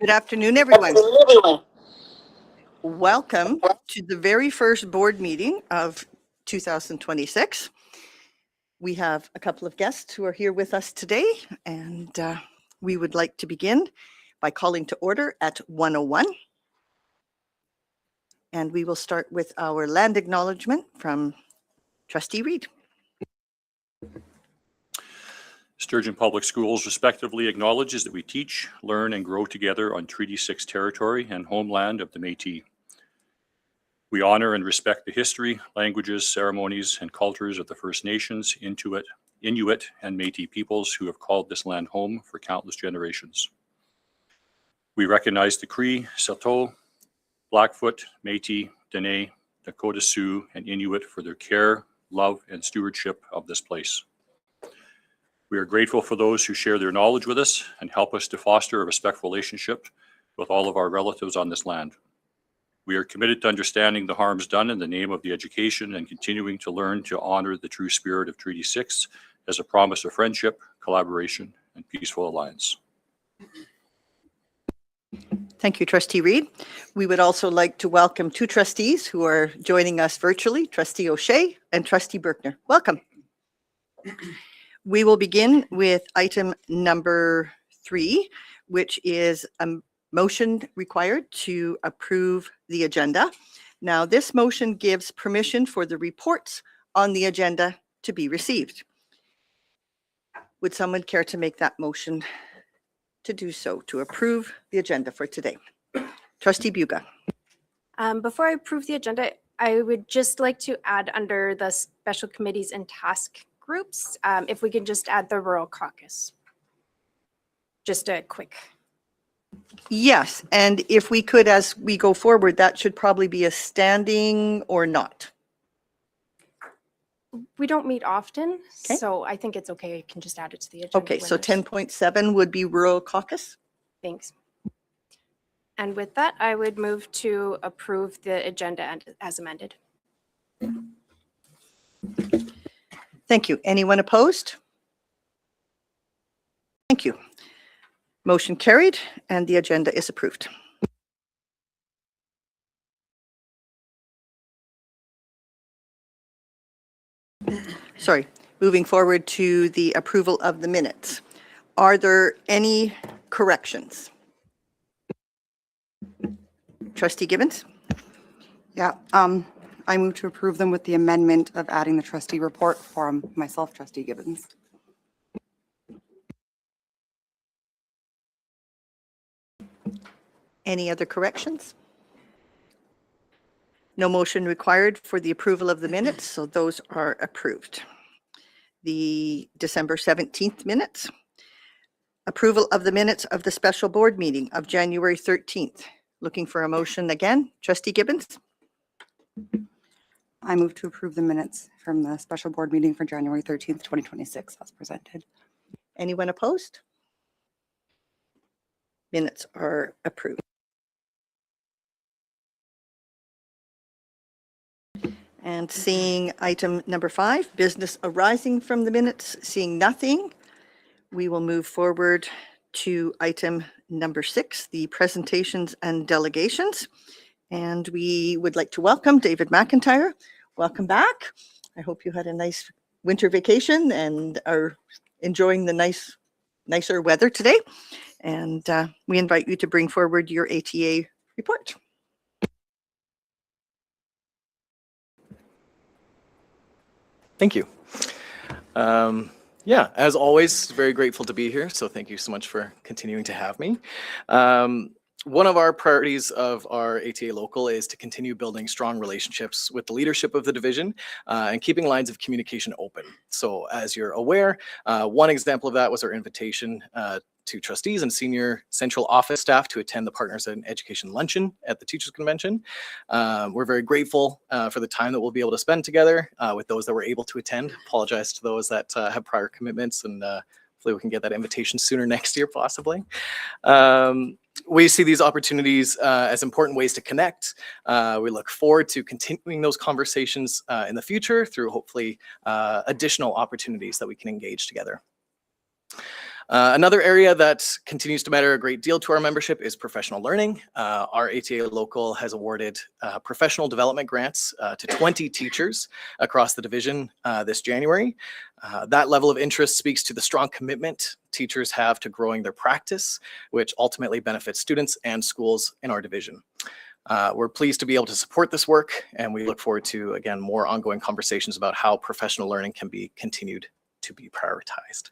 Good afternoon, everyone. Welcome to the very first board meeting of 2026. We have a couple of guests who are here with us today, and we would like to begin by calling to order at 1:01. And we will start with our land acknowledgement from Trustee Reed. Sturgeon Public Schools respectively acknowledges that we teach, learn, and grow together on Treaty 6 territory and homeland of the Métis. We honor and respect the history, languages, ceremonies, and cultures of the First Nations, Inuit, and Métis peoples who have called this land home for countless generations. We recognize the Cree, Saulteaux, Blackfoot, Métis, Dene, Dakota Sioux, and Inuit for their care, love, and stewardship of this place. We are grateful for those who share their knowledge with us and help us to foster a respectful relationship with all of our relatives on this land. We are committed to understanding the harms done in the name of the education and continuing to learn to honor the true spirit of Treaty 6 as a promise of friendship, collaboration, and peaceful alliance. Thank you, Trustee Reed. We would also like to welcome two trustees who are joining us virtually, Trustee O'Shea and Trustee Berkner. Welcome. We will begin with item number 3, which is a motion required to approve the agenda. Now, this motion gives permission for the reports on the agenda to be received. Would someone care to make that motion to do so, to approve the agenda for today? Trustee Buga. Before I approve the agenda, I would just like to add under the special committees and task groups, if we can just add the rural caucus. Just a quick. Yes, and if we could, as we go forward, that should probably be a standing or not. We don't meet often, Okay. so I think it's okay. I can just add it to the agenda. Okay, so when there's- 10.7 would be rural caucus. Thanks. And with that, I would move to approve the agenda as amended. Thank you. Anyone opposed? Thank you. Motion carried and the agenda is approved. Sorry, moving forward to the approval of the minutes. Are there any corrections? Trustee Gibbons? Yeah, I move to approve them with the amendment of adding the trustee report from myself, Trustee Gibbons. Any other corrections? No motion required for the approval of the minutes, so those are approved. The December 17th minutes. Approval of the minutes of the special board meeting of January 13th. Looking for a motion again. Trustee Gibbons? I move to approve the minutes from the special board meeting for January 13th, 2026 as presented. Anyone opposed? Minutes are approved. And seeing item number 5, business arising from the minutes, seeing nothing, we will move forward to item number 6, the presentations and delegations. And we would like to welcome David McIntyre. Welcome back. I hope you had a nice winter vacation and are enjoying the nicer weather today. And we invite you to bring forward your ATA report. Thank you. Yeah, as always, very grateful to be here. So thank you so much for continuing to have me. One of our priorities of our ATA Local is to continue building strong relationships with the leadership of the division and keeping lines of communication open. So as you're aware, one example of that was our invitation to trustees and senior central office staff to attend the Partners in Education Luncheon at the Teachers Convention. We're very grateful for the time that we'll be able to spend together with those that were able to attend. Apologize to those that have prior commitments, and hopefully we can get that invitation sooner next year, possibly. We see these opportunities as important ways to connect. We look forward to continuing those conversations in the future through hopefully additional opportunities that we can engage together. Another area that continues to matter a great deal to our membership is professional learning. Our ATA local has awarded professional development grants to 20 teachers across the division this January. That level of interest speaks to the strong commitment teachers have to growing their practice, which ultimately benefits students and schools in our division. We're pleased to be able to support this work, and we look forward to, again, more ongoing conversations about how professional learning can be continued to be prioritized.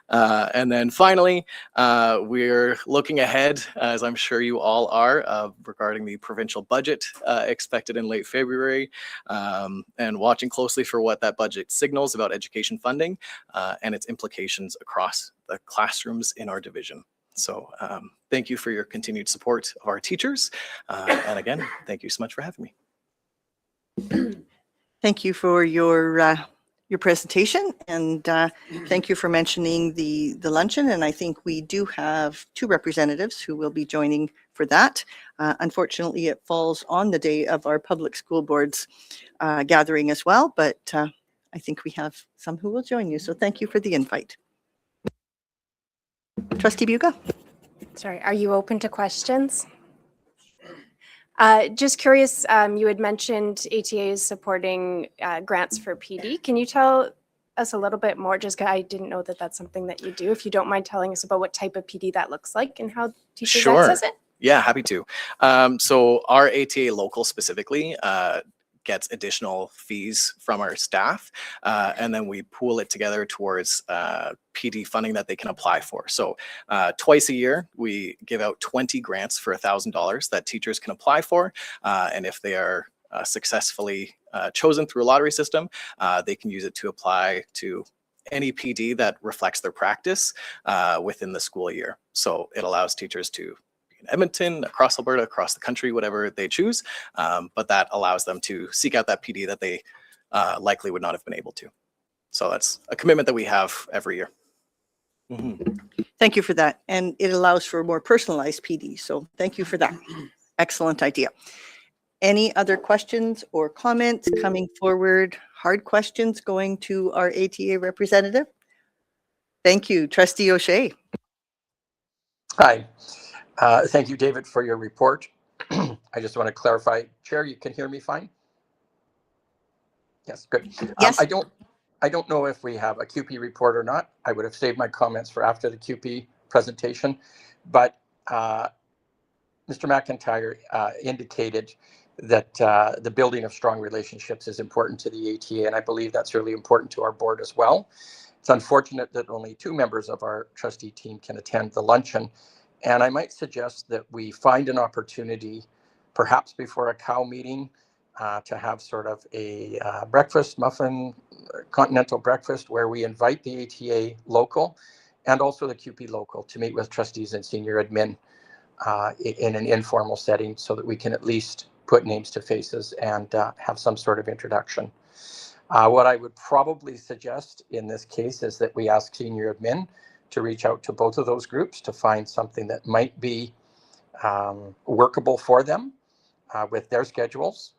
And then finally, we're looking ahead, as I'm sure you all are, regarding the provincial budget expected in late February, and watching closely for what that budget signals about education funding and its implications across the classrooms in our division. So thank you for your continued support of our teachers. And again, thank you so much for having me. Thank you for your presentation, and thank you for mentioning the luncheon. And I think we do have 2 representatives who will be joining for that. Unfortunately, it falls on the day of our public school boards gathering as well, but I think we have some who will join you. So thank you for the invite. Trustee Buga? Sorry, are you open to questions? Just curious, you had mentioned ATA is supporting grants for PD. Can you tell us a little bit more? Just 'cause I didn't know that that's something that you do. If you don't mind telling us about what type of PD that looks like and how teachers access it. Yeah, happy to. So our ATA local specifically gets additional fees from our staff, and then we pool it together towards PD funding that they can apply for. So twice a year, we give out 20 grants for $1,000 that teachers can apply for. And if they are successfully chosen through a lottery system, they can use it to apply to any PD that reflects their practice within the school year. So it allows teachers to in Edmonton, across Alberta, across the country, whatever they choose. But that allows them to seek out that PD that they likely would not have been able to. So that's a commitment that we have every year. Thank you for that. And it allows for more personalized PD. So thank you for that. Excellent idea. Any other questions or comments coming forward? Hard questions going to our ATA representative? Thank you. Trustee O'Shea. Hi. Thank you, David, for your report. I just want to clarify, Chair, you can hear me fine? Yes, good. Yes. I don't know if we have a QP report or not. I would have saved my comments for after the QP presentation, but Mr. McIntyre indicated that the building of strong relationships is important to the ATA, and I believe that's really important to our board as well. It's unfortunate that only 2 members of our trustee team can attend the luncheon. And I might suggest that we find an opportunity, perhaps before a COW meeting, to have sort of a breakfast, muffin, continental breakfast, where we invite the ATA local and also the QP local to meet with trustees and senior admin in an informal setting, so that we can at least put names to faces and have some sort of introduction. What I would probably suggest in this case is that we ask senior admin to reach out to both of those groups to find something that might be workable for them with their schedules.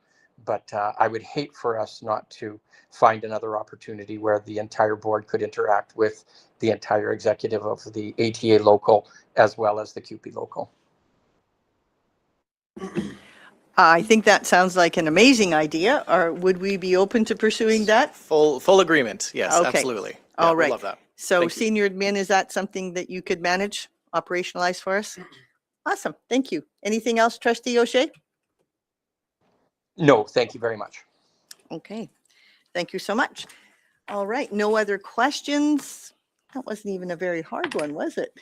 But I would hate for us not to find another opportunity where the entire board could interact with the entire executive of the ATA local as well as the QP local. I think that sounds like an amazing idea. Or would we be open to pursuing that? Full agreement. Yes, Okay. absolutely. All we right. love that. So Thank you. senior admin, is that something that you could manage, operationalize for us? Awesome. Thank you. Anything else, Trustee O'Shea? No, thank you very much. Okay. Thank you so much. All right. No other questions? That wasn't even a very hard one, was it?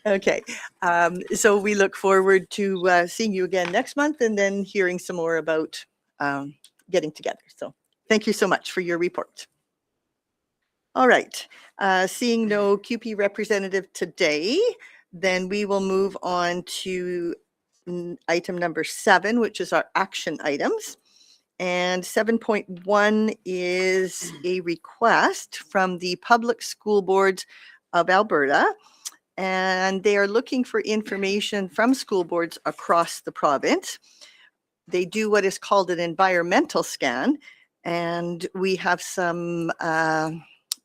Okay. So we look forward to seeing you again next month and then hearing some more about getting together. So thank you so much for your report. All right. Seeing no QP representative today, then we will move on to item number 7, which is our action items. And 7.1 is a request from the Public School Boards of Alberta. And they are looking for information from school boards across the province. They do what is called an environmental scan. And we have some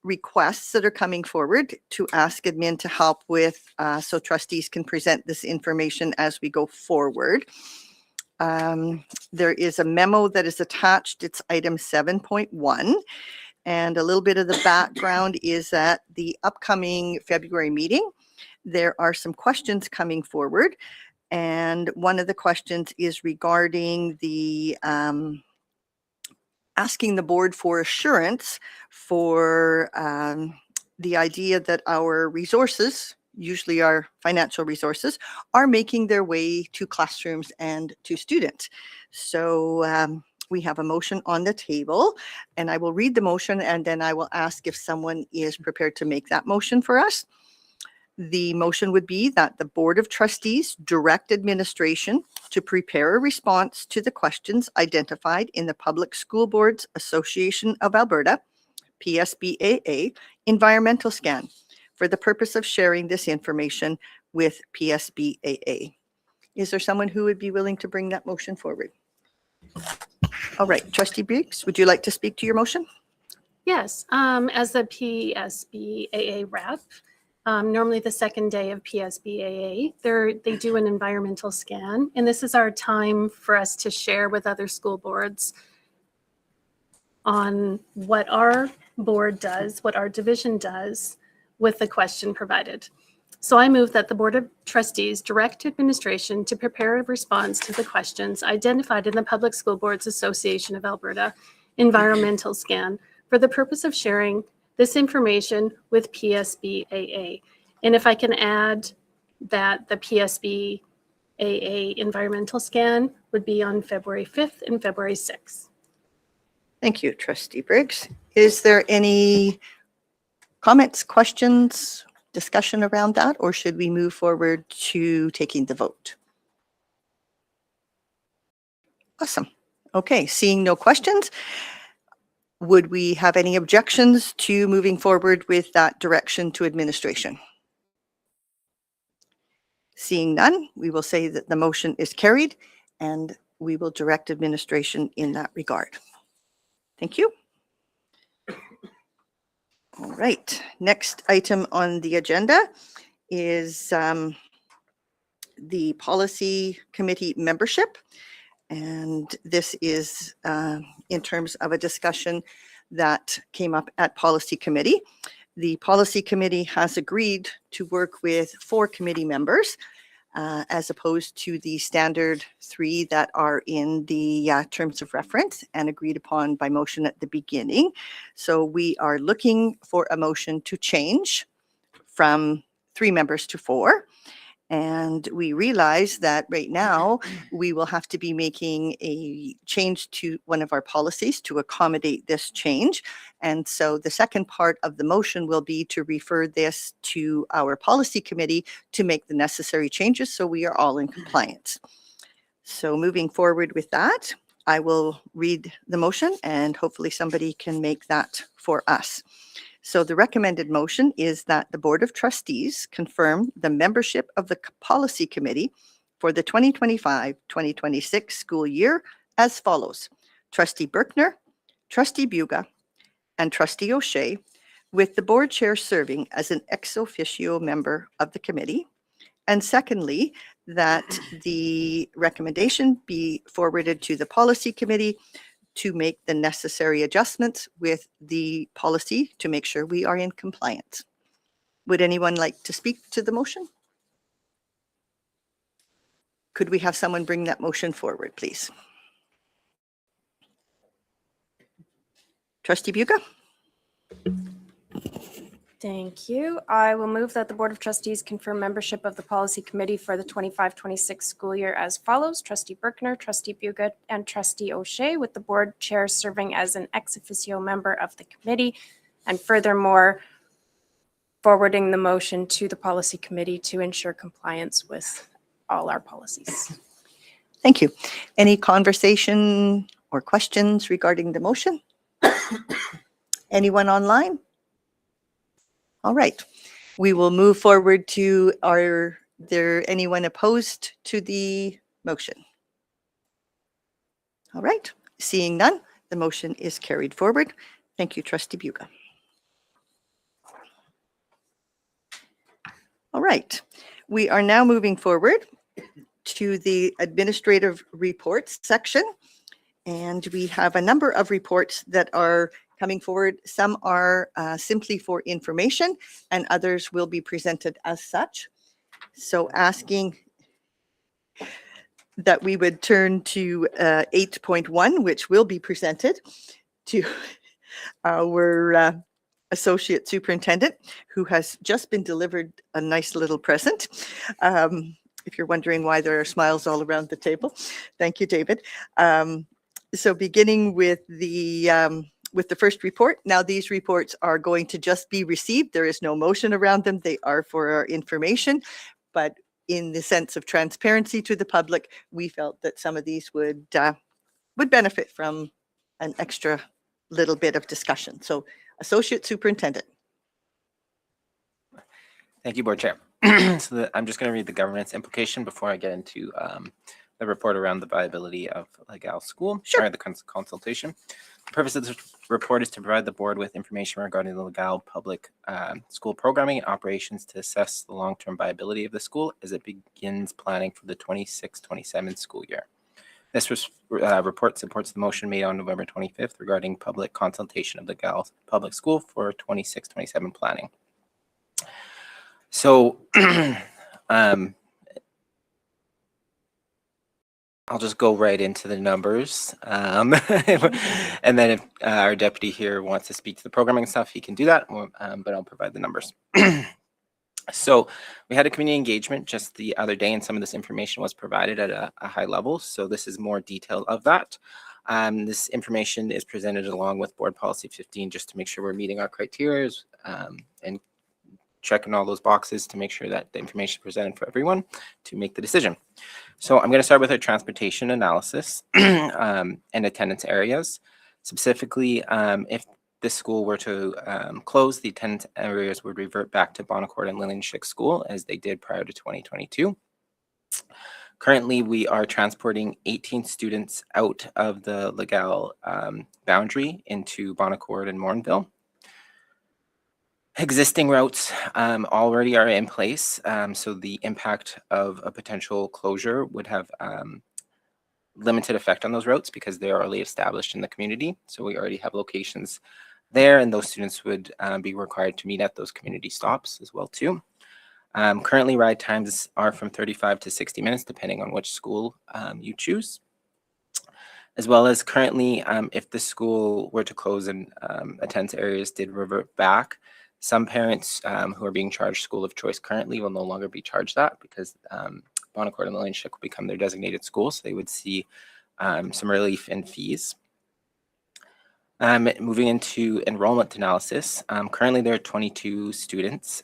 requests that are coming forward to ask admin to help with, so trustees can present this information as we go forward. There is a memo that is attached. It's item 7.1. And a little bit of the background is that the upcoming February meeting, there are some questions coming forward. And one of the questions is regarding the asking the board for assurance for the idea that our resources, usually our financial resources, are making their way to classrooms and to students. So we have a motion on the table, and I will read the motion, and then I will ask if someone is prepared to make that motion for us. The motion would be that the Board of Trustees direct administration to prepare a response to the questions identified in the Public School Boards Association of Alberta, PSBAA, environmental scan for the purpose of sharing this information with PSBAA. Is there someone who would be willing to bring that motion forward? All right, Trustee Briggs, would you like to speak to your motion? Yes, as the PSBAA rep, normally the second day of PSBAA, they do an environmental scan, and this is our time for us to share with other school boards on what our board does, what our division does with the question provided. So I move that the Board of Trustees direct administration to prepare a response to the questions identified in the Public School Boards Association of Alberta environmental scan for the purpose of sharing this information with PSBAA. And if I can add that the PSBAA environmental scan would be on February 5th and February 6th. Thank you, Trustee Briggs. Is there any comments, questions, discussion around that, or should we move forward to taking the vote? Awesome. Okay, seeing no questions, would we have any objections to moving forward with that direction to administration? Seeing none, we will say that the motion is carried and we will direct administration in that regard. Thank you. All right, next item on the agenda is the policy committee membership. And this is in terms of a discussion that came up at policy committee. The policy committee has agreed to work with 4 committee members as opposed to the standard 3 that are in the terms of reference and agreed upon by motion at the beginning. So we are looking for a motion to change from 3 members to 4. And we realize that right now we will have to be making a change to one of our policies to accommodate this change. And so the second part of the motion will be to refer this to our policy committee to make the necessary changes so we are all in compliance. So moving forward with that, I will read the motion and hopefully somebody can make that for us. So the recommended motion is that the Board of Trustees confirm the membership of the Policy Committee for the 2025-2026 school year as follows. Trustee Berkner, Trustee Buga, and Trustee O'Shea, with the board chair serving as an ex officio member of the committee. And secondly, that the recommendation be forwarded to the Policy Committee to make the necessary adjustments with the policy to make sure we are in compliance. Would anyone like to speak to the motion? Could we have someone bring that motion forward, please? Trustee Buga? Thank you. I will move that the Board of Trustees confirm membership of the Policy Committee for the 25-26 school year as follows. Trustee Berkner, Trustee Buga, and Trustee O'Shea, with the board chair serving as an ex officio member of the committee. And furthermore, forwarding the motion to the Policy Committee to ensure compliance with all our policies. Thank you. Any conversation or questions regarding the motion? Anyone online? All right, we will move forward to, are there anyone opposed to the motion? All right, seeing none, the motion is carried forward. Thank you, Trustee Buga. All right, we are now moving forward to the administrative reports section. And we have a number of reports that are coming forward. Some are simply for information and others will be presented as such. So asking that we would turn to 8.1, which will be presented to our Associate Superintendent, who has just been delivered a nice little present. If you're wondering why there are smiles all around the table. Thank you, David. So beginning with the first report. Now these reports are going to just be received. There is no motion around them. They are for our information, but in the sense of transparency to the public, we felt that some of these would benefit from an extra little bit of discussion. So Associate Superintendent. Thank you, Board Chair. I'm just going to read the governance implication before I get into the report around the viability of Legal School. Sure. Or the consultation. The purpose of this report is to provide the board with information regarding the Legal public school programming and operations to assess the long-term viability of the school as it begins planning for the 26-27 school year. This report supports the motion made on November 25th regarding public consultation of the Legal public school for 26-27 planning. So I'll just go right into the numbers. And then if our deputy here wants to speak to the programming stuff, he can do that, but I'll provide the numbers. So we had a community engagement just the other day, and some of this information was provided at a high level. So this is more detail of that. This information is presented along with Board Policy 15 just to make sure we're meeting our criteria and checking all those boxes to make sure that the information is presented for everyone to make the decision. So I'm going to start with our transportation analysis and attendance areas. Specifically, if this school were to close, the attendance areas would revert back to Bon Accord and Lilienshik School as they did prior to 2022. Currently, we are transporting 18 students out of the Legal boundary into Bon Accord and Morinville. Existing routes already are in place, so the impact of a potential closure would have limited effect on those routes because they are already established in the community. So we already have locations there, and those students would be required to meet at those community stops as well too. Currently, ride times are from 35 to 60 minutes, depending on which school you choose. As well as currently, if the school were to close and attendance areas did revert back, some parents who are being charged school of choice currently will no longer be charged that because Bon Accord and Lilienshik will become their designated school, so they would see some relief in fees. Moving into enrollment analysis, currently there are 22 students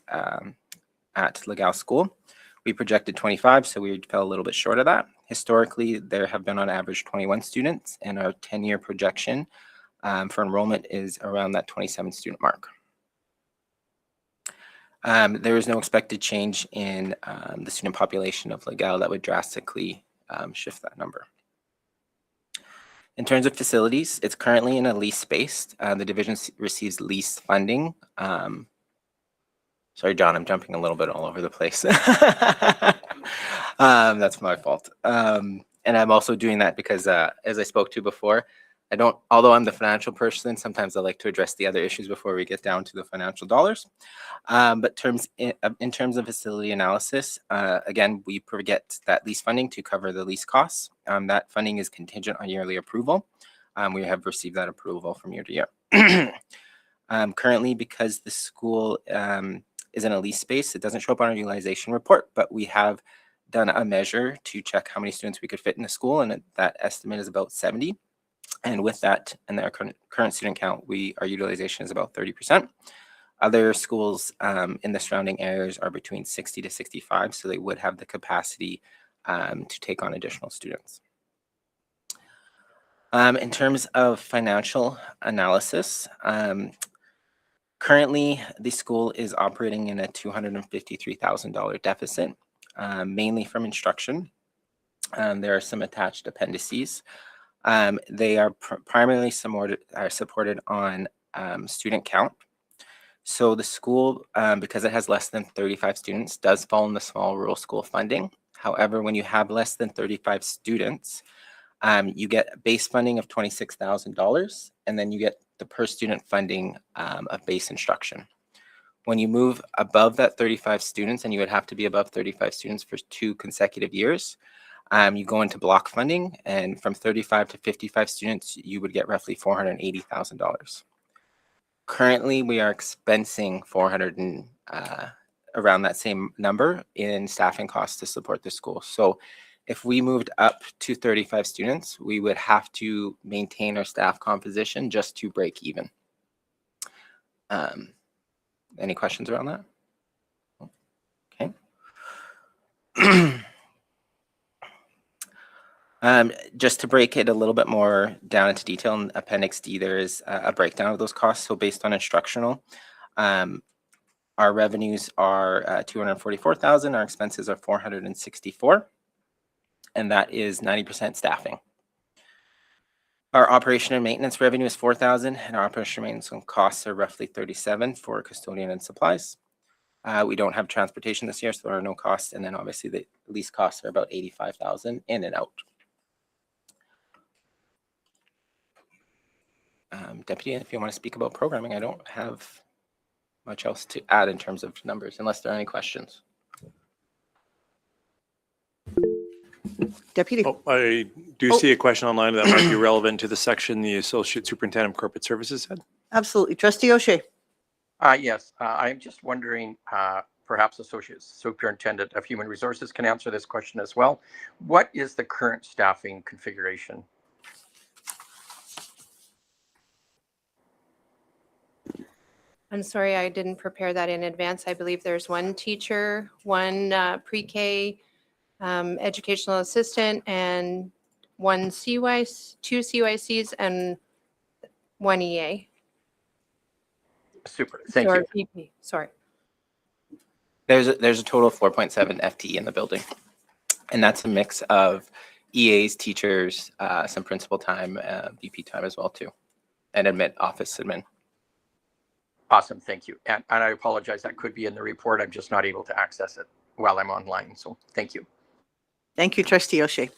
at Legal School. We projected 25, so we fell a little bit short of that. Historically, there have been on average 21 students, and our 10-year projection for enrollment is around that 27 student mark. There is no expected change in the student population of Legal that would drastically shift that number. In terms of facilities, it's currently in a lease space. The division receives lease funding. Sorry, John, I'm jumping a little bit all over the place. That's my fault. And I'm also doing that because, as I spoke to before, although I'm the financial person, sometimes I like to address the other issues before we get down to the financial dollars. But in terms of facility analysis, again, we get that lease funding to cover the lease costs. That funding is contingent on yearly approval. We have received that approval from year to year. Currently, because the school is in a lease space, it doesn't show up on our utilization report, but we have done a measure to check how many students we could fit in the school, and that estimate is about 70. And with that and our current student count, our utilization is about 30%. Other schools in the surrounding areas are between 60 to 65, so they would have the capacity to take on additional students. In terms of financial analysis, currently the school is operating in a $253,000 deficit, mainly from instruction. There are some attached appendices. They are primarily supported on student count. So the school, because it has less than 35 students, does fall in the small rural school funding. However, when you have less than 35 students, you get base funding of $26,000, and then you get the per student funding of base instruction. When you move above that 35 students, and you would have to be above 35 students for 2 consecutive years, you go into block funding, and from 35 to 55 students, you would get roughly $480,000. Currently, we are expensing around that same number in staffing costs to support the school. So if we moved up to 35 students, we would have to maintain our staff composition just to break even. Any questions around that? Okay. Just to break it a little bit more down into detail, in Appendix D, there is a breakdown of those costs. So based on instructional, our revenues are $244,000, our expenses are $464,000, and that is 90% staffing. Our operation and maintenance revenue is $4,000, and our operation and maintenance costs are roughly $37,000 for custodian and supplies. We don't have transportation this year, so there are no costs, and then obviously the lease costs are about $85,000 in and out. Deputy, if you want to speak about programming, I don't have much else to add in terms of numbers, unless there are any questions. Deputy. Oh, I do see a question online that might be relevant to the section the Associate Superintendent of Corporate Services had. Absolutely. Trustee O'Shea. Yes, I'm just wondering, perhaps Associate Superintendent of Human Resources can answer this question as well. What is the current staffing configuration? I'm sorry, I didn't prepare that in advance. I believe there's 1 teacher, 1 pre-K educational assistant, and 2 CYCs, and 1 EA. Super, thank Or you. PP, sorry. There's a total of 4.7 FTE in the building, and that's a mix of EAs, teachers, some principal time, VP time as well too, and office admin. Awesome, thank you. And I apologize, that could be in the report. I'm just not able to access it while I'm online, so thank you. Thank you, Trustee O'Shea.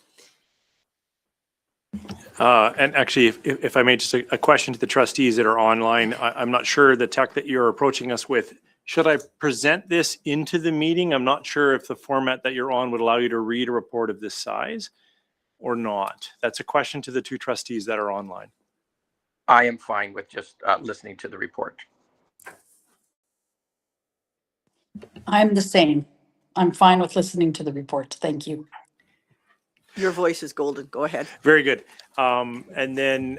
And actually, if I may, just a question to the trustees that are online. I'm not sure the tech that you're approaching us with. Should I present this into the meeting? I'm not sure if the format that you're on would allow you to read a report of this size or not. That's a question to the 2 trustees that are online. I am fine with just listening to the report. I'm the same. I'm fine with listening to the report. Thank you. Your voice is golden. Go ahead. Very good. And then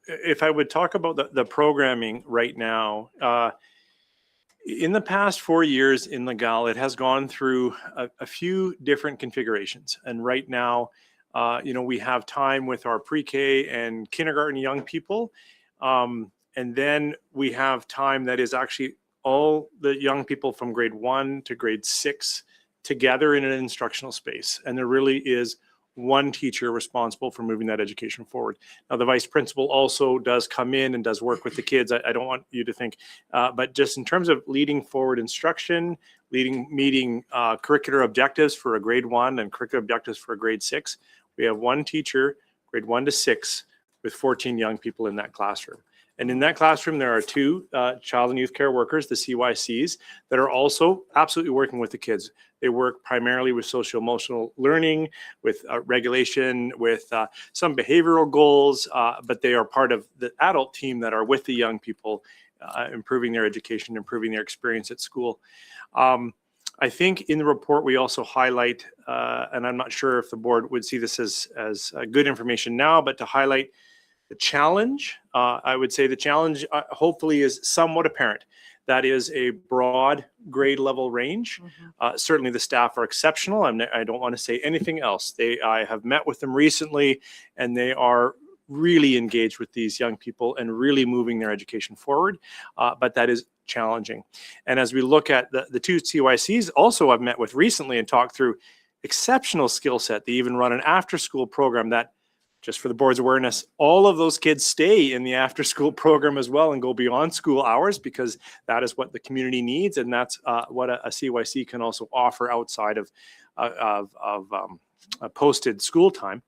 if I would talk about the programming right now, in the past 4 years in Legal, it has gone through a few different configurations. And right now, we have time with our pre-K and kindergarten young people. And then we have time that is actually all the young people from grade 1 to grade 6 together in an instructional space. And there really is 1 teacher responsible for moving that education forward. Now, the vice principal also does come in and does work with the kids. I don't want you to think, but just in terms of leading forward instruction, meeting curricular objectives for a grade 1 and curricular objectives for a grade 6, we have 1 teacher, grade 1 to 6, with 14 young people in that classroom. And in that classroom, there are 2 child and youth care workers, the CYCs, that are also absolutely working with the kids. They work primarily with social emotional learning, with regulation, with some behavioral goals, but they are part of the adult team that are with the young people, improving their education, improving their experience at school. I think in the report, we also highlight, and I'm not sure if the board would see this as good information now, but to highlight the challenge. I would say the challenge hopefully is somewhat apparent. That is a broad grade level range. Certainly the staff are exceptional. I don't want to say anything else. I have met with them recently, and they are really engaged with these young people and really moving their education forward. But that is challenging. And as we look at the 2 CYCs also I've met with recently and talked through, exceptional skill set. They even run an after school program that just for the board's awareness, all of those kids stay in the after-school program as well and go beyond school hours, because that is what the community needs, and that's what a CYC can also offer outside of posted school time.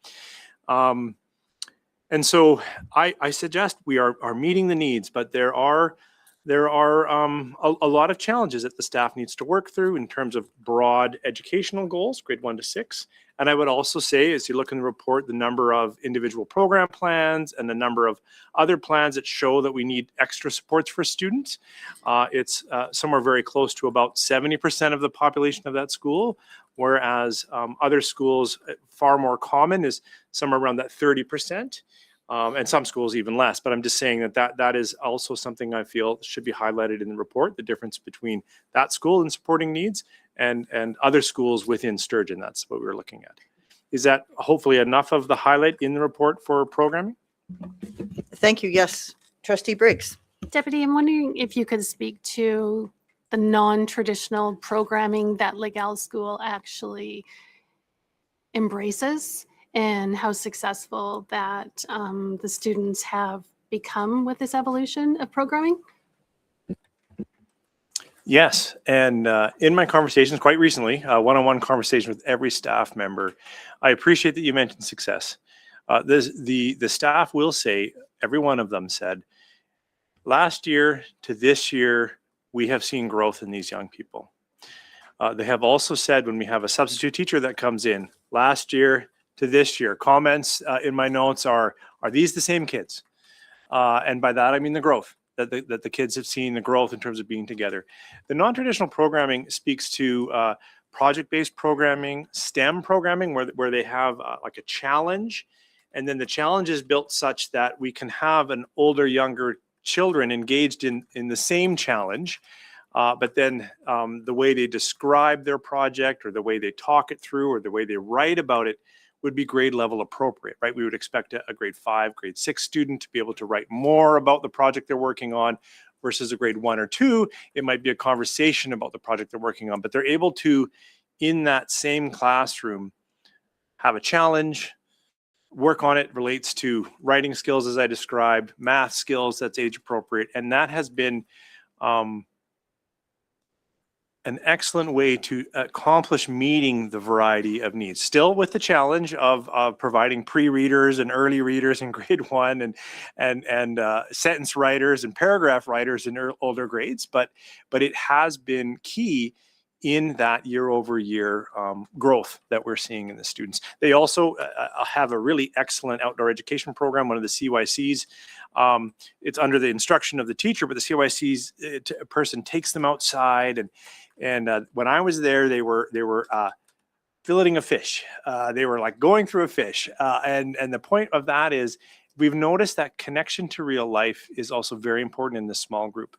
And so I suggest we are meeting the needs, but there are a lot of challenges that the staff needs to work through in terms of broad educational goals, grade 1 to 6. And I would also say, as you look in the report, the number of individual program plans and the number of other plans that show that we need extra supports for students. It's somewhere very close to about 70% of the population of that school, whereas other schools, far more common, is somewhere around that 30%. And some schools even less, but I'm just saying that is also something I feel should be highlighted in the report, the difference between that school and supporting needs and other schools within Sturgeon. That's what we're looking at. Is that hopefully enough of the highlight in the report for programming? Thank you. Yes. Trustee Briggs. Deputy, I'm wondering if you could speak to the non-traditional programming that Legal School actually embraces, and how successful that the students have become with this evolution of programming? Yes, and in my conversations quite recently, one-on-one conversation with every staff member, I appreciate that you mentioned success. The staff will say, every one of them said, last year to this year, we have seen growth in these young people. They have also said, when we have a substitute teacher that comes in, last year to this year, comments in my notes are these the same kids? And by that, I mean the growth. That the kids have seen, the growth in terms of being together. The non-traditional programming speaks to project-based programming, STEM programming, where they have like a challenge, and then the challenge is built such that we can have an older, younger children engaged in the same challenge, but then the way they describe their project, or the way they talk it through, or the way they write about it would be grade level appropriate, right? We would expect a grade 5, grade 6 student to be able to write more about the project they're working on, versus a grade 1 or 2. It might be a conversation about the project they're working on, but they're able to, in that same classroom, have a challenge, work on it, relates to writing skills as I described, math skills that's age appropriate. And that has been an excellent way to accomplish meeting the variety of needs, still with the challenge of providing pre-readers and early readers in grade 1 and sentence writers and paragraph writers in older grades, but it has been key in that year-over-year growth that we're seeing in the students. They also have a really excellent outdoor education program, one of the CYCs. It's under the instruction of the teacher, but the CYC's person takes them outside, and when I was there, they were filleting a fish. They were like going through a fish, and the point of that is we've noticed that connection to real life is also very important in this small group.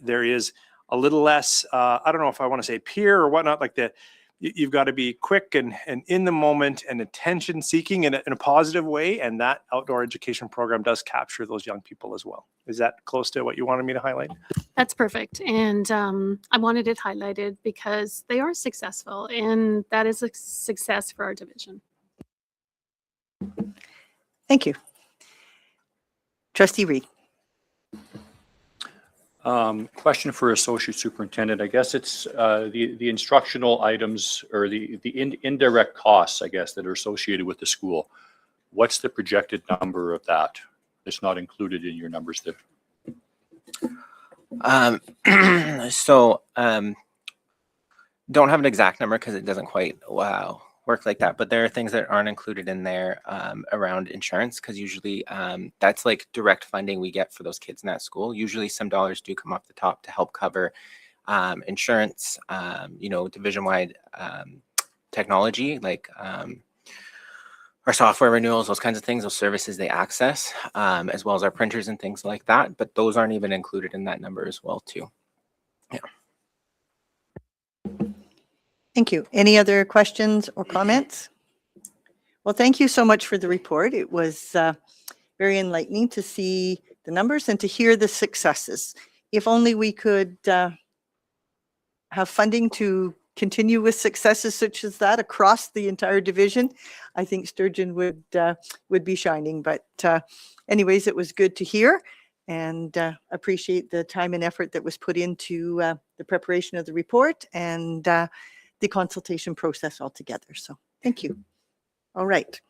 There is a little less, I don't know if I want to say peer or whatnot, like you've got to be quick and in the moment and attention seeking in a positive way. And that outdoor education program does capture those young people as well. Is that close to what you wanted me to highlight? That's perfect. And I wanted it highlighted because they are successful, and that is a success for our division. Thank you. Trustee Reed. Question for Associate Superintendent. I guess it's the instructional items, or the indirect costs, I guess, that are associated with the school. What's the projected number of that? It's not included in your numbers there. Don't have an exact number because it doesn't quite work like that, but there are things that aren't included in there around insurance, because usually that's like direct funding we get for those kids in that school. Usually some dollars do come off the top to help cover insurance, division-wide technology, like our software renewals, those kinds of things, those services they access, as well as our printers and things like that. But those aren't even included in that number as well too. Yeah. Thank you. Any other questions or comments? Well, thank you so much for the report. It was very enlightening to see the numbers and to hear the successes. If only we could have funding to continue with successes such as that across the entire division, I think Sturgeon would be shining. But anyways, it was good to hear, and appreciate the time and effort that was put into the preparation of the report and the consultation process altogether. So thank you. All right.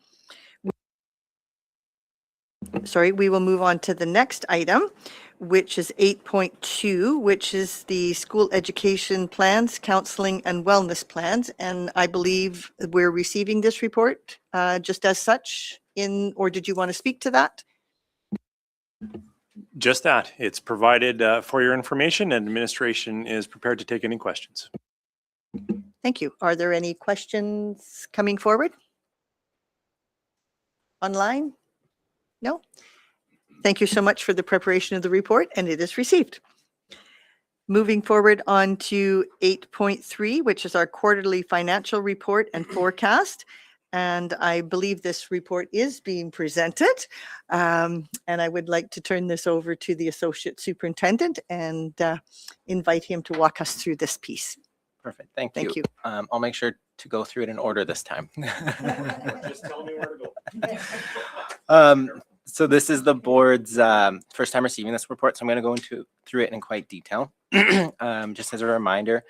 Sorry, we will move on to the next item, which is 8.2, which is the school education plans, counseling and wellness plans. And I believe we're receiving this report just as such or did you want to speak to that? Just that. It's provided for your information, and administration is prepared to take any questions. Thank you. Are there any questions coming forward? Online? No? Thank you so much for the preparation of the report, and it is received. Moving forward on to 8.3, which is our quarterly financial report and forecast. And I believe this report is being presented. And I would like to turn this over to the Associate Superintendent and invite him to walk us through this piece. Perfect. Thank Thank you. I'll make sure to go through it in order this time. Just tell me where to go. So this is the board's first time receiving this report, so I'm going to go through it in quite detail. Just as a reminder,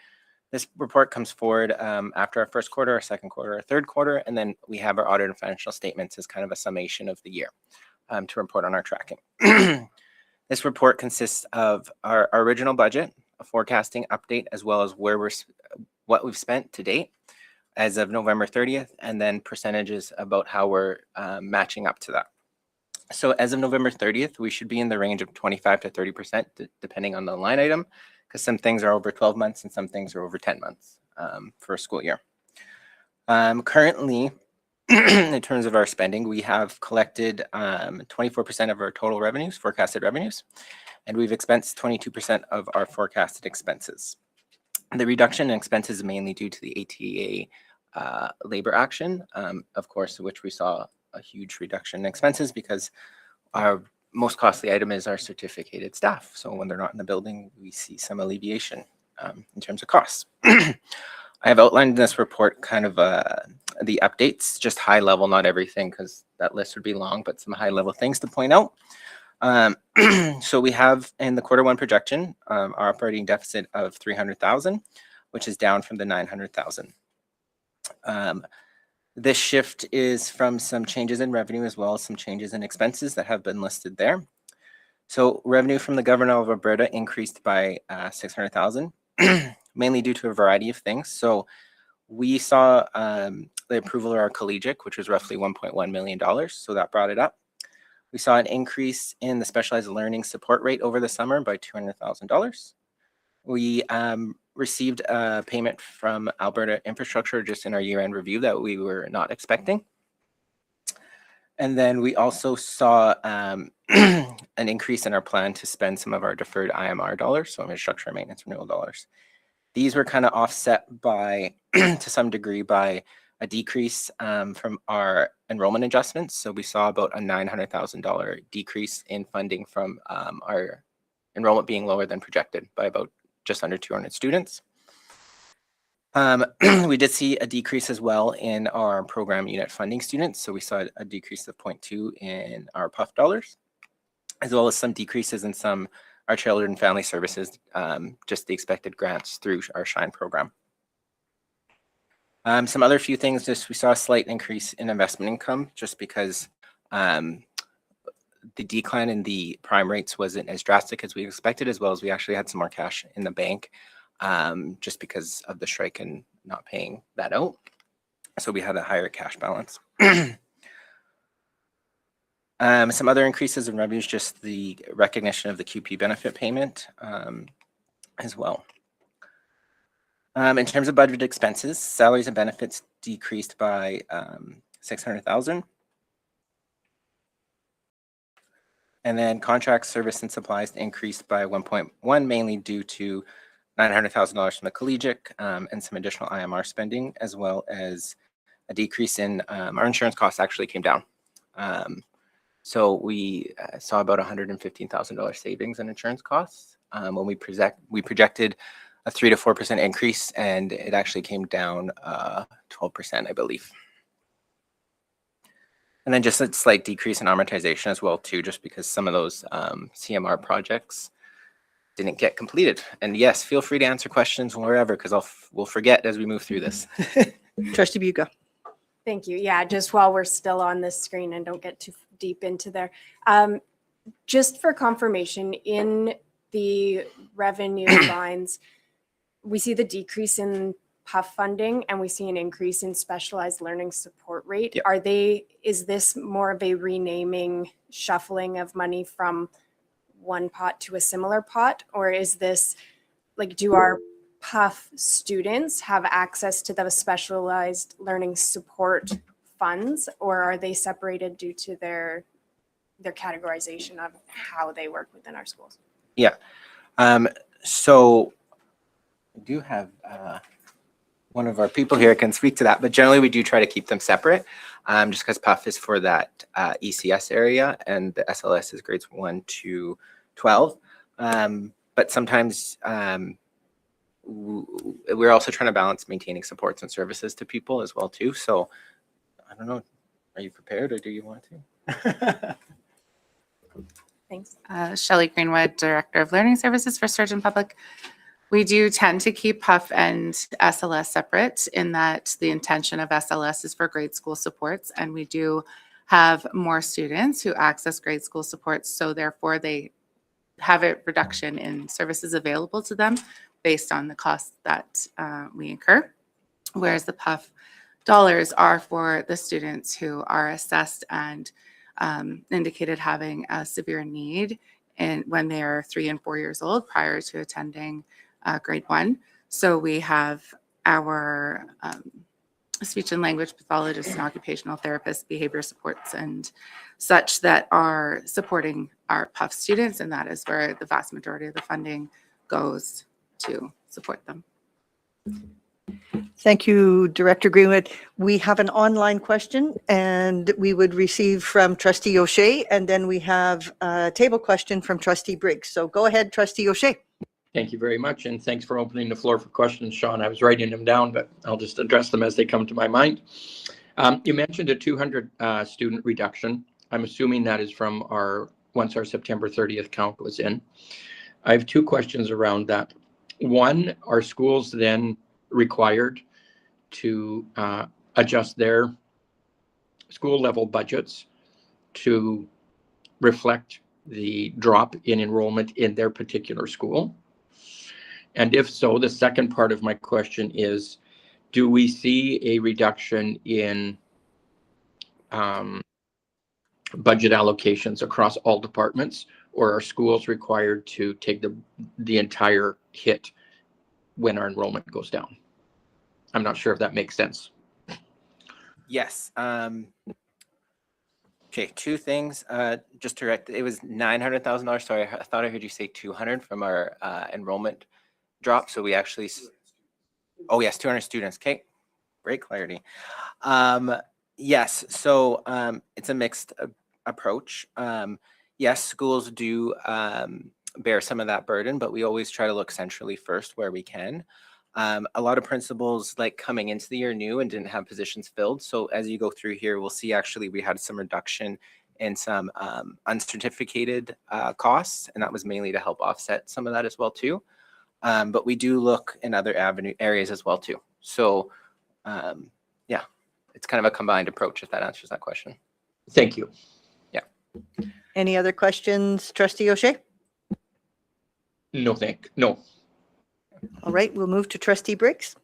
this report comes forward after our first quarter, our second quarter, our third quarter, and then we have our audit and financial statements as kind of a summation of the year to report on our tracking. This report consists of our original budget, a forecasting update, as well as what we've spent to date as of November 30th, and then percentages about how we're matching up to that. So as of November 30th, we should be in the range of 25 to 30%, depending on the line item, because some things are over 12 months and some things are over 10 months for a school year. Currently, in terms of our spending, we have collected 24% of our total revenues, forecasted revenues, and we've expensed 22% of our forecasted expenses. The reduction in expenses is mainly due to the ATA labor action, of course, which we saw a huge reduction in expenses because our most costly item is our certificated staff. So when they're not in the building, we see some alleviation in terms of costs. I have outlined in this report kind of the updates, just high level, not everything, because that list would be long, but some high level things to point out. So we have in the quarter one projection, our operating deficit of 300,000, which is down from the 900,000. This shift is from some changes in revenue as well as some changes in expenses that have been listed there. So revenue from the government of Alberta increased by 600,000, mainly due to a variety of things. So we saw the approval of our collegiate, which was roughly $1.1 million. So that brought it up. We saw an increase in the specialized learning support rate over the summer by $200,000. We received a payment from Alberta Infrastructure just in our year-end review that we were not expecting. And then we also saw an increase in our plan to spend some of our deferred IMR dollars, so infrastructure maintenance renewal dollars. These were kind of offset by, to some degree, by a decrease from our enrollment adjustments. So we saw about a $900,000 decrease in funding from our enrollment being lower than projected by about just under 200 students. We did see a decrease as well in our program unit funding students. So we saw a decrease of 0.2 in our PUF dollars, as well as some decreases in our children and family services, just the expected grants through our SHINE program. Some other few things, just we saw a slight increase in investment income just because the decline in the prime rates wasn't as drastic as we expected, as well as we actually had some more cash in the bank just because of the strike and not paying that out. So we had a higher cash balance. Some other increases in revenues, just the recognition of the QP benefit payment as well. In terms of budget expenses, salaries and benefits decreased by 600,000. And then contract service and supplies increased by 1.1, mainly due to $900,000 from the collegiate and some additional IMR spending, as well as a decrease in our insurance costs actually came down. So we saw about $115,000 savings in insurance costs. When we projected a 3 to 4% increase, and it actually came down 12%, I believe. And then just a slight decrease in amortization as well too, just because some of those CMR projects didn't get completed. And yes, feel free to answer questions wherever, because we'll forget as we move through this. Trustee Buga. Thank you. Yeah, just while we're still on this screen and don't get too deep into there. Just for confirmation, in the revenue lines, we see the decrease in PUF funding and we see an increase in specialized learning support rate. Yep. Is this more of a renaming, shuffling of money from one pot to a similar pot? Or is this like, do our PUF students have access to those specialized learning support funds, or are they separated due to their categorization of how they work within our schools? Yeah. So I do have one of our people here can speak to that, but generally we do try to keep them separate, just because PUF is for that ECS area and the SLS is grades 1 to 12. But sometimes we're also trying to balance maintaining supports and services to people as well too. So I don't know, are you prepared or do you want to? Thanks. Shelley Greenwood, Director of Learning Services for Sturgeon Public. We do tend to keep PUF and SLS separate in that the intention of SLS is for grade school supports, and we do have more students who access grade school supports, so therefore they have a reduction in services available to them based on the costs that we incur, whereas the PUF dollars are for the students who are assessed and indicated having a severe need when they are 3 and 4 years old prior to attending grade 1. So we have our speech and language pathologists and occupational therapists, behavior supports, and such that are supporting our PUF students, and that is where the vast majority of the funding goes to support them. Thank you, Director Greenwood. We have an online question and we would receive from Trustee O'Shea, and then we have a table question from Trustee Briggs. So go ahead, Trustee O'Shea. Thank you very much, and thanks for opening the floor for questions, Sean. I was writing them down, but I'll just address them as they come to my mind. You mentioned a 200 student reduction. I'm assuming that is from once our September 30th count was in. I have 2 questions around that. One, are schools then required to adjust their school level budgets to reflect the drop in enrollment in their particular school? And if so, the second part of my question is, do we see a reduction in budget allocations across all departments, or are schools required to take the entire hit when our enrollment goes down? I'm not sure if that makes sense. Yes. Okay, 2 things. Just to correct, it was $900,000. Sorry, I thought I heard you say 200 from our enrollment drop. So we actually, oh yes, 200 students. Okay, great clarity. Yes, so it's a mixed approach. Yes, schools do bear some of that burden, but we always try to look centrally first where we can. A lot of principals like coming into the year new and didn't have positions filled. So as you go through here, we'll see actually we had some reduction in some uncertificated costs, and that was mainly to help offset some of that as well too. But we do look in other areas as well too. So yeah, it's kind of a combined approach, if that answers that question. Thank you. Yeah. Any other questions, Trustee O'Shea? No, no. All right, we'll move to Trustee Briggs.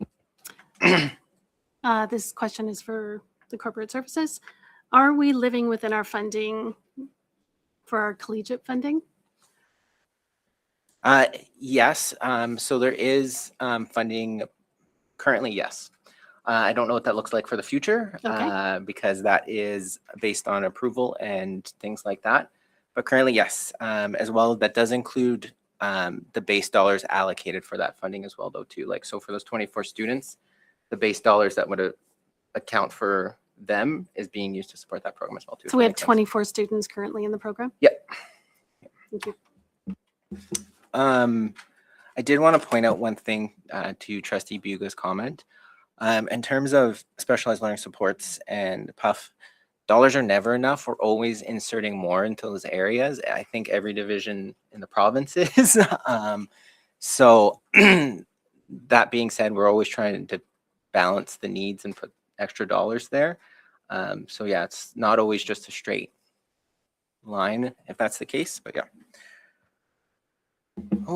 This question is for the corporate services. Are we living within our funding for our collegiate funding? Yes. So there is funding currently, yes. I don't know what that looks like for the future because that is based on approval and things like that. But currently, yes. As well, that does include the base dollars allocated for that funding as well, though, too. Like, so for those 24 students, the base dollars that would account for them is being used to support that program as well, too. So we have 24 students currently in the program? Yep. Thank you. I did want to point out one thing to Trustee Buga's comment. In terms of specialized learning supports and PUF, dollars are never enough. We're always inserting more into those areas. I think every division in the province is. So that being said, we're always trying to balance the needs and put extra dollars there. So yeah, it's not always just a straight line if that's the case, but yeah.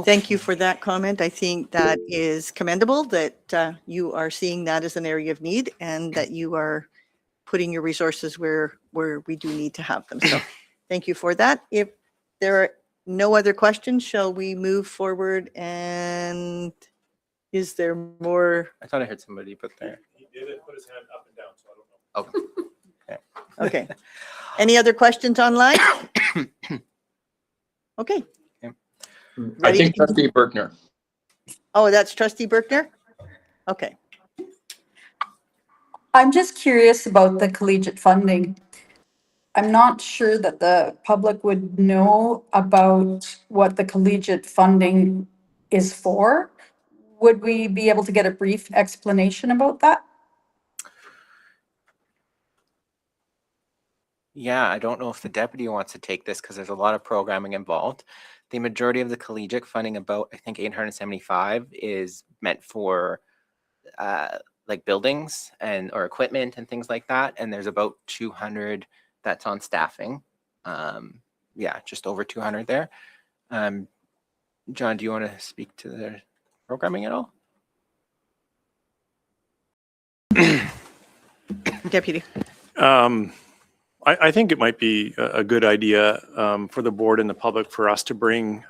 Thank you for that comment. I think that is commendable that you are seeing that as an area of need and that you are putting your resources where we do need to have them. So thank you for that. If there are no other questions, shall we move forward? And is there more? I thought I heard somebody put there. He did put his hand up and down, so I don't know. Oh, Okay. Any other questions online? Okay. I Ready think to- Trustee Berkner. Oh, that's Trustee Berkner? Okay. I'm just curious about the collegiate funding. I'm not sure that the public would know about what the collegiate funding is for. Would we be able to get a brief explanation about that? yeah, I don't know if the deputy wants to take this because there's a lot of programming involved. The majority of the collegiate funding, about I think 875, is meant for like buildings and or equipment and things like that. And there's about 200 that's on staffing. Yeah, just over 200 there. John, do you want to speak to the programming at all? Deputy. I think it might be a good idea for the board and the public for us to bring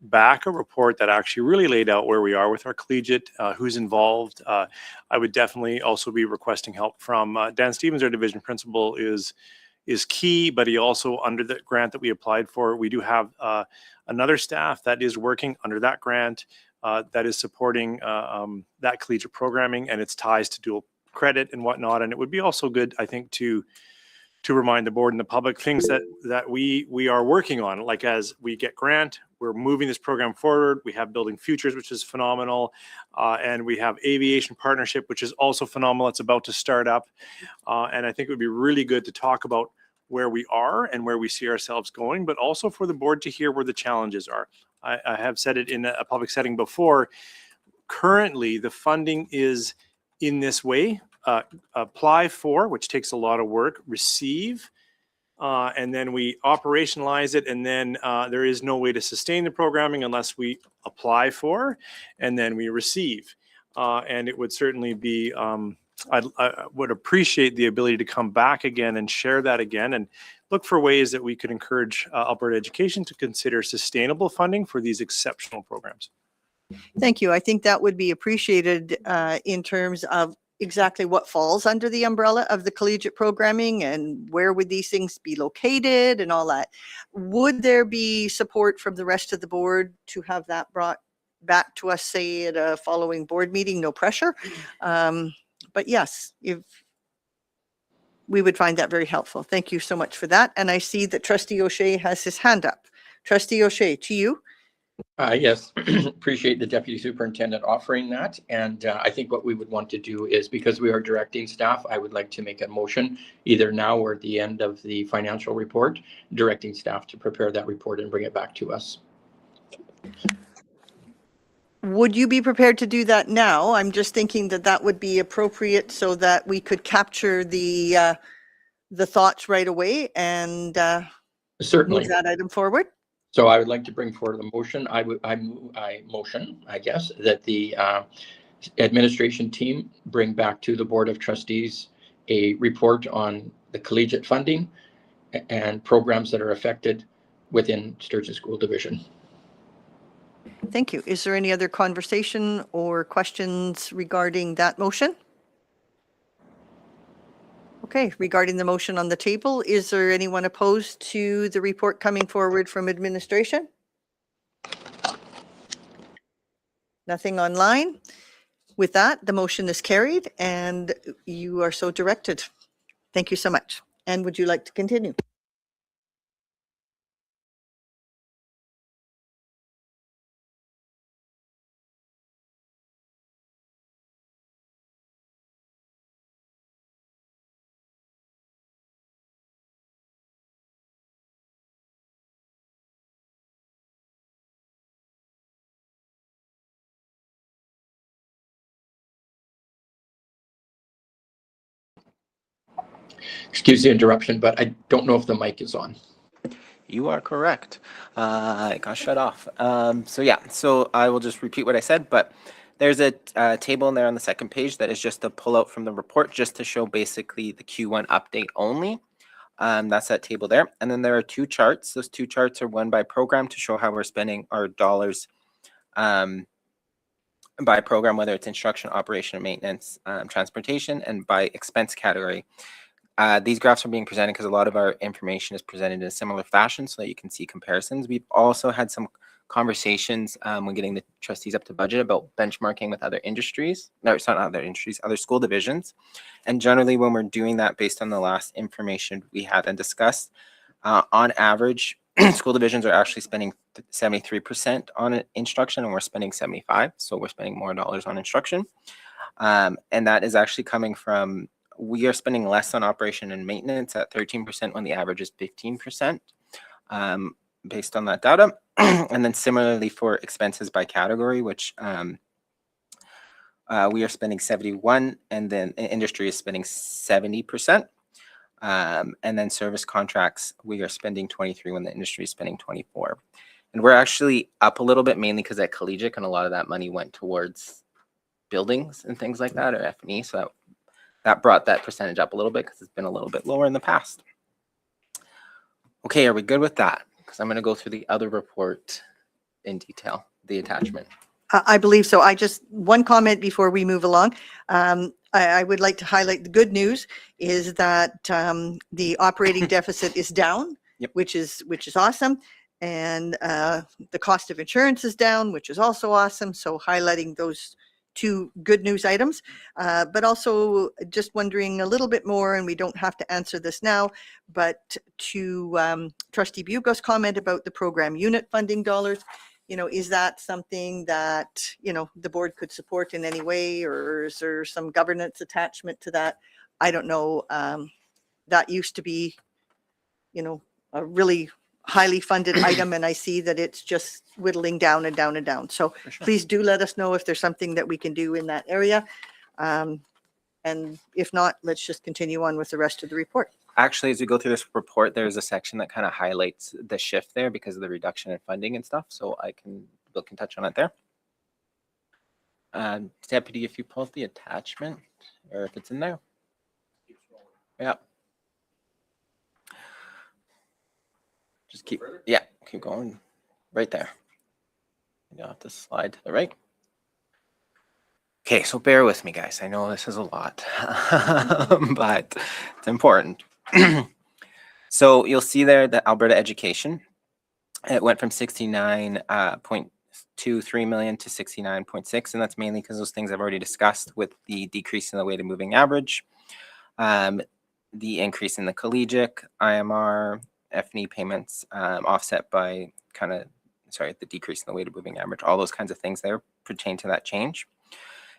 back a report that actually really laid out where we are with our collegiate, who's involved. I would definitely also be requesting help from Dan Stevens, our division principal, is key, but he also, under the grant that we applied for, we do have another staff that is working under that grant that is supporting that collegiate programming and its ties to dual credit and whatnot. And it would be also good, I think, to remind the board and the public things that we are working on. Like as we get grant, we're moving this program forward. We have Building Futures, which is phenomenal. And we have Aviation Partnership, which is also phenomenal. It's about to start up. And I think it would be really good to talk about where we are and where we see ourselves going, but also for the board to hear where the challenges are. I have said it in a public setting before. Currently, the funding is in this way. Apply for, which takes a lot of work, receive, and then we operationalize it, and then there is no way to sustain the programming unless we apply for, and then we receive. And it would certainly be, I would appreciate the ability to come back again and share that again and look for ways that we could encourage Alberta Education to consider sustainable funding for these exceptional programs. Thank you. I think that would be appreciated in terms of exactly what falls under the umbrella of the collegiate programming and where would these things be located and all that. Would there be support from the rest of the board to have that brought back to us, say at a following board meeting? No pressure. But yes, if we would find that very helpful. Thank you so much for that. And I see that Trustee O'Shea has his hand up. Trustee O'Shea, to you. Yes, appreciate the deputy superintendent offering that. And I think what we would want to do is, because we are directing staff, I would like to make a motion either now or at the end of the financial report, directing staff to prepare that report and bring it back to us. Would you be prepared to do that now? I'm just thinking that that would be appropriate so that we could capture the thoughts right away and Certainly. move that item forward. So I would like to bring forward the motion. I motion, I guess, that the administration team bring back to the Board of Trustees a report on the collegiate funding and programs that are affected within Sturgeon School Division. Thank you. Is there any other conversation or questions regarding that motion? Okay, regarding the motion on the table, is there anyone opposed to the report coming forward from administration? Nothing online. With that, the motion is carried and you are so directed. Thank you so much. And would you like to continue? Excuse the interruption, but I don't know if the mic is on. You are correct. It got shut off. So yeah, so I will just repeat what I said, but there's a table in there on the second page that is just a pullout from the report just to show basically the Q1 update only. That's that table there. And then there are two charts. Those two charts are one by program to show how we're spending our dollars by program, whether it's instruction, operation, maintenance, transportation, and by expense category. These graphs are being presented because a lot of our information is presented in a similar fashion so that you can see comparisons. We've also had some conversations when getting the trustees up to budget about benchmarking with other industries. No, it's not other industries, other school divisions. And generally when we're doing that based on the last information we had and discussed, on average, school divisions are actually spending 73% on instruction and we're spending 75%. So we're spending more dollars on instruction. And that is actually coming from, we are spending less on operation and maintenance at 13% when the average is 15%. Based on that data. And then similarly for expenses by category, which we are spending 71 and then industry is spending 70%. And then service contracts, we are spending 23 when the industry is spending 24. And we're actually up a little bit mainly because at collegiate and a lot of that money went towards buildings and things like that or F&E. So that brought that percentage up a little bit because it's been a little bit lower in the past. Okay, are we good with that? Because I'm going to go through the other report in detail, the attachment. I believe so. One comment before we move along. I would like to highlight the good news is that the operating deficit is down, Yep. which is awesome. And the cost of insurance is down, which is also awesome. So highlighting those two good news items, but also just wondering a little bit more, and we don't have to answer this now, but to Trustee Bugo's comment about the program unit funding dollars, is that something that, the board could support in any way, or is there some governance attachment to that? I don't know. That used to be, a really highly funded item, and I see that it's just whittling down and down and down. So For sure. please do let us know if there's something that we can do in that area. And if not, let's just continue on with the rest of the report. Actually, as we go through this report, there's a section that kind of highlights the shift there because of the reduction in funding and stuff. So Bill can touch on it there. Deputy, if you pull up the attachment or if it's in there. Yeah. Just keep going right there. You'll have to slide to the right. Okay, so bear with me, guys. I know this is a lot, but it's important. So you'll see there that Alberta Education, it went from 69.23 million to 69.6, and that's mainly because those things I've already discussed with the decrease in the weighted moving average, the increase in the collegiate, IMR, F&E payments offset by the decrease in the weighted moving average, all those kinds of things there pertain to that change.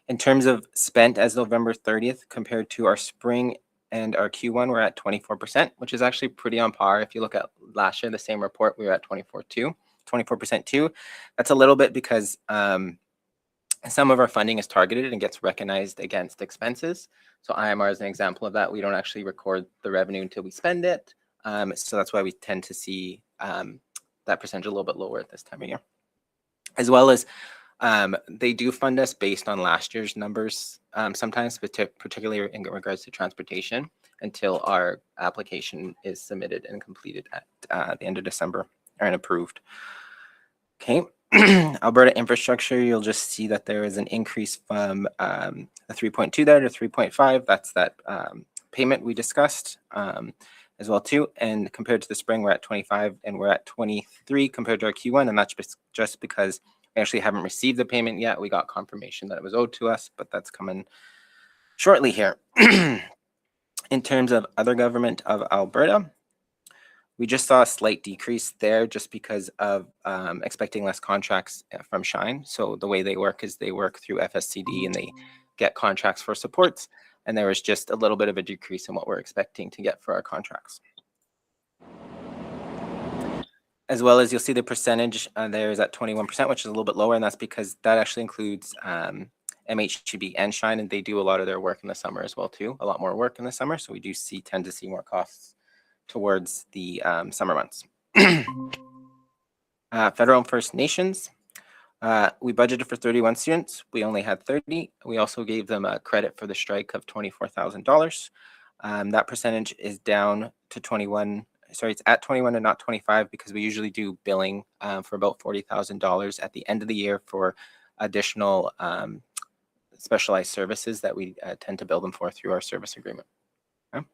In terms of spent as November 30th compared to our spring and our Q1, we're at 24%, which is actually pretty on par. If you look at last year, the same report, we were at 24% too. That's a little bit because some of our funding is targeted and gets recognized against expenses. So IMR is an example of that. We don't actually record the revenue until we spend it. So that's why we tend to see that percentage a little bit lower at this time of year. As well as they do fund us based on last year's numbers sometimes, particularly in regards to transportation, until our application is submitted and completed at the end of December and approved. Okay, Alberta Infrastructure, you'll just see that there is an increase from the 3.2 there to 3.5. That's that payment we discussed as well too. And compared to the spring, we're at 25 and we're at 23 compared to our Q1. And that's just because we actually haven't received the payment yet. We got confirmation that it was owed to us, but that's coming shortly here. In terms of other government of Alberta, we just saw a slight decrease there just because of expecting less contracts from Shine. So the way they work is they work through FSCD and they get contracts for supports. And there was just a little bit of a decrease in what we're expecting to get for our contracts. As well as you'll see the percentage there is at 21%, which is a little bit lower. And that's because that actually includes MHGB and Shine, and they do a lot of their work in the summer as well too, a lot more work in the summer. So we do tend to see more costs towards the summer months. Federal and First Nations. We budgeted for 31 students. We only had 30. We also gave them a credit for the strike of $24,000. That percentage is down to 21. Sorry, it's at 21 and not 25 because we usually do billing for about $40,000 at the end of the year for additional specialized services that we tend to bill them for through our service agreement. Okay.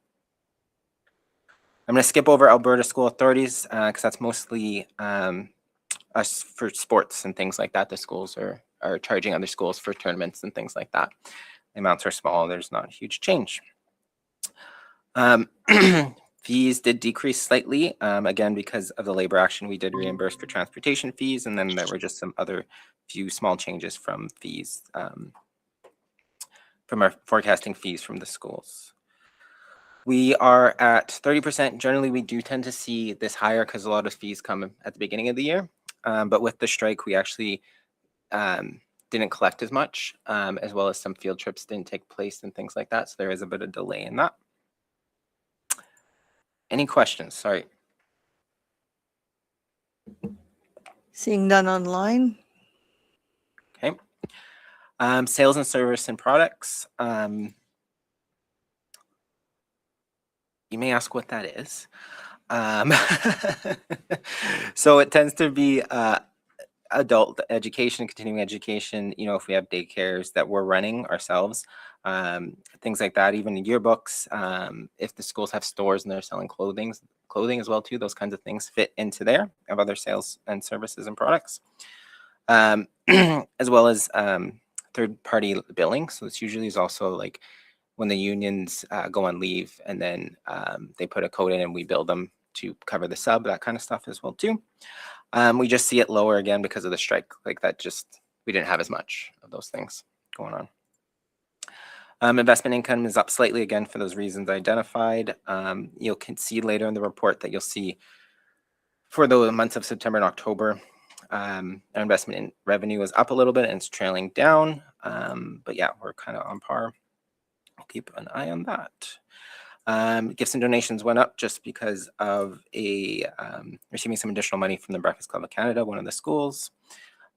I'm going to skip over Alberta School Authorities because that's mostly us for sports and things like that. The schools are charging other schools for tournaments and things like that. The amounts are small. There's not a huge change. Fees did decrease slightly, again, because of the labor action. We did reimburse for transportation fees, and then there were just some other few small changes from fees, from our forecasting fees from the schools. We are at 30%. Generally, we do tend to see this higher because a lot of fees come at the beginning of the year. But with the strike, we actually didn't collect as much, as well as some field trips didn't take place and things like that. So there is a bit of delay in that. Any questions? Sorry. Seeing none online. Okay. Sales and service and products. You may ask what that is. So it tends to be adult education, continuing education, you know, if we have daycares that we're running ourselves, things like that, even yearbooks, if the schools have stores and they're selling clothing as well too, those kinds of things fit into there of other sales and services and products, as well as third-party billing. So this usually is also like when the unions go on leave and then they put a code in and we bill them to cover the sub, that kind of stuff as well too. We just see it lower again because of the strike. Like that, just we didn't have as much of those things going on. Investment income is up slightly again for those reasons identified. You can see later in the report that you'll see for the months of September and October, our investment in revenue is up a little bit and it's trailing down. But yeah, we're kind of on par. I'll keep an eye on that. Gifts and donations went up just because of receiving some additional money from the Breakfast Club of Canada, one of the schools.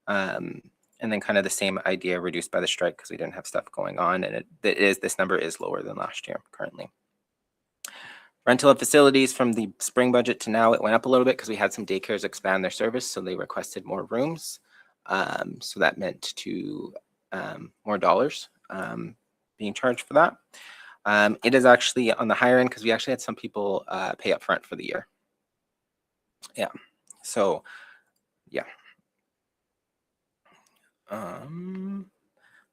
And then kind of the same idea reduced by the strike because we didn't have stuff going on. And this number is lower than last year currently. Rental of facilities from the spring budget to now, it went up a little bit because we had some daycares expand their service. So they requested more rooms. So that meant more dollars being charged for that. It is actually on the higher end because we actually had some people pay up front for the year. Yeah. So, yeah.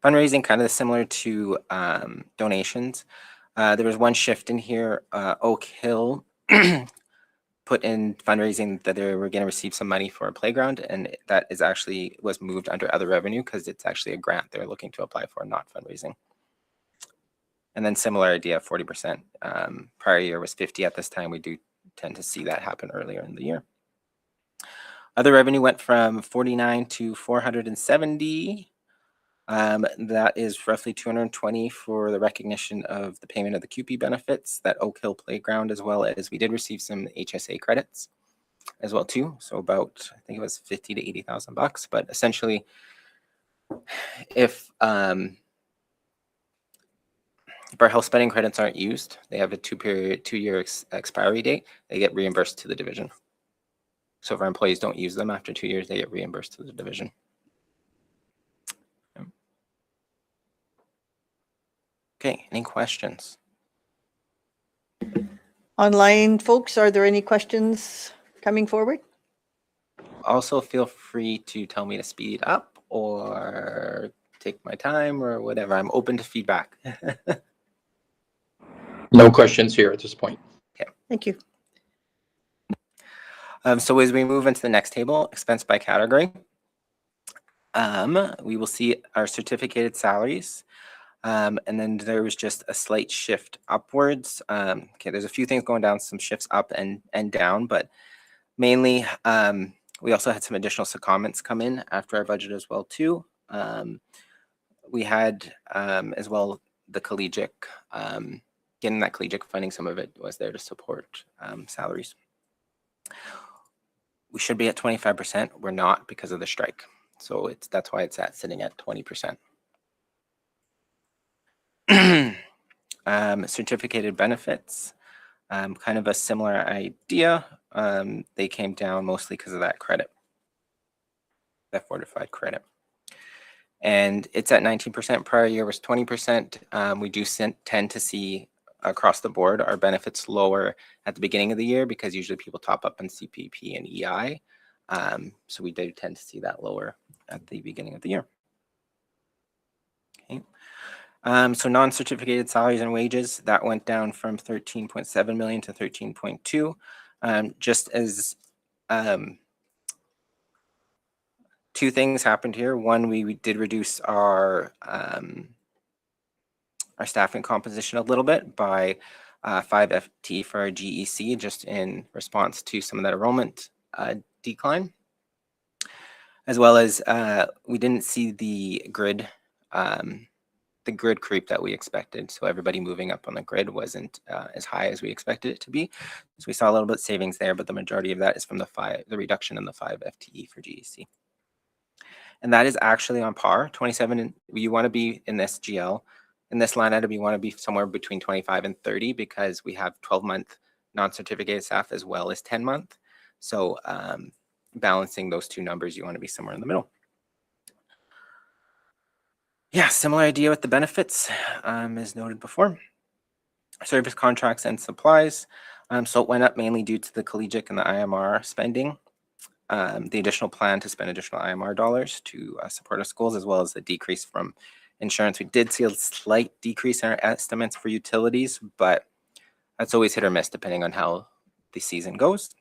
Fundraising kind of similar to donations. There was one shift in here. Oak Hill put in fundraising that they were going to receive some money for a playground, and that was moved under other revenue because it's actually a grant they're looking to apply for, not fundraising. And then similar idea, 40%. Prior year was 50 at this time. We do tend to see that happen earlier in the year. Other revenue went from 49 to 470. That is roughly 220 for the recognition of the payment of the CUPE benefits, that Oak Hill Playground, as well as we did receive some HSA credits as well too. So about, I think it was 50 to 80,000 bucks. But essentially, if our health spending credits aren't used, they have a two-year expiry date, they get reimbursed to the division. So if our employees don't use them after 2 years, they get reimbursed to the division. Okay, any questions? Online folks, are there any questions coming forward? Also, feel free to tell me to speed up or take my time or whatever. I'm open to feedback. No questions here at this point. Okay. Thank you. So as we move into the next table, expense by category, we will see our certificated salaries. And then there was just a slight shift upwards. Okay, there's a few things going down, some shifts up and down, but mainly we also had some additional secondments come in after our budget as well too. we had as well the collegiate, getting that collegiate funding, some of it was there to support salaries. We should be at 25%. We're not because of the strike. So that's why it's sitting at 20%. Certificated benefits, kind of a similar idea. They came down mostly because of that credit, that fortified credit. And it's at 19%. Prior year was 20%. We do tend to see across the board our benefits lower at the beginning of the year because usually people top up on CPP and EI. So we do tend to see that lower at the beginning of the year. Okay. So non-certificated salaries and wages, that went down from 13.7 million to 13.2. Just as two things happened here. One, we did reduce our staffing composition a little bit by 5 FTE for our GEC, just in response to some of that enrollment decline, as well as we didn't see the grid creep that we expected. So everybody moving up on the grid wasn't as high as we expected it to be. So we saw a little bit of savings there, but the majority of that is from the reduction in the 5 FTE for GEC. And that is actually on par. 27, you want to be in this GL. In this line item, you want to be somewhere between 25 and 30 because we have 12-month non-certificated staff as well as 10-month. So balancing those two numbers, you want to be somewhere in the middle. Yeah, similar idea with the benefits as noted before. Service contracts and supplies. So it went up mainly due to the collegiate and the IMR spending. The additional plan to spend additional IMR dollars to support our schools, as well as the decrease from insurance. We did see a slight decrease in our estimates for utilities, but that's always hit or miss depending on how the season goes.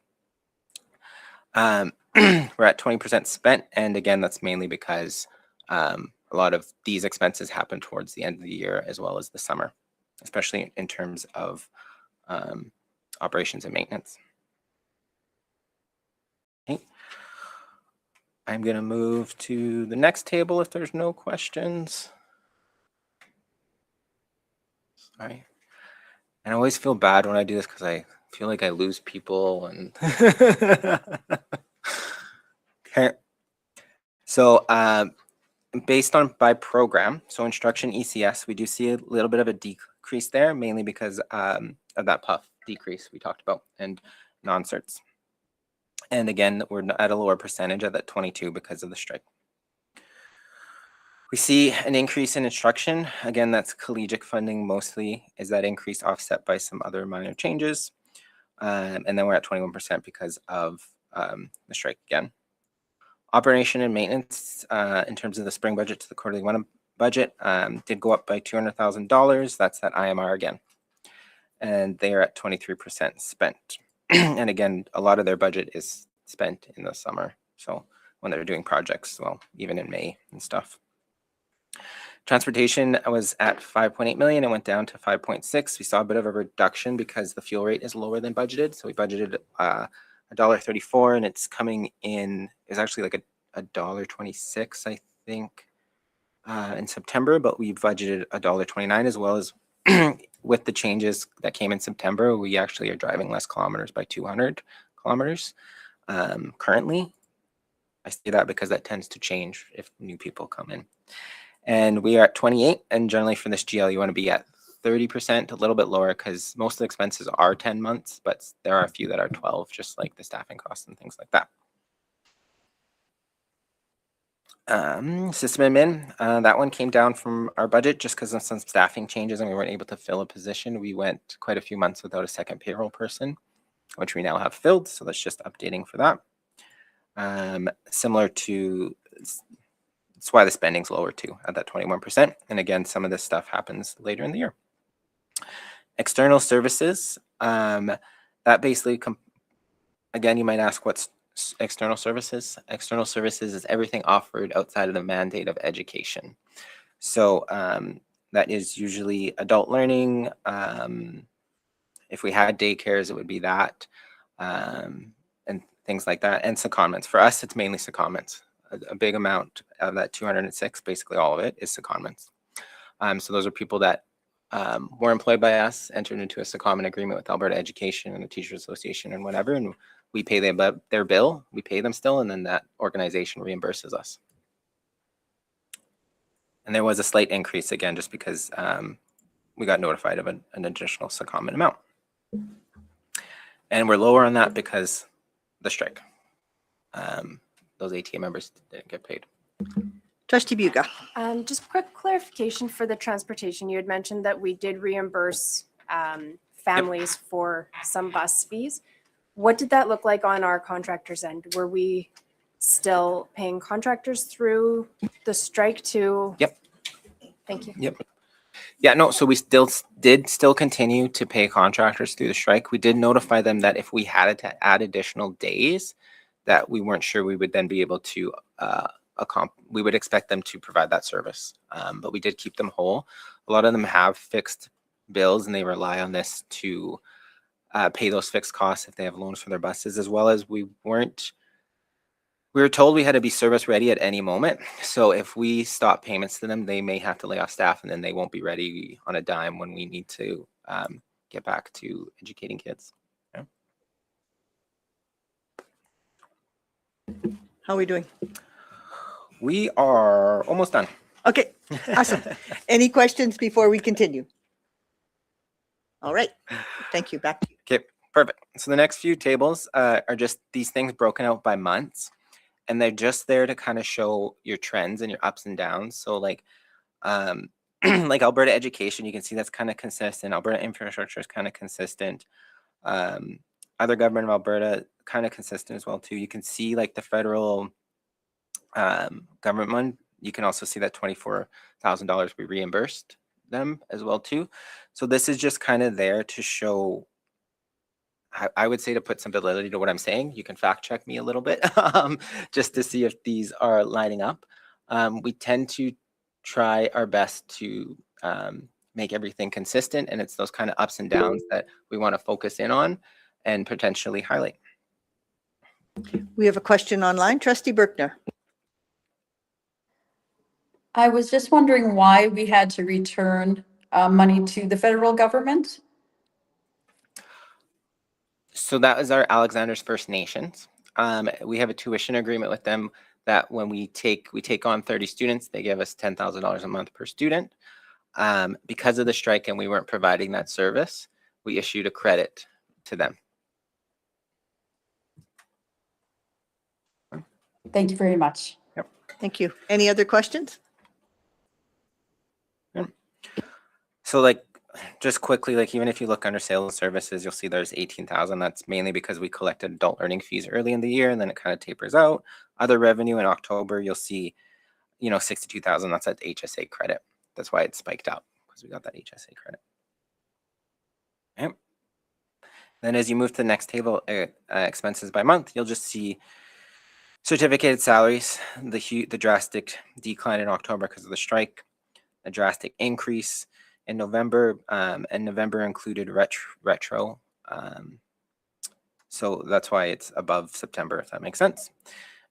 We're at 20% spent, and again, that's mainly because a lot of these expenses happen towards the end of the year as well as the summer, especially in terms of operations and maintenance. Okay. I'm going to move to the next table if there's no questions. Sorry. And I always feel bad when I do this because I feel like I lose people. And okay. So based on by program, so instruction ECS, we do see a little bit of a decrease there, mainly because of that PUF decrease we talked about and non-certs. And again, we're at a lower percentage at that 22 because of the strike. We see an increase in instruction. Again, that's collegiate funding mostly. Is that increase offset by some other minor changes? And then we're at 21% because of the strike again. Operation and maintenance, in terms of the spring budget to the quarterly one budget, did go up by $200,000. That's that IMR again. And they are at 23% spent. And again, a lot of their budget is spent in the summer. So when they're doing projects, well, even in May and stuff. Transportation was at 5.8 million. It went down to 5.6. We saw a bit of a reduction because the fuel rate is lower than budgeted. So we budgeted $1.34, and it's coming in, it's actually like $1.26, I think, in September, but we budgeted $1.29 as well as with the changes that came in September, we actually are driving less kilometers by 200 kilometers currently. I say that because that tends to change if new people come in. And we are at 28, and generally for this GL, you want to be at 30%, a little bit lower because most of the expenses are 10 months, but there are a few that are 12, just like the staffing costs and things like that. System admin, that one came down from our budget just because of some staffing changes and we weren't able to fill a position. We went quite a few months without a second payroll person, which we now have filled. So that's just updating for that. Similar to, that's why the spending's lower too at that 21%. And again, some of this stuff happens later in the year. External services, that basically, again, you might ask what's external services. External services is everything offered outside of the mandate of education. So that is usually adult learning. If we had daycares, it would be that, and things like that, and secondments. For us, it's mainly secondments. a big amount of that 206, basically all of it, is secondments. So those are people that were employed by us, entered into a secondment agreement with Alberta Education and the Teachers Association and whatever, and we pay them their bill, we pay them still, and then that organization reimburses us. And there was a slight increase again, just because we got notified of an additional secondment amount. And we're lower on that because the strike. Those ATA members didn't get paid. Trustee Buga. Just quick clarification for the transportation. You had mentioned that we did reimburse families for some bus fees. What did that look like on our contractors' end? Were we still paying contractors through the strike to? Yep. Thank you. Yep. Yeah, no, so we did continue to pay contractors through the strike. We did notify them that if we had to add additional days, that we weren't sure we would then be able to we would expect them to provide that service. But we did keep them whole. A lot of them have fixed bills and they rely on this to pay those fixed costs if they have loans for their buses, as well as we were told we had to be service ready at any moment. So if we stop payments to them, they may have to lay off staff and then they won't be ready on a dime when we need to get back to educating kids. Yeah. How are we doing? We are almost done. Okay, awesome. Any questions before we continue? All right, thank you. Back to you. Okay, perfect. So the next few tables are just these things broken out by months, and they're just there to kind of show your trends and your ups and downs. So like like Alberta Education, you can see that's kind of consistent. Alberta Infrastructure is kind of consistent. Other government of Alberta, kind of consistent as well too. You can see like the federal government one, you can also see that $24,000 we reimbursed them as well too. So this is just kind of there to show, I would say, to put some validity to what I'm saying. You can fact check me a little bit just to see if these are lining up. We tend to try our best to make everything consistent, and it's those kind of ups and downs that we want to focus in on and potentially highlight. We have a question online. Trustee Berkner. I was just wondering why we had to return money to the federal government. So that is our Alexander's First Nations. We have a tuition agreement with them that when we take on 30 students, they give us $10,000 a month per student. Because of the strike and we weren't providing that service, we issued a credit to them. Thank you very much. Yep. Thank you. Any other questions? So like, just quickly, like even if you look under sales and services, you'll see there's 18,000. That's mainly because we collected adult learning fees early in the year and then it kind of tapers out. Other revenue in October, you'll see, 62,000. That's that HSA credit. That's why it spiked up, because we got that HSA credit. Okay. Then as you move to the next table, expenses by month, you'll just see certificated salaries, the drastic decline in October because of the strike, a drastic increase in November, and November included retro. So that's why it's above September, if that makes sense.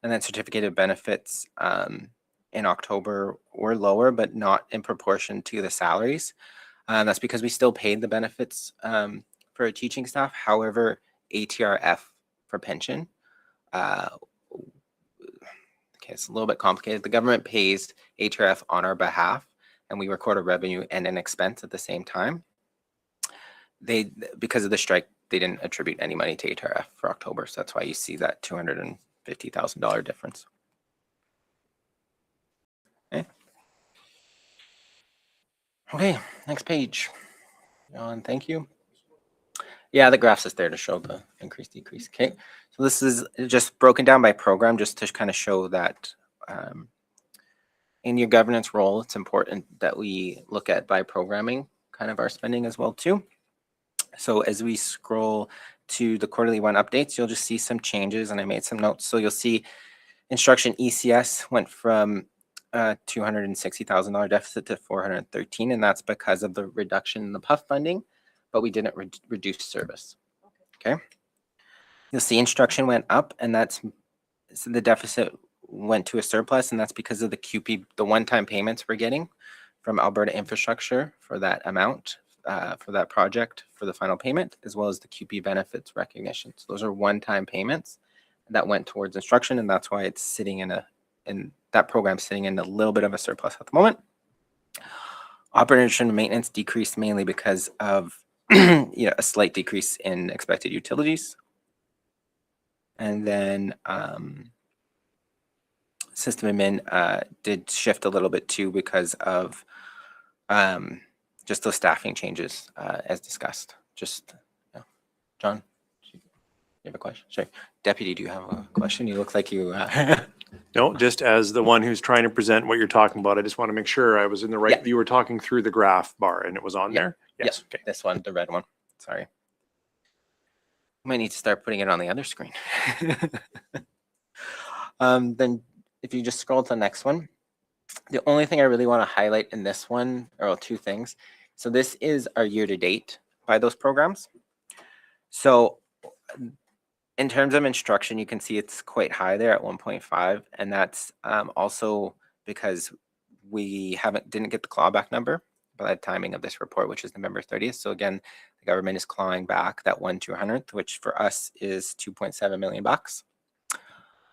And then certificated benefits in October were lower, but not in proportion to the salaries. That's because we still paid the benefits for our teaching staff. However, ATRF for pension, okay, it's a little bit complicated. The government pays ATRF on our behalf, and we record a revenue and an expense at the same time. Because of the strike, they didn't attribute any money to ATRF for October. So that's why you see that $250,000 difference. Okay, next page. John, thank you. Yeah, the graphs is there to show the increase, decrease. Okay, so this is just broken down by program, just to kind of show that in your governance role, it's important that we look at by programming kind of our spending as well too. So as we scroll to the quarterly one updates, you'll just see some changes, and I made some notes. So you'll see instruction ECS went from $260,000 deficit to $413,000, and that's because of the reduction in the PUF funding, but we didn't reduce service. Okay. You'll see instruction went up, and so the deficit went to a surplus, and that's because of the QP, the one-time payments we're getting from Alberta Infrastructure for that amount, for that project, for the final payment, as well as the QP benefits recognition. So those are one-time payments that went towards instruction, and that's why it's sitting in that program's sitting in a little bit of a surplus at the moment. Operation and maintenance decreased mainly because of a slight decrease in expected utilities. And then system admin did shift a little bit too because of just those staffing changes as discussed. Just, John, you have a question? Sorry. Deputy, do you have a question? You look like you... No, just as the one who's trying to present what you're talking about, I just want to make sure I was in the right, Yeah. you were talking through the graph bar and it was on there? Yes, okay. This one, the red one. Sorry. Might need to start putting it on the other screen. Then if you just scroll to the next one, the only thing I really want to highlight in this one are two things. So this is our year to date by those programs. So in terms of instruction, you can see it's quite high there at 1.5, and that's also because we didn't get the clawback number by the timing of this report, which is November 30th. So again, the government is clawing back that 1/200th, which for us is $2.7 million bucks.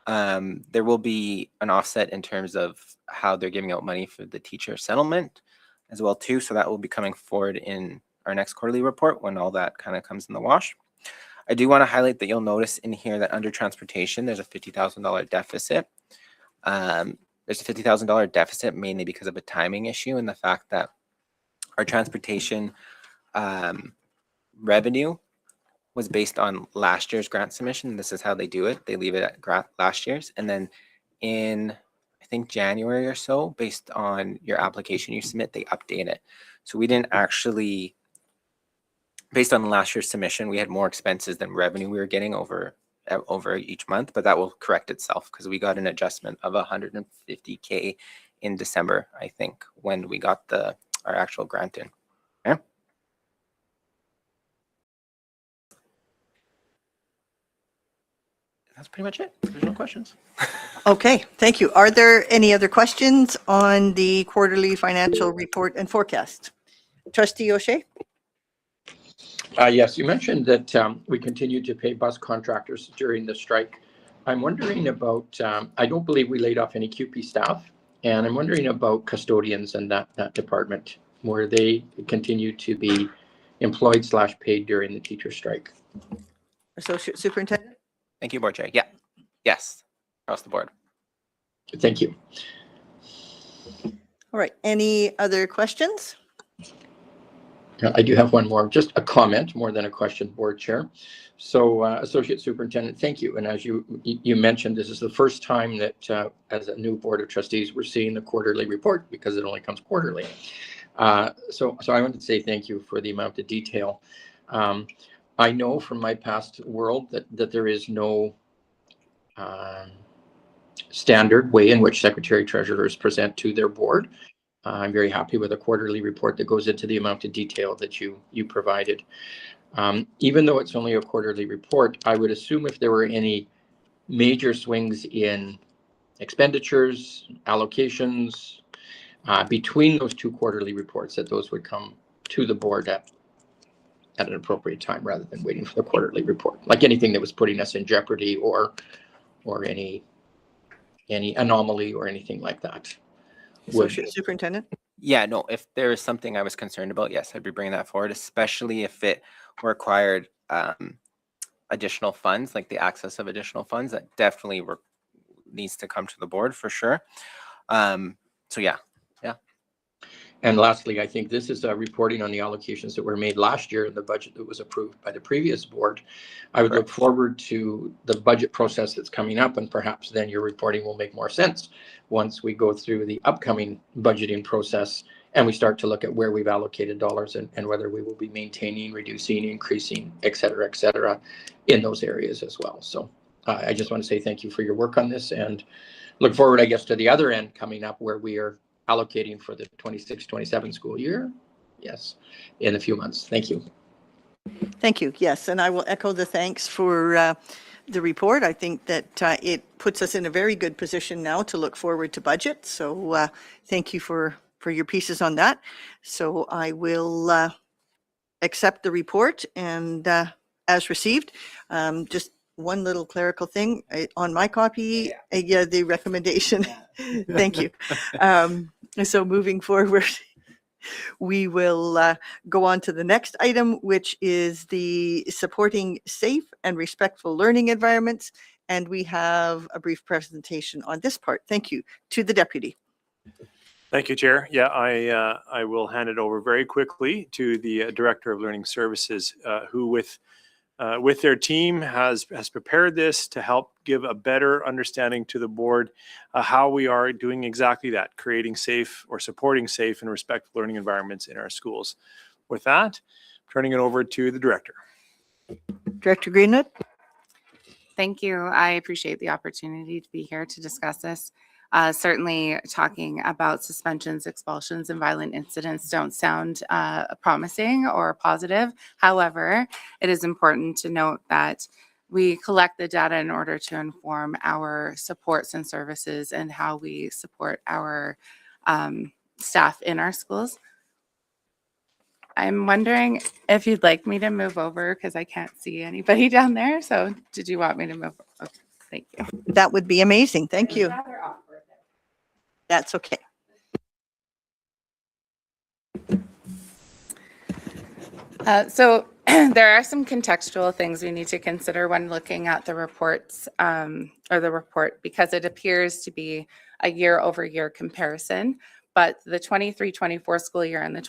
There will be an offset in terms of how they're giving out money for the teacher settlement as well too. So that will be coming forward in our next quarterly report when all that kind of comes in the wash. I do want to highlight that you'll notice in here that under transportation, there's a $50,000 deficit. There's a $50,000 deficit mainly because of a timing issue and the fact that our transportation revenue was based on last year's grant submission. This is how they do it. They leave it at last year's. And then in, I think, January or so, based on your application you submit, they update it. So we didn't actually, based on last year's submission, we had more expenses than revenue we were getting over each month, but that will correct itself because we got an adjustment of $150K in December, I think, when we got our actual grant in. Okay. That's pretty much it. There's no questions. Okay, thank you. Are there any other questions on the quarterly financial report and forecast? Trustee O'Shea? Yes, you mentioned that we continue to pay bus contractors during the strike. I'm wondering about, I don't believe we laid off any QP staff, and I'm wondering about custodians and that department, where they continue to be employed / paid during the teacher strike. Associate Superintendent? Thank you, Board Chair. Yeah. Yes. Across the board. Thank you. All right, any other questions? I do have one more, just a comment more than a question, Board Chair. So Associate Superintendent, thank you. And as you mentioned, this is the first time that as a new Board of Trustees, we're seeing the quarterly report because it only comes quarterly. So I want to say thank you for the amount of detail. I know from my past world that there is no standard way in which Secretary Treasurers present to their board. I'm very happy with a quarterly report that goes into the amount of detail that you provided. Even though it's only a quarterly report, I would assume if there were any major swings in expenditures, allocations, between those two quarterly reports, that those would come to the board at an appropriate time rather than waiting for the quarterly report, like anything that was putting us in jeopardy or any anomaly or anything like that. Associate Superintendent? Yeah, no, if there is something I was concerned about, yes, I'd be bringing that forward, especially if it required additional funds, like the access of additional funds, that definitely needs to come to the board for sure. So yeah. And lastly, I think this is reporting on the allocations that were made last year in the budget that was approved by the previous board. I would look forward to the budget process that's coming up, and perhaps then your reporting will make more sense once we go through the upcoming budgeting process and we start to look at where we've allocated dollars and whether we will be maintaining, reducing, increasing, et cetera, in those areas as well. So I just want to say thank you for your work on this and look forward, I guess, to the other end coming up where we are allocating for the 26-27 school year. Yes, in a few months. Thank you. Thank you. Yes, and I will echo the thanks for the report. I think that it puts us in a very good position now to look forward to budget. So thank you for your pieces on that. So I will accept the report and as received. Just one little clerical thing on my copy. Yeah, the recommendation. Thank you. So moving forward, we will go on to the next item, which is the supporting safe and respectful learning environments. And we have a brief presentation on this part. Thank you to the deputy. Thank you, Chair. Yeah, I will hand it over very quickly to the Director of Learning Services, who with their team has prepared this to help give a better understanding to the board how we are doing exactly that, creating safe or supporting safe and respectful learning environments in our schools. With that, turning it over to the Director. Director Greenwood. Thank you. I appreciate the opportunity to be here to discuss this. Certainly talking about suspensions, expulsions, and violent incidents don't sound promising or positive. However, it is important to note that we collect the data in order to inform our supports and services and how we support our staff in our schools. I'm wondering if you'd like me to move over because I can't see anybody down there. So did you want me to move? Okay, thank you. That would be amazing. Thank you. That's okay. So there are some contextual things we need to consider when looking at the reports or the report, because it appears to be a year-over-year comparison, but the 23-24 school year and the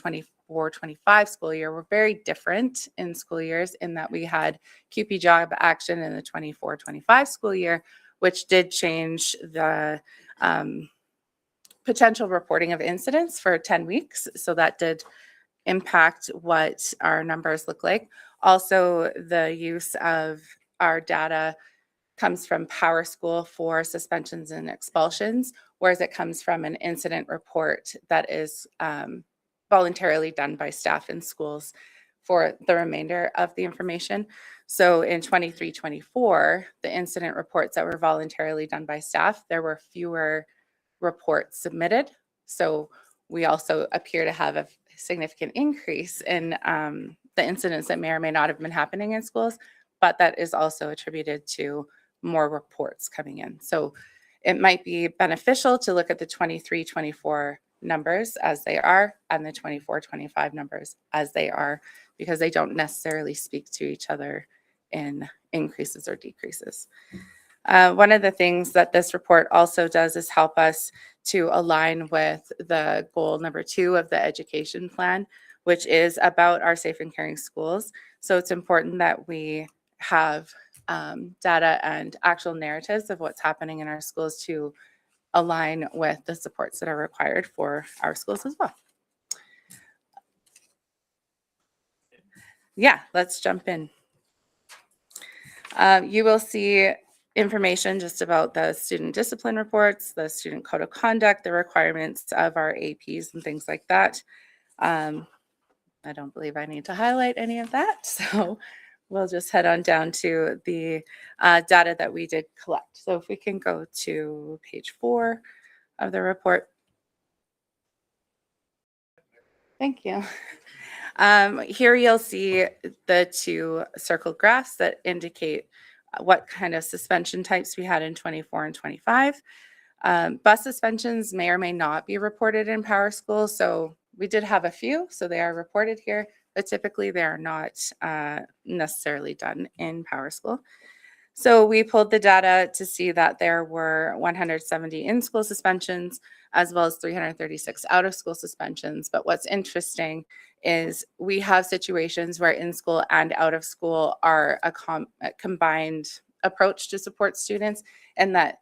24-25 school year were very different in school years in that we had CUPE job action in the 24-25 school year, which did change the potential reporting of incidents for 10 weeks. So that did impact what our numbers look like. Also, the use of our data comes from PowerSchool for suspensions and expulsions, whereas it comes from an incident report that is voluntarily done by staff in schools for the remainder of the information. So in 23-24, the incident reports that were voluntarily done by staff, there were fewer reports submitted. So we also appear to have a significant increase in the incidents that may or may not have been happening in schools, but that is also attributed to more reports coming in. So it might be beneficial to look at the 23-24 numbers as they are and the 24-25 numbers as they are, because they don't necessarily speak to each other in increases or decreases. One of the things that this report also does is help us to align with the goal number 2 of the education plan, which is about our safe and caring schools. So it's important that we have data and actual narratives of what's happening in our schools to align with the supports that are required for our schools as well. Yeah, let's jump in. You will see information just about the student discipline reports, the student code of conduct, the requirements of our APs and things like that. I don't believe I need to highlight any of that. So we'll just head on down to the data that we did collect. So if we can go to page 4 of the report. Thank you. Here you'll see the 2 circled graphs that indicate what kind of suspension types we had in 24 and 25. Bus suspensions may or may not be reported in PowerSchool. So we did have a few, so they are reported here, but typically they are not necessarily done in PowerSchool. So we pulled the data to see that there were 170 in-school suspensions, as well as 336 out-of-school suspensions. But what's interesting is we have situations where in-school and out-of-school are a combined approach to support students, and that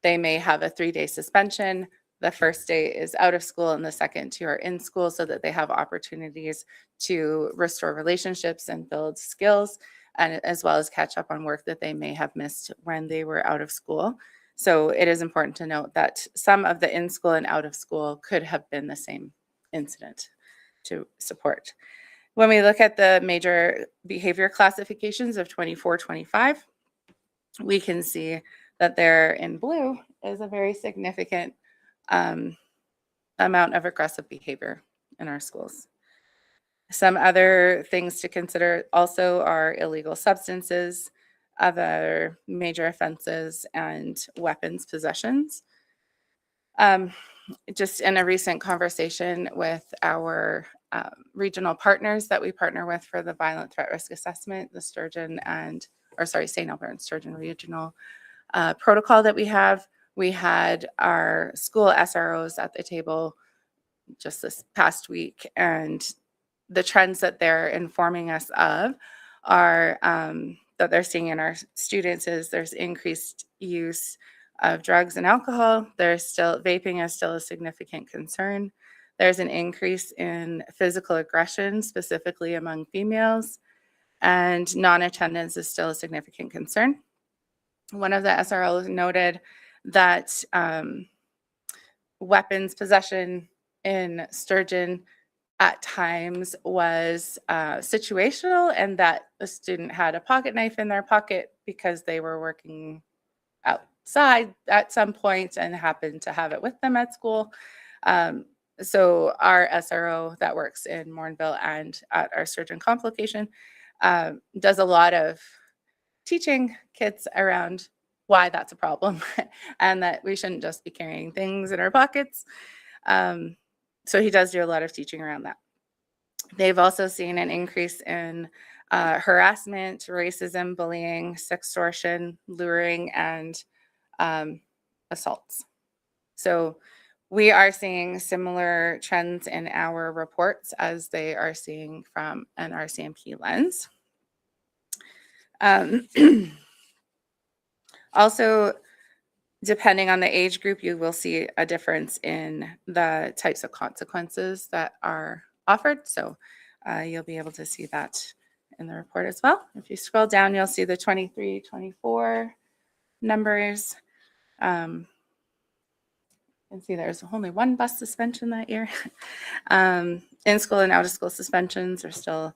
they may have a 3-day suspension. The first day is out of school and the second 2 are in school, so that they have opportunities to restore relationships and build skills, and as well as catch up on work that they may have missed when they were out of school. So it is important to note that some of the in-school and out-of-school could have been the same incident to support. When we look at the major behavior classifications of 24-25, we can see that there in blue is a very significant amount of aggressive behavior in our schools. Some other things to consider also are illegal substances, other major offenses, and weapons possessions. Just in a recent conversation with our regional partners that we partner with for the violent threat risk assessment, the St. Albert and Sturgeon Regional protocol that we have, we had our school SROs at the table just this past week, and the trends that they're informing us of are that they're seeing in our students is there's increased use of drugs and alcohol. There's still vaping is still a significant concern. There's an increase in physical aggression, specifically among females, and non-attendance is still a significant concern. One of the SROs noted that weapons possession in Sturgeon at times was situational, and that a student had a pocket knife in their pocket because they were working outside at some point and happened to have it with them at school. So our SRO that works in Morinville and at our Sturgeon Comp location does a lot of teaching kids around why that's a problem and that we shouldn't just be carrying things in our pockets. So he does do a lot of teaching around that. They've also seen an increase in harassment, racism, bullying, sextortion, luring, and assaults. So we are seeing similar trends in our reports as they are seeing from an RCMP lens. Also, depending on the age group, you will see a difference in the types of consequences that are offered. So you'll be able to see that in the report as well. If you scroll down, you'll see the 23, 24 numbers. You can see there's only one bus suspension that year. In-school and out-of-school suspensions are still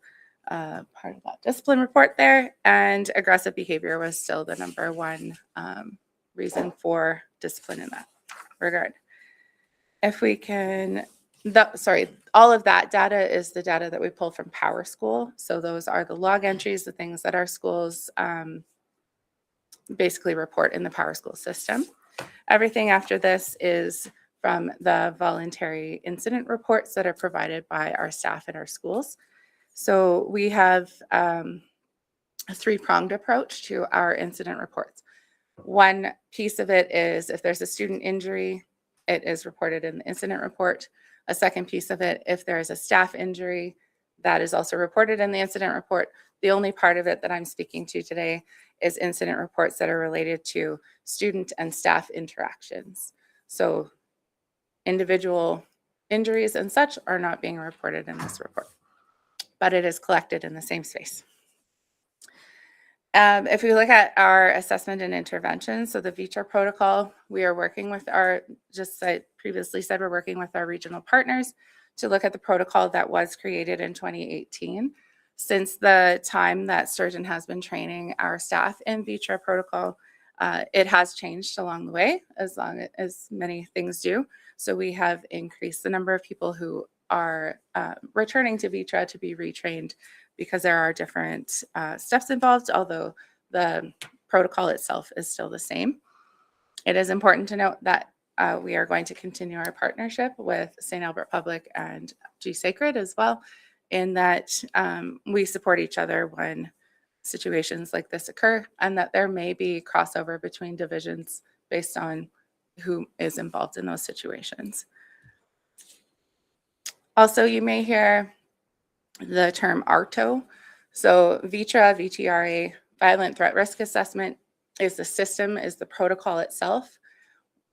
part of that discipline report there, and aggressive behavior was still the number one reason for discipline in that regard. If we can, all of that data is the data that we pull from PowerSchool. So those are the log entries, the things that our schools basically report in the PowerSchool system. Everything after this is from the voluntary incident reports that are provided by our staff at our schools. So we have a three-pronged approach to our incident reports. One piece of it is if there's a student injury, it is reported in the incident report. A second piece of it, if there is a staff injury, that is also reported in the incident report. The only part of it that I'm speaking to today is incident reports that are related to student and staff interactions. So individual injuries and such are not being reported in this report, but it is collected in the same space. If we look at our assessment and intervention, so the VITRA protocol, we are working with our, just I previously said, we're working with our regional partners to look at the protocol that was created in 2018. Since the time that Sturgeon has been training our staff in VITRA protocol, it has changed along the way, as long as many things do. So we have increased the number of people who are returning to VITRA to be retrained because there are different steps involved, although the protocol itself is still the same. It is important to note that we are going to continue our partnership with St. Albert Public and G Sacred as well, in that we support each other when situations like this occur, and that there may be crossover between divisions based on who is involved in those situations. Also, you may hear the term ARTO. So VITRA, VTRA, Violent Threat Risk Assessment is the system, is the protocol itself.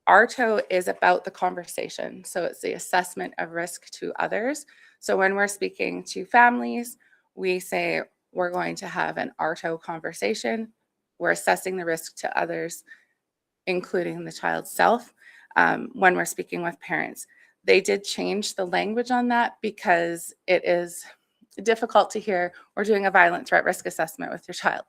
ARTO is about the conversation. So it's the assessment of risk to others. So when we're speaking to families, we say we're going to have an ARTO conversation. We're assessing the risk to others, including the child's self. When we're speaking with parents, they did change the language on that because it is difficult to hear we're doing a violent threat risk assessment with your child,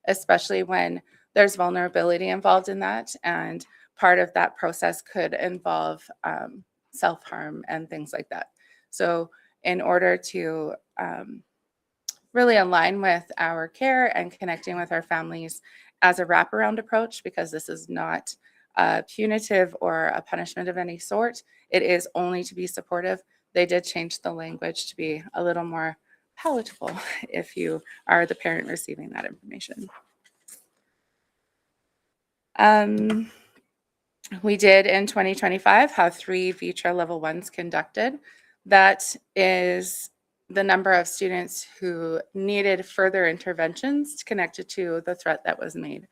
especially when there's vulnerability involved in that. And part of that process could involve self-harm and things like that. So in order to really align with our care and connecting with our families as a wraparound approach, because this is not punitive or a punishment of any sort, it is only to be supportive. They did change the language to be a little more palatable if you are the parent receiving that information. We did in 2025 have 3 VITRA level 1s conducted. That is the number of students who needed further interventions connected to the threat that was made.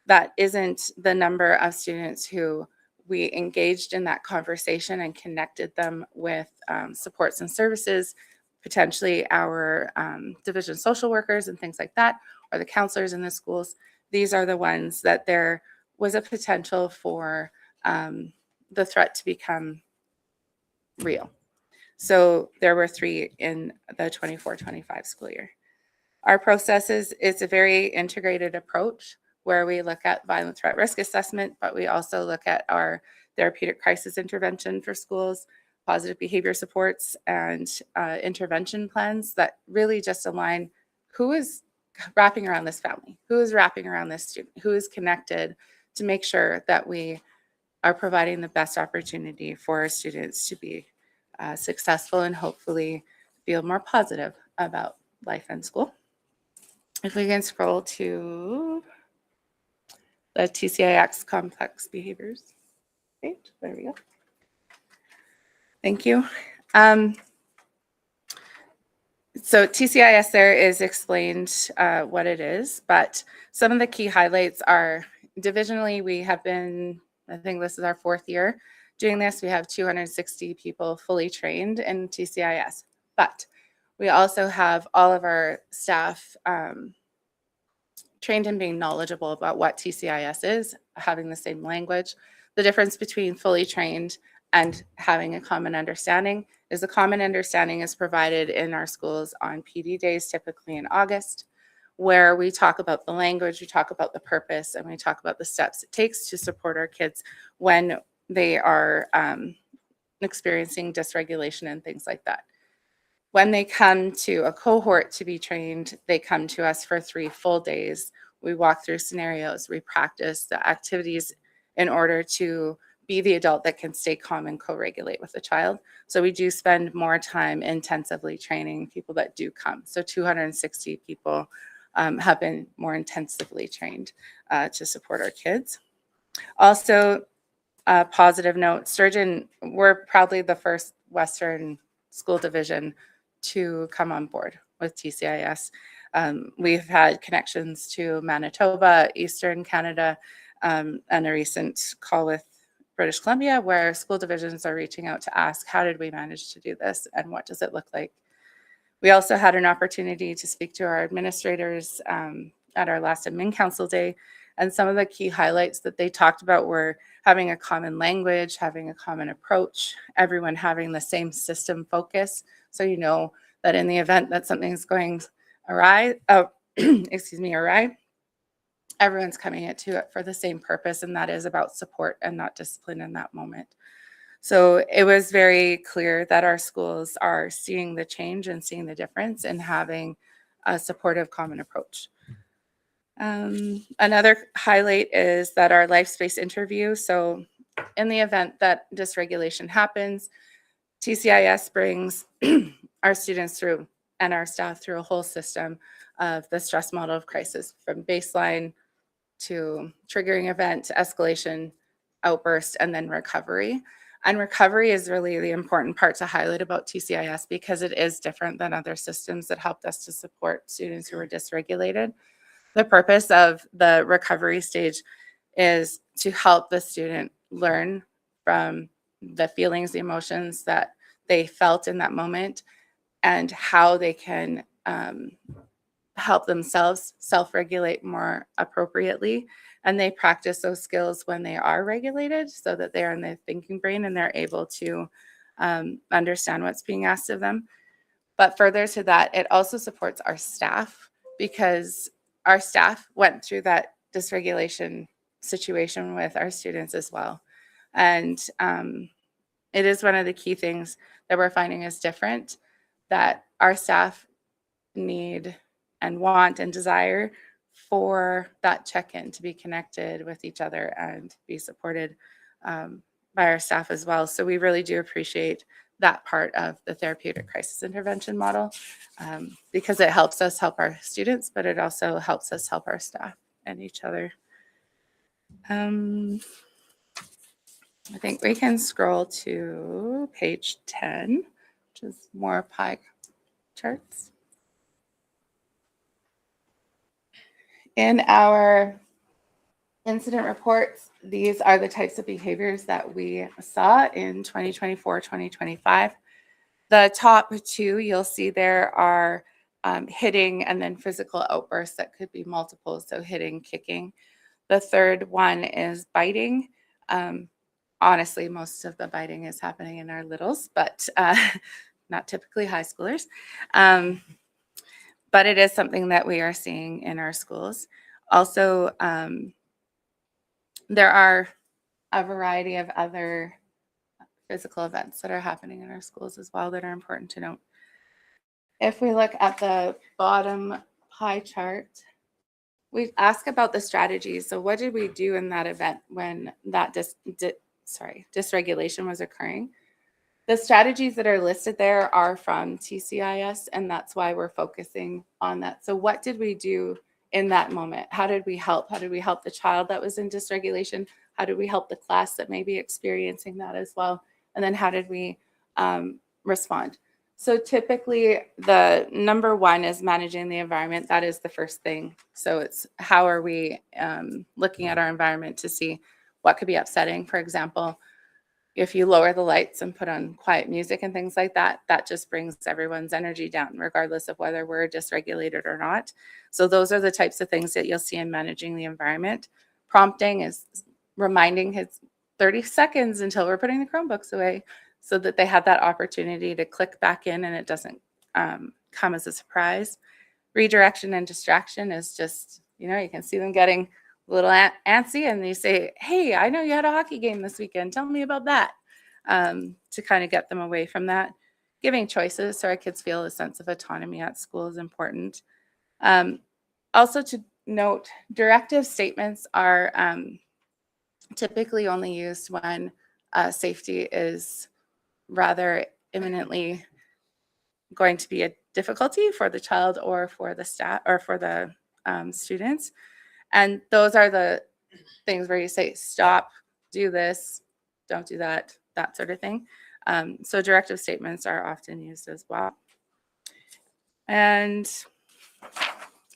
That isn't the number of students who we engaged in that conversation and connected them with supports and services, potentially our division social workers and things like that, or the counselors in the schools. These are the ones that there was a potential for the threat to become real. So there were 3 in the 24-25 school year. Our process is a very integrated approach where we look at violent threat risk assessment, but we also look at our therapeutic crisis intervention for schools, positive behavior supports, and intervention plans that really just align who is wrapping around this family, who is wrapping around this student, who is connected, to make sure that we are providing the best opportunity for our students to be successful and hopefully feel more positive about life and school. If we can scroll to the TCIX complex behaviors page, there we go. Thank you. So TCIS there is explained what it is, but some of the key highlights are divisionally, we have been, I think this is our 4th year doing this. We have 260 people fully trained in TCIS, but we also have all of our staff trained in being knowledgeable about what TCIS is, having the same language. The difference between fully trained and having a common understanding is the common understanding is provided in our schools on PD days, typically in August, where we talk about the language, we talk about the purpose, and we talk about the steps it takes to support our kids when they are experiencing dysregulation and things like that. When they come to a cohort to be trained, they come to us for 3 full days. We walk through scenarios, we practice the activities in order to be the adult that can stay calm and co-regulate with the child. So we do spend more time intensively training people that do come. So 260 people have been more intensively trained to support our kids. Also, a positive note, Sturgeon, we're probably the first Western school division to come on board with TCIS. We've had connections to Manitoba, Eastern Canada, and a recent call with British Columbia where school divisions are reaching out to ask, how did we manage to do this and what does it look like? We also had an opportunity to speak to our administrators at our last admin council day, and some of the key highlights that they talked about were having a common language, having a common approach, everyone having the same system focus. So you know that in the event that something's going awry, awry, everyone's coming into it for the same purpose, and that is about support and not discipline in that moment. So it was very clear that our schools are seeing the change and seeing the difference in having a supportive common approach. Another highlight is that our life space interview. So in the event that dysregulation happens, TCIS brings our students through and our staff through a whole system of the stress model of crisis, from baseline to triggering event, escalation, outburst, and then recovery. And recovery is really the important part to highlight about TCIS because it is different than other systems that helped us to support students who were dysregulated. The purpose of the recovery stage is to help the student learn from the feelings, the emotions that they felt in that moment, and how they can help themselves self-regulate more appropriately. And they practice those skills when they are regulated so that they're in the thinking brain and they're able to understand what's being asked of them. But further to that, it also supports our staff because our staff went through that dysregulation situation with our students as well. And it is one of the key things that we're finding is different, that our staff need and want and desire for that check-in to be connected with each other and be supported by our staff as well. So we really do appreciate that part of the therapeutic crisis intervention model because it helps us help our students, but it also helps us help our staff and each other. I think we can scroll to page 10, which is more pie charts. In our incident reports, these are the types of behaviors that we saw in 2024, 2025. The top two you'll see there are hitting and then physical outbursts that could be multiple, so hitting, kicking. The third one is biting. Honestly, most of the biting is happening in our littles, but not typically high schoolers. But it is something that we are seeing in our schools. Also, there are a variety of other physical events that are happening in our schools as well that are important to note. If we look at the bottom pie chart, we ask about the strategies. So what did we do in that event when that dysregulation was occurring? The strategies that are listed there are from TCIS, and that's why we're focusing on that. So what did we do in that moment? How did we help? How did we help the child that was in dysregulation? How did we help the class that may be experiencing that as well? And then how did we respond? So typically the number one is managing the environment. That is the first thing. So it's how are we looking at our environment to see what could be upsetting. For example, if you lower the lights and put on quiet music and things like that, that just brings everyone's energy down, regardless of whether we're dysregulated or not. So those are the types of things that you'll see in managing the environment. Prompting is reminding his 30 seconds until we're putting the Chromebooks away so that they have that opportunity to click back in and it doesn't come as a surprise. Redirection and distraction is just, you can see them getting a little antsy and they say, hey, I know you had a hockey game this weekend. Tell me about that, to kind of get them away from that. Giving choices so our kids feel a sense of autonomy at school is important. Also to note, directive statements are typically only used when safety is rather imminently going to be a difficulty for the child or for the staff or for the students. And those are the things where you say, stop, do this, don't do that, that sort of thing. So directive statements are often used as well. And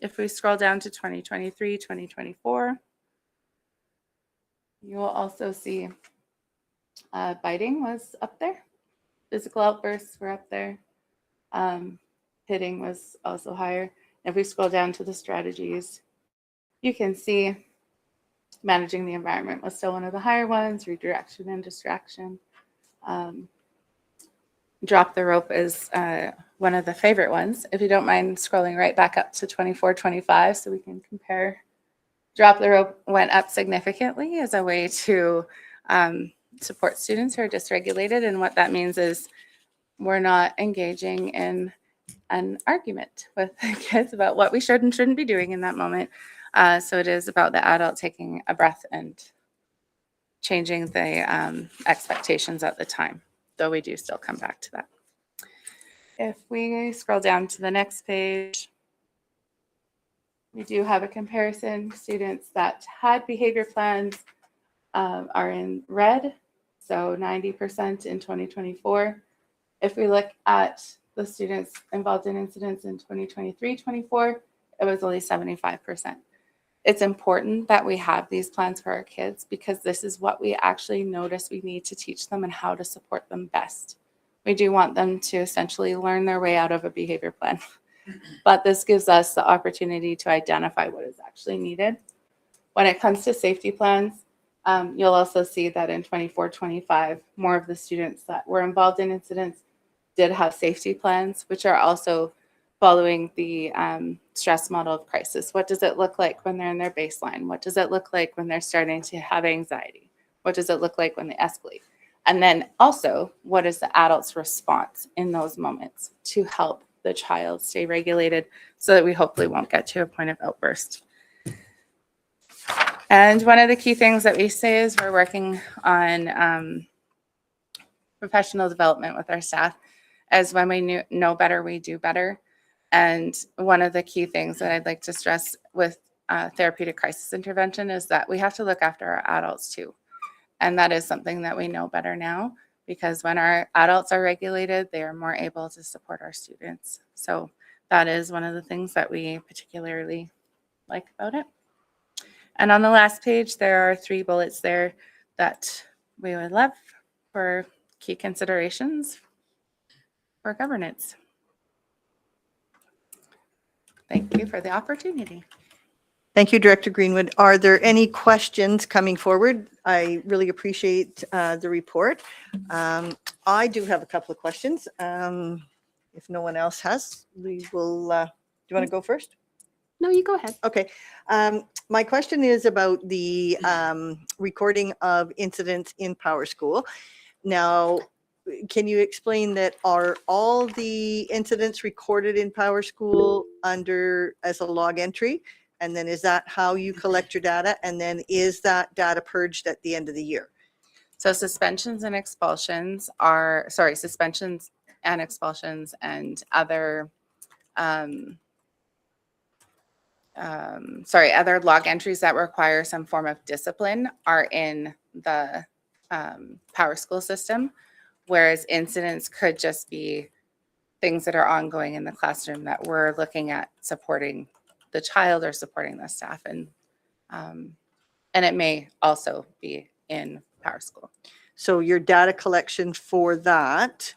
if we scroll down to 2023, 2024, you will also see biting was up there. Physical outbursts were up there. Hitting was also higher. If we scroll down to the strategies, you can see managing the environment was still one of the higher ones, redirection and distraction. Drop the rope is one of the favorite ones. If you don't mind scrolling right back up to 24, 25 so we can compare. Drop the rope went up significantly as a way to support students who are dysregulated. And what that means is we're not engaging in an argument with kids about what we should and shouldn't be doing in that moment. So it is about the adult taking a breath and changing the expectations at the time, though we do still come back to that. If we scroll down to the next page, we do have a comparison. Students that had behavior plans are in red, so 90% in 2024. If we look at the students involved in incidents in 2023-24, it was only 75%. It's important that we have these plans for our kids because this is what we actually notice we need to teach them and how to support them best. We do want them to essentially learn their way out of a behavior plan, but this gives us the opportunity to identify what is actually needed. When it comes to safety plans, you'll also see that in 24-25, more of the students that were involved in incidents did have safety plans, which are also following the stress model of crisis. What does it look like when they're in their baseline? What does it look like when they're starting to have anxiety? What does it look like when they escalate? And then also, what is the adult's response in those moments to help the child stay regulated so that we hopefully won't get to a point of outburst? And one of the key things that we say is we're working on professional development with our staff, as when we know better, we do better. And one of the key things that I'd like to stress with therapeutic crisis intervention is that we have to look after our adults too. And that is something that we know better now, because when our adults are regulated, they are more able to support our students. So that is one of the things that we particularly like about it. And on the last page, there are 3 bullets there that we would love for key considerations for governance. Thank you for the opportunity. Thank you, Director Greenwood. Are there any questions coming forward? I really appreciate the report. I do have a couple of questions. If no one else has, we will, do you want to go first? No, you go ahead. Okay. My question is about the recording of incidents in Power School. Now, can you explain that are all the incidents recorded in Power School under as a log entry? And then is that how you collect your data? And then is that data purged at the end of the year? So suspensions and expulsions and other other log entries that require some form of discipline are in the Power School system, whereas incidents could just be things that are ongoing in the classroom that we're looking at supporting the child or supporting the staff, and it may also be in Power School. So your data collection for that,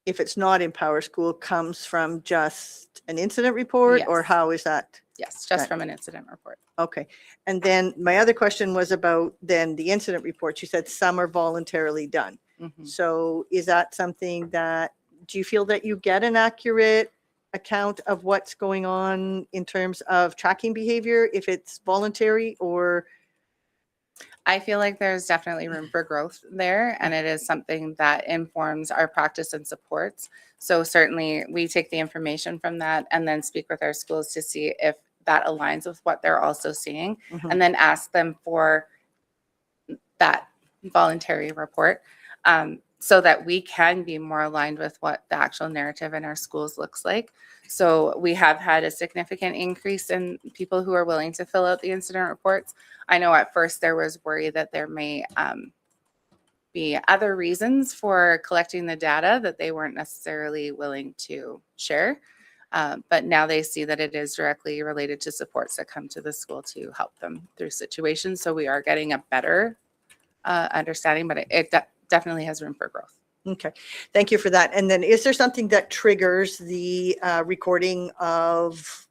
if it's not in Power School, comes from just an incident report, or Yes. how is that? Yes, just Right. from an incident report. Okay. And then my other question was about then the incident reports. You said some are voluntarily done. Mhm. So is that something that, do you feel that you get an accurate account of what's going on in terms of tracking behavior if it's voluntary, or? I feel like there's definitely room for growth there, and it is something that informs our practice and supports. So certainly we take the information from that and then speak with our schools to see if that aligns with what they're also seeing, Mhm. and then ask them for that voluntary report, so that we can be more aligned with what the actual narrative in our schools looks like. So we have had a significant increase in people who are willing to fill out the incident reports. I know at first there was worry that there may be other reasons for collecting the data that they weren't necessarily willing to share. But now they see that it is directly related to supports that come to the school to help them through situations. So we are getting a better understanding, but it definitely has room for growth. Okay, thank you for that. And then is there something that triggers the recording of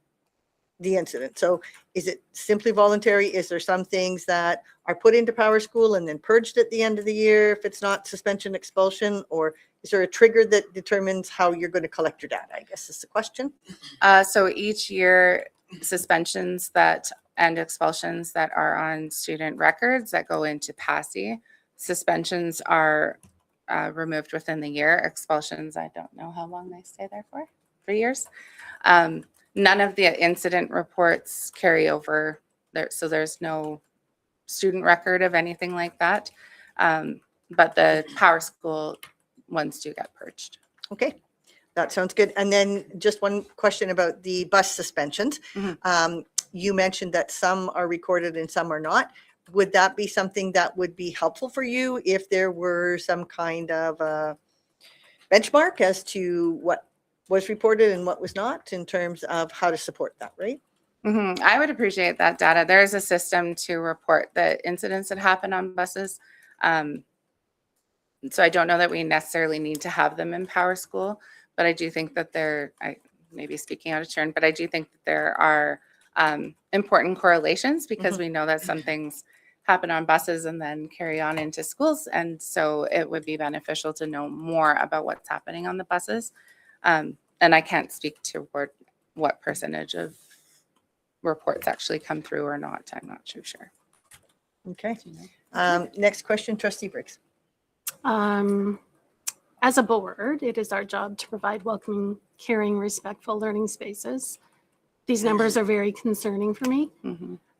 the incident? So is it simply voluntary? Is there some things that are put into Power School and then purged at the end of the year if it's not suspension, expulsion? Or is there a trigger that determines how you're going to collect your data, I guess is the question? So each year, suspensions and expulsions that are on student records that go into PASI. Suspensions are removed within the year. Expulsions, I don't know how long they stay there for 3 years. None of the incident reports carry over there, so there's no student record of anything like that. But the Power School ones do get purged. Okay, that sounds good. And then just one question about the bus suspensions. Mhm. You mentioned that some are recorded and some are not. Would that be something that would be helpful for you if there were some kind of a benchmark as to what was reported and what was not in terms of how to support that, right? I would appreciate that data. There is a system to report the incidents that happen on buses. So I don't know that we necessarily need to have them in Power School, but I do think that I may be speaking out of turn, but I do think that there are important correlations, because we know that some things happen on buses and then carry on into schools. And so it would be beneficial to know more about what's happening on the buses. And I can't speak toward what percentage of reports actually come through or not. I'm not too sure. Okay. Next question, Trustee Briggs. As a board, it is our job to provide welcoming, caring, respectful learning spaces. These numbers are very concerning for me.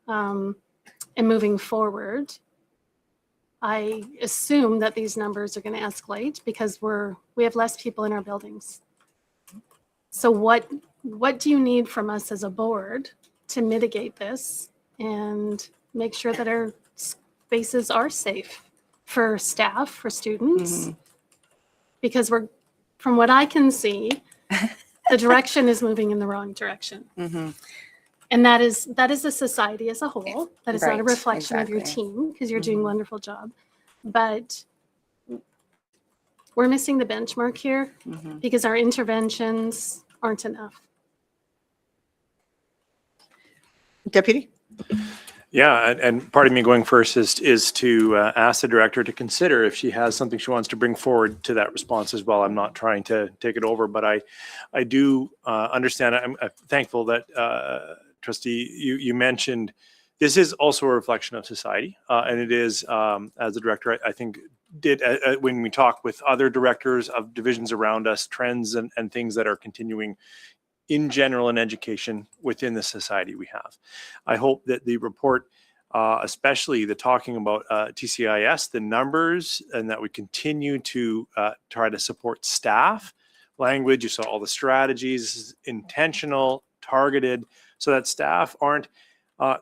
And moving forward, I assume that these numbers are going to escalate because we have less people in our buildings. So what do you need from us as a board to mitigate this and make sure that our spaces are safe for staff, for students? Because from what I can see, the direction is moving in the wrong direction. And that is a society as a whole. That is not a Right, reflection of your exactly. team because you're doing a wonderful job. But we're missing the benchmark here because our interventions aren't enough. Deputy? Yeah, and part of me going first is to ask the director to consider if she has something she wants to bring forward to that response as well. I'm not trying to take it over, but I do understand. I'm thankful that Trustee, you mentioned this is also a reflection of society, and it is, as the director, I think, did when we talk with other directors of divisions around us, trends and things that are continuing in general in education within the society we have. I hope that the report, especially the talking about TCIS, the numbers, and that we continue to try to support staff, language, you saw all the strategies, intentional, targeted, so that staff aren't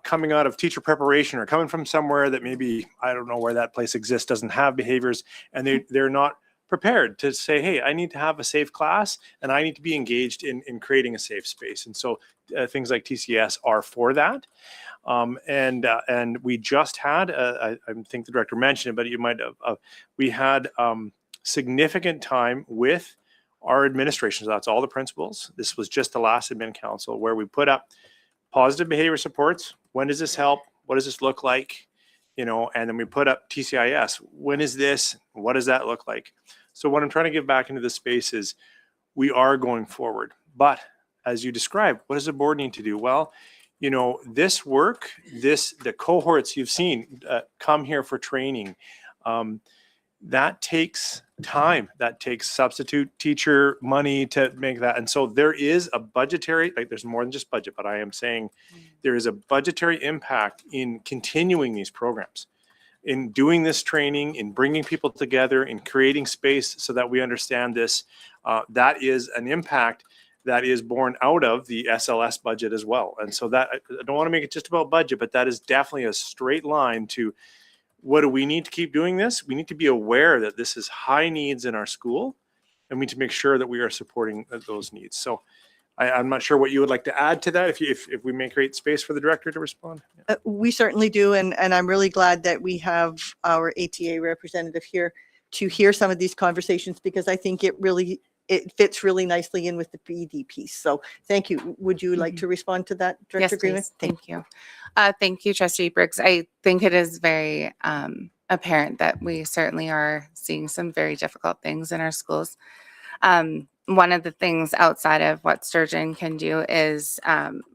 coming out of teacher preparation or coming from somewhere that maybe, I don't know where that place exists, doesn't have behaviors, and they're not prepared to say, hey, I need to have a safe class and I need to be engaged in creating a safe space. And so things like TCS are for that. And we just had, I think the director mentioned it, but you might have, we had significant time with our administration. So that's all the principals. This was just the last admin council where we put up positive behavior supports. When does this help? What does this look like? You know, and then we put up TCIS. When is this? What does that look like? So what I'm trying to give back into this space is we are going forward. But as you described, what does the board need to do? Well, you know, this work, the cohorts you've seen come here for training, that takes time. That takes substitute teacher money to make that. And so there is a budgetary, like there's more than just budget, but I am saying there is a budgetary impact in continuing these programs, in doing this training, in bringing people together, in creating space so that we understand this. That is an impact that is born out of the SLS budget as well. And so that, I don't want to make it just about budget, but that is definitely a straight line to what do we need to keep doing this? We need to be aware that this is high needs in our school, and we need to make sure that we are supporting those needs. So I'm not sure what you would like to add to that, if we may create space for the director to respond. We certainly do, and I'm really glad that we have our ATA representative here to hear some of these conversations, because I think it fits really nicely in with the PD piece. So thank you. Would you like to respond to that, Director Yes, Greenway? please. Thank you. Thank you, Trustee Briggs. I think it is very apparent that we certainly are seeing some very difficult things in our schools. One of the things outside of what Sturgeon can do is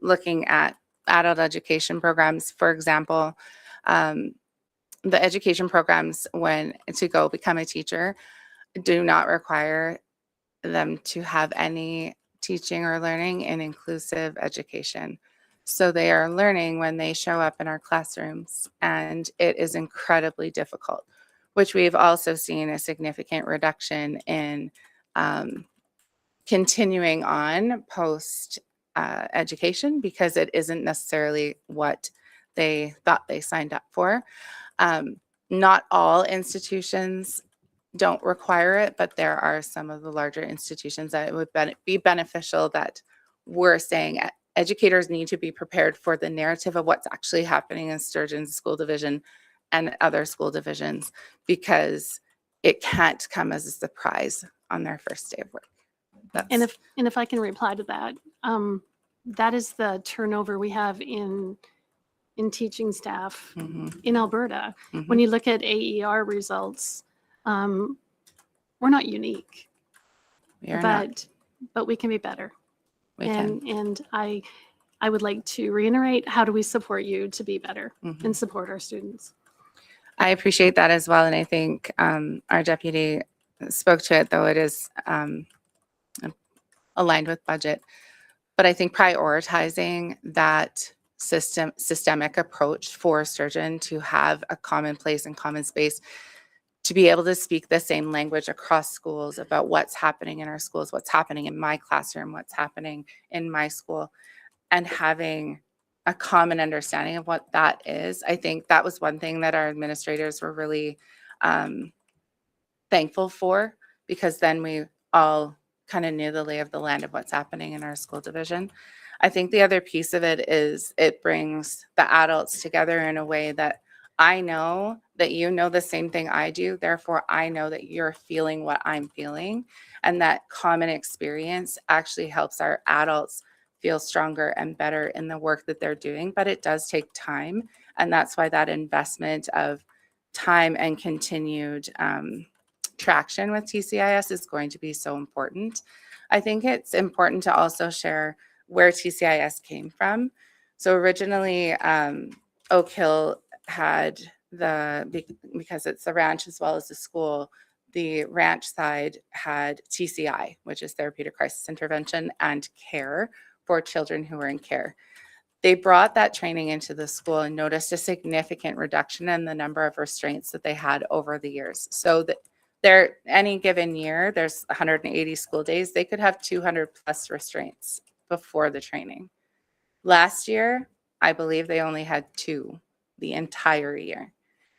looking at adult education programs. For example, the education programs to go become a teacher do not require them to have any teaching or learning in inclusive education. So they are learning when they show up in our classrooms, and it is incredibly difficult, which we've also seen a significant reduction in continuing on post education, because it isn't necessarily what they thought they signed up for. Not all institutions don't require it, but there are some of the larger institutions that it would be beneficial that we're saying educators need to be prepared for the narrative of what's actually happening in Sturgeon's school division and other school divisions, because it can't come as a surprise on their first day of work. And if I can reply to that, that is the turnover we have in teaching staff in Alberta. When you look at AER results, we're not unique. We are but not. but we can be better. We can. And I would like to reiterate, how do we support you to be better Mhm. and support our students? I appreciate that as well. And I think our deputy spoke to it, though it is aligned with budget. But I think prioritizing that systemic approach for Sturgeon to have a common place and common space, to be able to speak the same language across schools about what's happening in our schools, what's happening in my classroom, what's happening in my school, and having a common understanding of what that is. I think that was one thing that our administrators were really thankful for, because then we all kind of knew the lay of the land of what's happening in our school division. I think the other piece of it is it brings the adults together in a way that I know that you know the same thing I do. Therefore, I know that you're feeling what I'm feeling. And that common experience actually helps our adults feel stronger and better in the work that they're doing. But it does take time. And that's why that investment of time and continued traction with TCIS is going to be so important. I think it's important to also share where TCIS came from. So originally, Oak Hill had because it's the ranch as well as the school, the ranch side had TCI, which is therapeutic crisis intervention and care for children who were in care. They brought that training into the school and noticed a significant reduction in the number of restraints that they had over the years. So that any given year, there's 180 school days, they could have 200 plus restraints before the training. Last year, I believe they only had 2 the entire year.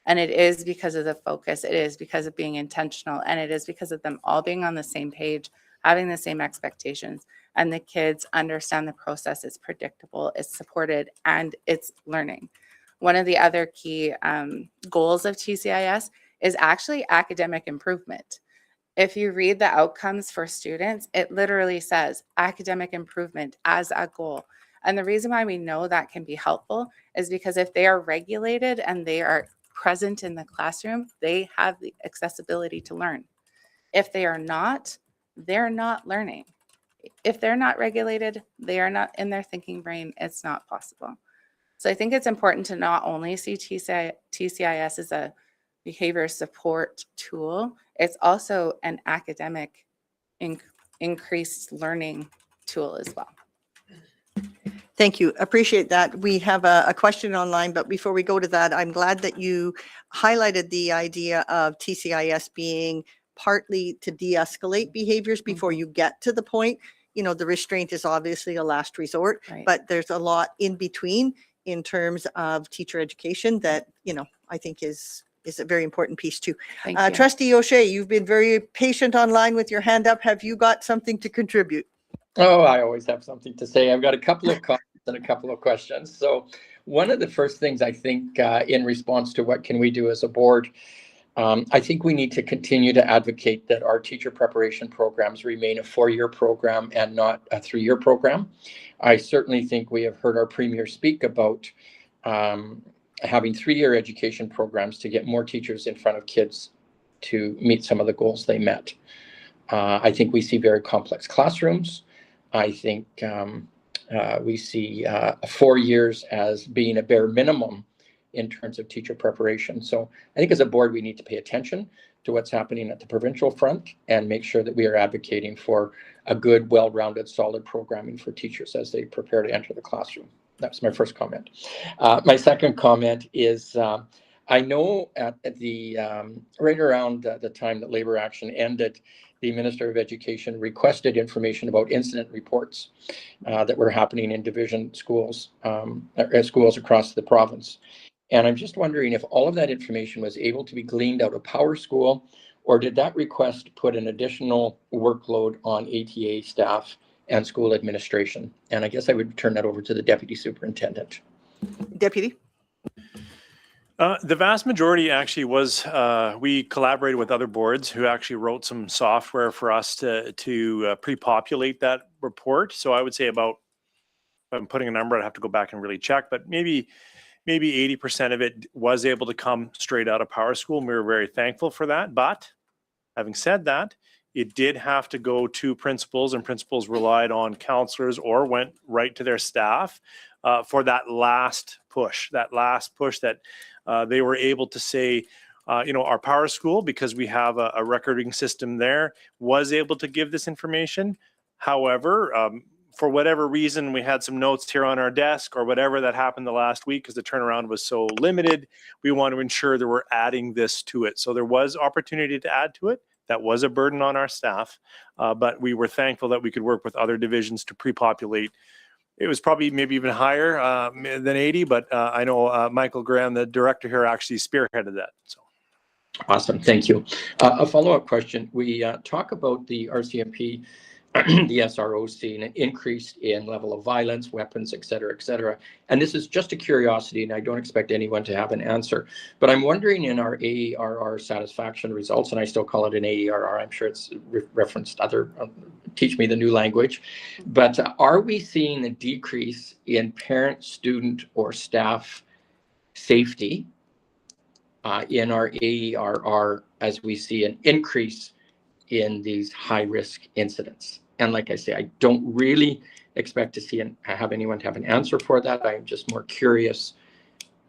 And it is because of the focus, it is because of being intentional, and it is because of them all being on the same page, having the same expectations, and the kids understand the process is predictable, it's supported, and it's learning. One of the other key goals of TCIS is actually academic improvement. If you read the outcomes for students, it literally says academic improvement as a goal. And the reason why we know that can be helpful is because if they are regulated and they are present in the classroom, they have the accessibility to learn. If they are not, they're not learning. If they're not regulated, they are not in their thinking brain, it's not possible. So I think it's important to not only see TCIS as a behavior support tool, it's also an academic increased learning tool as well. Thank you. Appreciate that. We have a question online, but before we go to that, I'm glad that you highlighted the idea of TCIS being partly to de-escalate behaviors before you get to the point. You know, the restraint is obviously a last resort, Right. but there's a lot in between in terms of teacher education that, you know, I think is a very important piece too. Thank you. Trustee O'Shea, you've been very patient online with your hand up. Have you got something to contribute? Oh, I always have something to say. I've got a couple of comments and a couple of questions. So one of the first things I think in response to what can we do as a board, I think we need to continue to advocate that our teacher preparation programs remain a 4-year program and not a 3-year program. I certainly think we have heard our premier speak about having 3-year education programs to get more teachers in front of kids to meet some of the goals they met. I think we see very complex classrooms. I think we see 4 years as being a bare minimum in terms of teacher preparation. So I think as a board, we need to pay attention to what's happening at the provincial front and make sure that we are advocating for a good, well-rounded, solid programming for teachers as they prepare to enter the classroom. That's my first comment. My second comment is I know at the right around the time that Labor Action ended, the Minister of Education requested information about incident reports that were happening in division schools, schools across the province. And I'm just wondering if all of that information was able to be gleaned out of Power School, or did that request put an additional workload on ATA staff and school administration? And I guess I would turn that over to the Deputy Superintendent. Deputy? The vast majority actually was, we collaborated with other boards who actually wrote some software for us to pre-populate that report. So I would say about, if I'm putting a number, I'd have to go back and really check, but maybe 80% of it was able to come straight out of Power School, and we were very thankful for that. But having said that, It did have to go to principals, and principals relied on counselors or went right to their staff for that last push that they were able to say, our power school, because we have a recording system there, was able to give this information. However, for whatever reason, we had some notes here on our desk or whatever that happened the last week because the turnaround was so limited. We want to ensure that we're adding this to it. So there was opportunity to add to it. That was a burden on our staff, but we were thankful that we could work with other divisions to pre-populate. It was probably maybe even higher than 80, but I know Michael Graham, the director here, actually spearheaded that. So. Awesome, thank you. A follow-up question. We talk about the RCMP, the SRO seeing an increase in level of violence, weapons, et cetera, and this is just a curiosity, and I don't expect anyone to have an answer, but I'm wondering in our AERR satisfaction results, and I still call it an AERR, I'm sure it's referenced other, teach me the new language, but are we seeing a decrease in parent, student, or staff safety in our AERR as we see an increase in these high-risk incidents? And like I say, I don't really expect to see and have anyone have an answer for that. I'm just more curious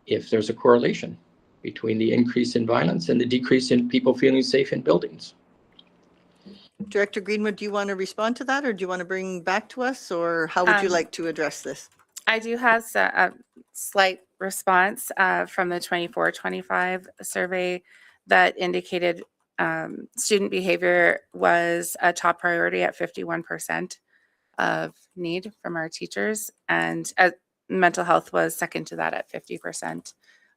if there's a correlation between the increase in violence and the decrease in people feeling safe in buildings. Director Greenwood, do you want to respond to that, or do you want to bring back to us, or how would you like to address this? I do have a slight response from the 24-25 survey that indicated student behavior was a top priority at 51% of need from our teachers, and mental health was second to that at 50%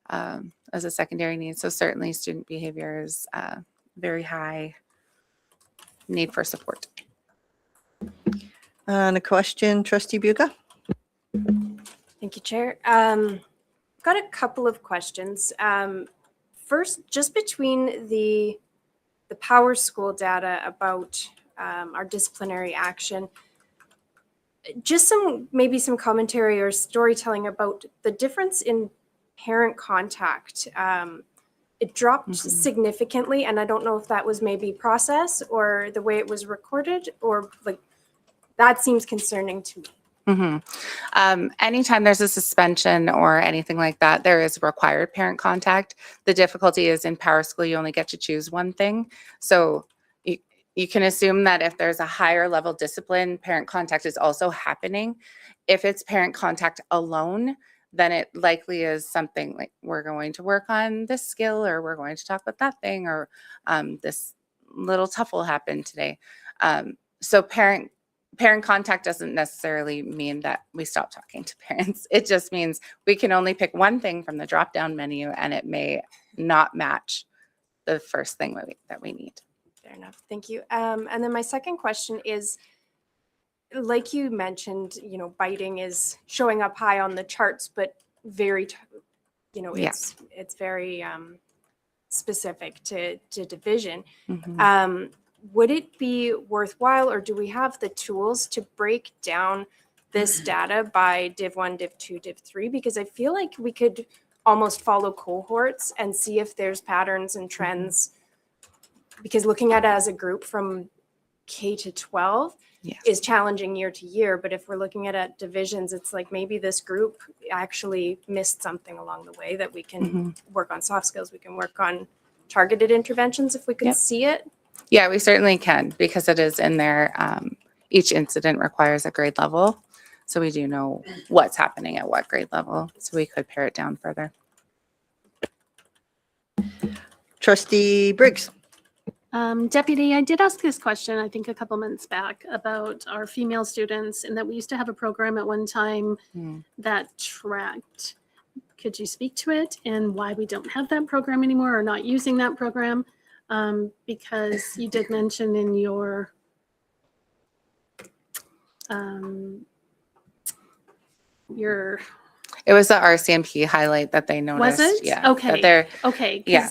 as a secondary need. So certainly student behavior is very high need for support. On a question, Trustee Buga? Thank you, Chair. Got a couple of questions. First, just between the Power School data about our disciplinary action, just maybe some commentary or storytelling about the difference in parent contact. It dropped significantly, and I don't know if that was maybe process or the way it was recorded, or like that seems concerning to me. Anytime there's a suspension or anything like that, there is required parent contact. The difficulty is in Power School, you only get to choose one thing. So you can assume that if there's a higher level discipline, parent contact is also happening. If it's parent contact alone, then it likely is something like we're going to work on this skill, or we're going to talk about that thing, or this little tuffle happened today. So parent contact doesn't necessarily mean that we stop talking to parents. It just means we can only pick one thing from the drop-down menu, and it may not match the first thing that we need. Fair enough. Thank you. And then my second question is, like you mentioned, biting is showing up high on the charts, but very, it's very specific to division. Would it be worthwhile, or do we have the tools to break down this data by Div 1, Div 2, Div 3? Because I feel like we could almost follow cohorts and see if there's patterns and trends. Because looking at it as a group from K to 12 is challenging year to year. But if we're looking at divisions, it's like maybe this group actually missed something along the way that we can work on soft skills. We can work on targeted interventions if we could see it. Yeah, we certainly can, because it is in there. Each incident requires a grade level. So we do know what's happening at what grade level. So we could pare it down further. Trustee Briggs. Deputy, I did ask this question, I think a couple months back, about our female students, and that we used to have a program at one time that tracked. Could you speak to it and why we don't have that program anymore, or not using that program? Because you did mention in your it was the RCMP highlight that they noticed. Was it? Yeah. Okay. Okay. Yeah.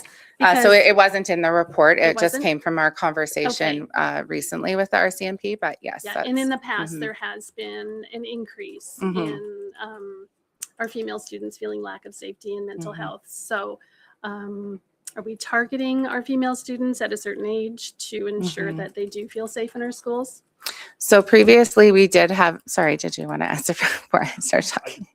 So it wasn't in the report. It just came from our conversation recently with the RCMP. But yes. Yeah. And in the past, there has been an increase in our female students feeling lack of safety and mental health. So Are we targeting our female students at a certain age to ensure Mhm. that they do feel safe in our schools? So previously we did have, sorry, did you want to answer before I start talking?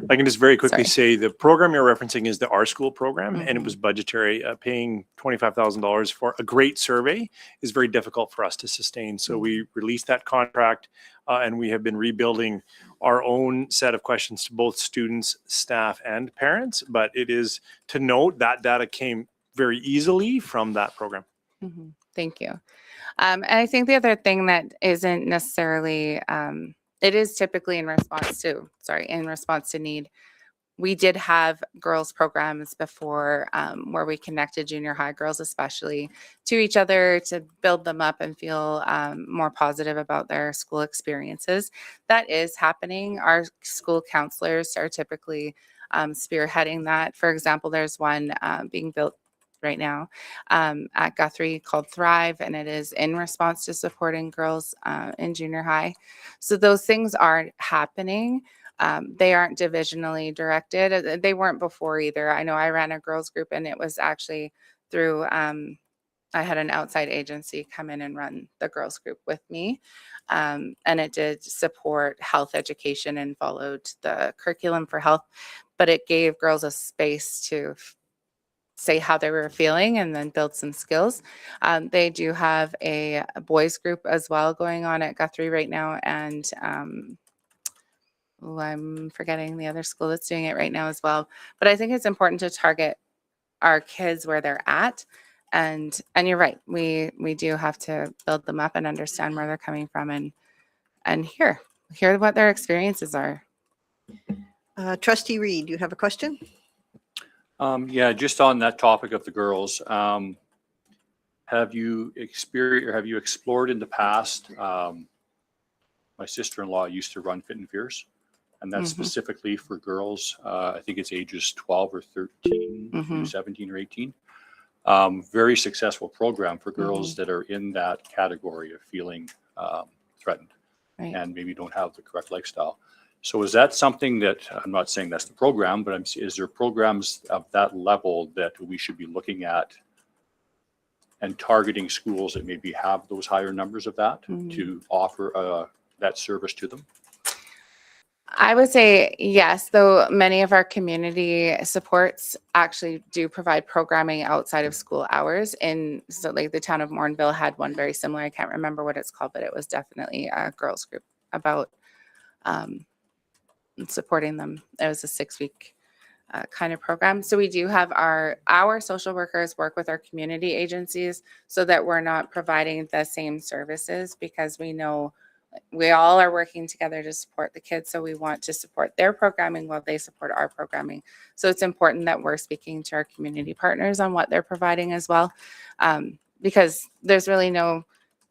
I can just very quickly Sorry. say the program you're referencing is the Our School program, and it Mhm. was budgetary. Paying $25,000 for a great survey is very difficult for us to sustain. So we released that contract, and we have been rebuilding our own set of questions to both students, staff, and parents. But it is to note that data came very easily from that program. Mhm. Thank you. And I think the other thing that isn't necessarily, it is typically in response to need. We did have girls programs before where we connected junior high girls, especially to each other to build them up and feel more positive about their school experiences. That is happening. Our school counselors are typically spearheading that. For example, there's one being built right now at Guthrie called Thrive, and it is in response to supporting girls in junior high. So those things are happening. They aren't divisionally directed. They weren't before either. I know I ran a girls group, and it was actually through, I had an outside agency come in and run the girls group with me. And it did support health education and followed the curriculum for health, but it gave girls a space to say how they were feeling and then build some skills. They do have a boys group as well going on at Guthrie right now. And I'm forgetting the other school that's doing it right now as well. But I think it's important to target our kids where they're at. And you're right, we do have to build them up and understand where they're coming from and hear what their experiences are. Trustee Reed, you have a question? Yeah, just on that topic of the girls, have you explored in the past? My sister-in-law used to run Fit and Fierce, and that's Mhm. specifically for girls. I think it's ages 12 or 13 to Mhm. 17 or 18. Very successful program for girls that are in that category of feeling threatened Right. and maybe don't have the correct lifestyle. So is that something that, I'm not saying that's the program, but is there programs of that level that we should be looking at and targeting schools that maybe have those higher numbers of that to offer that service to them? I would say yes, though many of our community supports actually do provide programming outside of school hours. So like the town of Morinville had one very similar. I can't remember what it's called, but it was definitely a girls group about supporting them. It was a 6-week kind of program. So we do have our social workers work with our community agencies so that we're not providing the same services, because we know we all are working together to support the kids. So we want to support their programming while they support our programming. So it's important that we're speaking to our community partners on what they're providing as well, because there's really no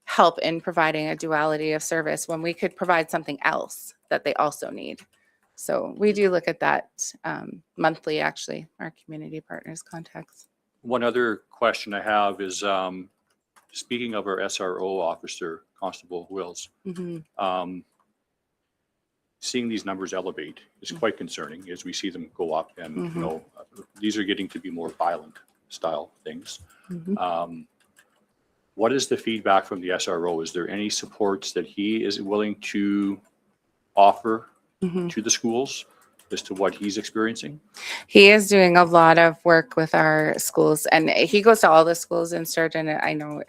help in providing a duality of service when we could provide something else that they also need. So we do look at that monthly, actually, our community partners contacts. One other question I have is, speaking of our SRO officer, Constable Wills, seeing these numbers elevate is quite concerning as we see them go up, and these are getting to be more violent style things. What is the feedback from the SRO? Is there any supports that he is willing to offer to the schools as to what he's experiencing? He is doing a lot of work with our schools, and he goes to all the schools in Sturgeon. I know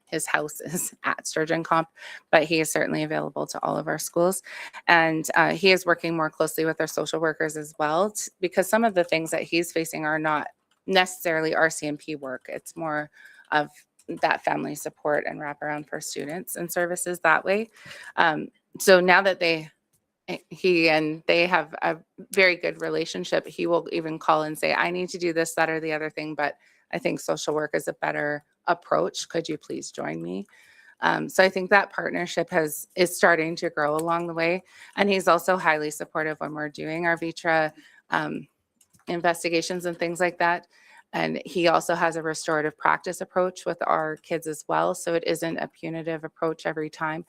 his house is at Sturgeon Comp, but he is certainly available to all of our schools. And he is working more closely with our social workers as well, because some of the things that he's facing are not necessarily RCMP work. It's more of that family support and wraparound for students and services that way. So now that they have a very good relationship, he will even call and say, I need to do this, that, or the other thing, but I think social work is a better approach. Could you please join me? So I think that partnership is starting to grow along the way. And he's also highly supportive when we're doing our VITRA investigations and things like that. And he also has a restorative practice approach with our kids as well. So it isn't a punitive approach every time.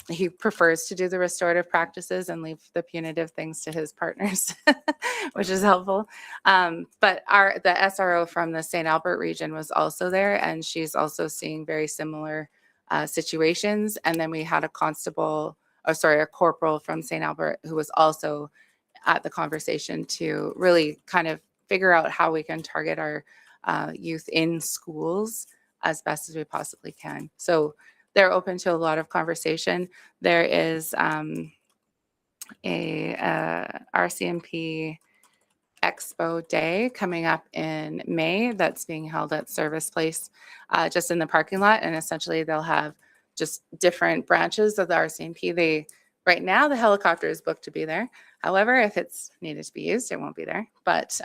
He prefers to do the restorative practices and leave the punitive things to his partners, which is helpful. But the SRO from the St. Albert region was also there, and she's also seeing very similar situations. And then we had a corporal from St. Albert who was also at the conversation to really kind of figure out how we can target our youth in schools as best as we possibly can. So they're open to a lot of conversation. There is a RCMP Expo Day coming up in May that's being held at Service Place, just in the parking lot. And essentially they'll have just different branches of the RCMP. Right now, the helicopter is booked to be there. However, if it's needed to be used, it won't be there. But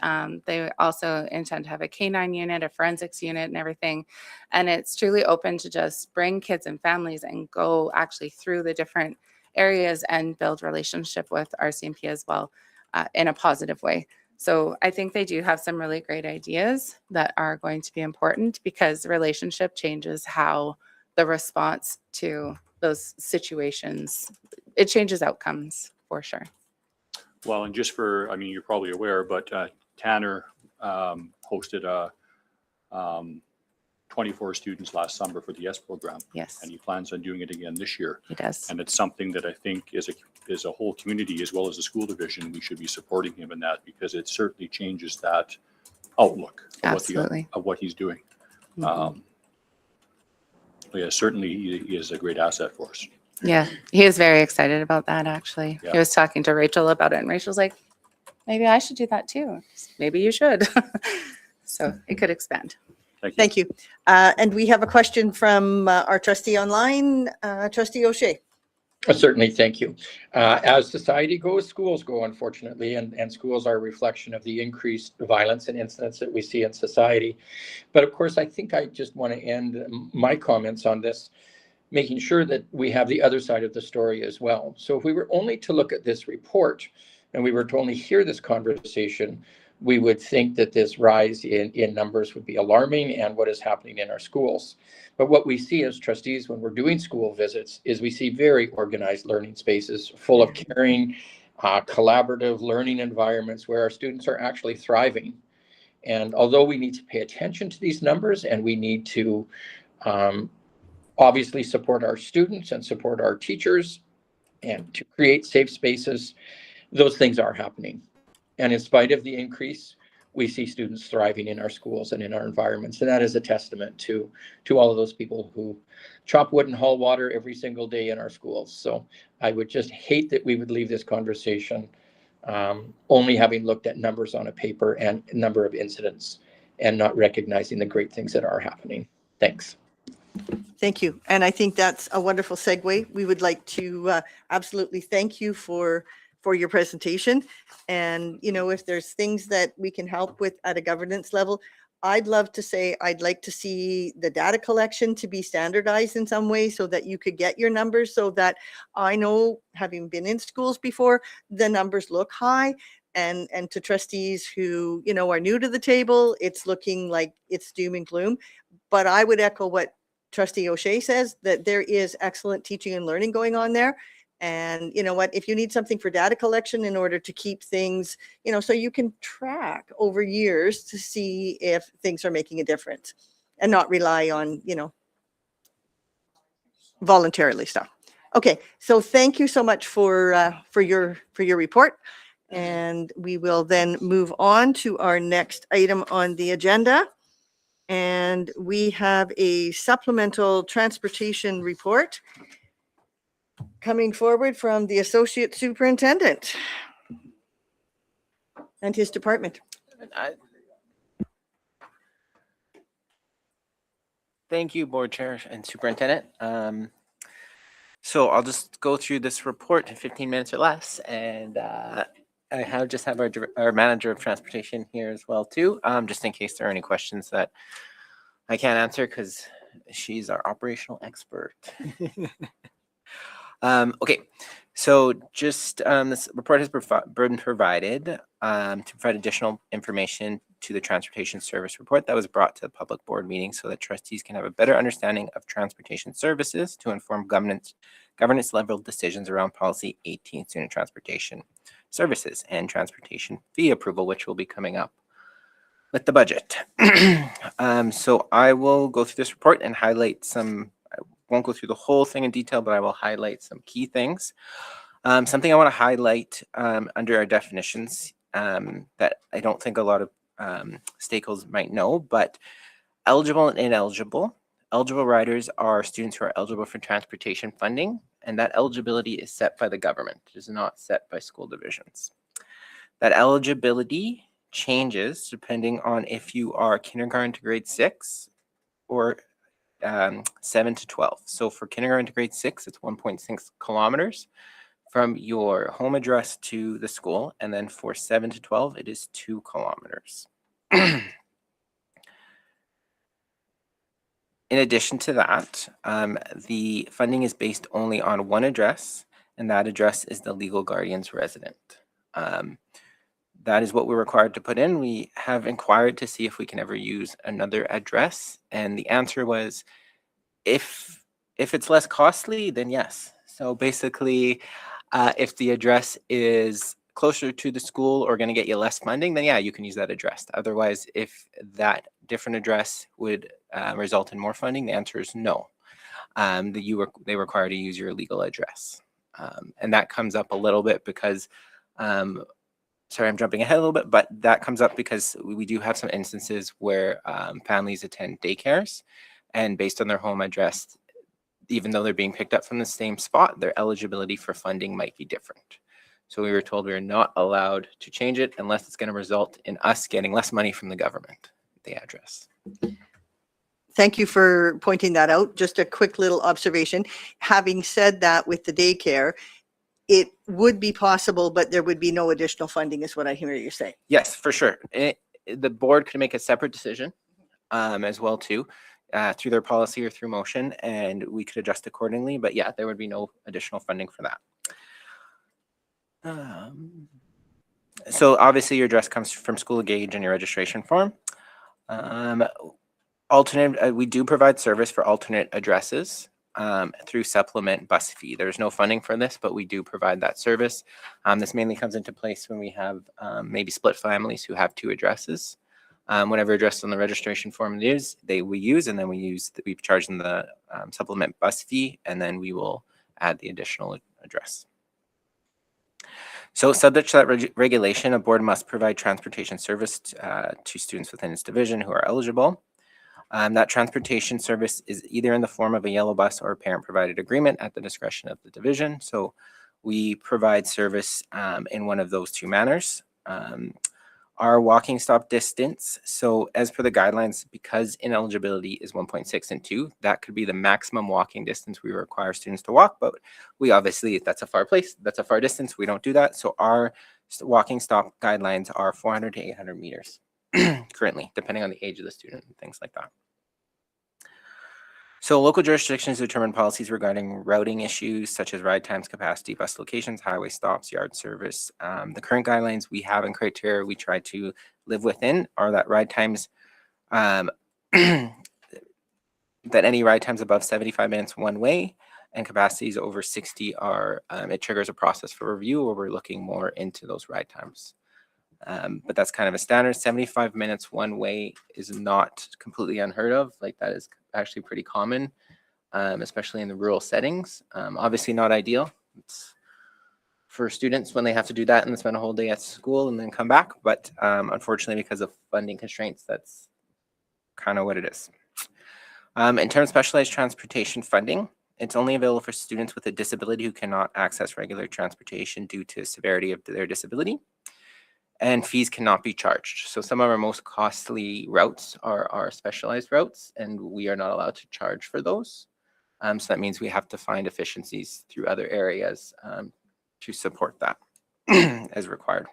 they also intend to have a canine unit, a forensics unit, and everything. And it's truly open to just bring kids and families and go actually through the different areas and build relationship with RCMP as well in a positive way. So I think they do have some really great ideas that are going to be important, because relationship changes how the response to those situations, it changes outcomes for sure. Well, and just for, I mean, you're probably aware, but Tanner hosted 24 students last summer for the YES program. Yes, And he plans on doing it again this year. he does. And it's something that I think is a whole community, as well as the school division, we should be supporting him in that, because it certainly changes that outlook Absolutely. of what he's doing. Mhm. Yeah, certainly he is a great asset for us. Yeah, he is very excited about that, actually. Yeah. He was talking to Rachel about it, and Rachel's like, maybe I should do that too. Maybe you should. So it could expand. Thank you. Thank you. And we have a question from our trustee online, Trustee O'Shea. Certainly, thank you. As society goes, schools go, unfortunately, and schools are a reflection of the increased violence and incidents that we see in society. But of course, I think I just want to end my comments on this, making sure that we have the other side of the story as well. So if we were only to look at this report and we were to only hear this conversation, we would think that this rise in numbers would be alarming and what is happening in our schools. But what we see as trustees when we're doing school visits is we see very organized learning spaces full of caring, collaborative learning environments where our students are actually thriving. And although we need to pay attention to these numbers and we need to obviously support our students and support our teachers and to create safe spaces, those things are happening. And in spite of the increase, we see students thriving in our schools and in our environments. And that is a testament to all of those people who chop wood and haul water every single day in our schools. So I would just hate that we would leave this conversation only having looked at numbers on a paper and number of incidents and not recognizing the great things that are happening. Thanks. Thank you. And I think that's a wonderful segue. We would like to absolutely thank you for your presentation. And, you know, if there's things that we can help with at a governance level, I'd love to say, I'd like to see the data collection to be standardized in some way so that you could get your numbers, so that I know, having been in schools before, the numbers look high. And to trustees who, you know, are new to the table, it's looking like it's doom and gloom. But I would echo what Trustee O'Shea says, that there is excellent teaching and learning going on there. And you know what, if you need something for data collection in order to keep things, you know, so you can track over years to see if things are making a difference and not rely on, you know, voluntarily stuff. Okay, so thank you so much for your report. And we will then move on to our next item on the agenda. And we have a supplemental transportation report coming forward from the Associate Superintendent and his department. Thank you, Board Chair and Superintendent. So I'll just go through this report in 15 minutes or less, and I have our Manager of Transportation here as well too, just in case there are any questions that I can't answer, because she's our operational expert. Okay, so just this report has been provided to provide additional information to the transportation service report that was brought to the public board meeting, so that trustees can have a better understanding of transportation services to inform governance governance level decisions around policy 18, student transportation services and transportation fee approval, which will be coming up with the budget. So I will go through this report and highlight some, I won't go through the whole thing in detail, but I will highlight some key things. Something I want to highlight under our definitions that I don't think a lot of stakeholders might know, but eligible and ineligible. Eligible riders are students who are eligible for transportation funding, and that eligibility is set by the government. It is not set by school divisions. That eligibility changes depending on if you are kindergarten to grade 6 or 7 to 12. So for kindergarten to grade 6, it's 1.6 kilometers from your home address to the school. And then for 7 to 12, it is 2 kilometers. In addition to that, the funding is based only on one address, and that address is the legal guardian's resident. That is what we're required to put in. We have inquired to see if we can ever use another address, and the answer was, if it's less costly, then yes. So basically, if the address is closer to the school or going to get you less funding, then yeah, you can use that address. Otherwise, if that different address would result in more funding, the answer is no. They require to use your legal address. And that comes up a little bit because, sorry, I'm jumping ahead a little bit, but that comes up because we do have some instances where families attend daycares, and based on their home address, even though they're being picked up from the same spot, their eligibility for funding might be different. So we were told we are not allowed to change it unless it's going to result in us getting less money from the government, the address. Thank you for pointing that out. Just a quick little observation. Having said that, with the daycare, it would be possible, but there would be no additional funding is what I hear you say. Yes, for sure. The board could make a separate decision as well too, through their policy or through motion, and we could adjust accordingly. But yeah, there would be no additional funding for that. So obviously your address comes from school gauge and your registration form. Alternate, we do provide service for alternate addresses through supplement bus fee. There's no funding for this, but we do provide that service. This mainly comes into place when we have maybe split families who have 2 addresses. Whatever address on the registration form it is, we use, and then we charge them the supplement bus fee, and then we will add the additional address. So subject to that regulation, a board must provide transportation service to students within its division who are eligible. That transportation service is either in the form of a yellow bus or a parent-provided agreement at the discretion of the division. So we provide service in one of those 2 manners. Our walking stop distance, so as per the guidelines, because ineligibility is 1.6 and 2, that could be the maximum walking distance we require students to walk, but we obviously, that's a far place, that's a far distance, we don't do that. So our walking stop guidelines are 400 to 800 meters currently, depending on the age of the student and things like that. So local jurisdictions determine policies regarding routing issues such as ride times, capacity, bus locations, highway stops, yard service. The current guidelines we have and criteria we try to live within are that ride times, that any ride times above 75 minutes one way and capacities over 60 are, it triggers a process for review where we're looking more into those ride times. But that's kind of a standard. 75 minutes one way is not completely unheard of. Like that is actually pretty common, especially in the rural settings. Obviously not ideal. It's for students when they have to do that and spend a whole day at school and then come back. But unfortunately, because of funding constraints, that's kind of what it is. In terms of specialized transportation funding, it's only available for students with a disability who cannot access regular transportation due to severity of their disability. And fees cannot be charged. So some of our most costly routes are our specialized routes, and we are not allowed to charge for those. So that means we have to find efficiencies through other areas to support that as required.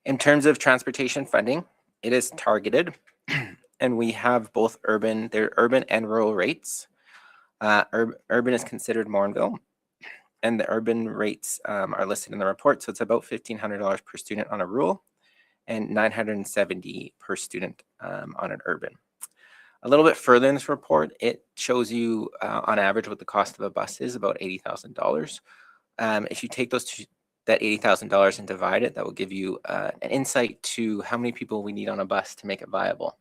In terms of transportation funding, it is targeted, and we have both urban and rural rates. Urban is considered Morinville, and the urban rates are listed in the report. So it's about $1,500 per student on a rural and $970 per student on an urban. A little bit further in this report, it shows you on average what the cost of a bus is, about $80,000. If you take that $80,000 and divide it, that will give you an insight to how many people we need on a bus to make it viable.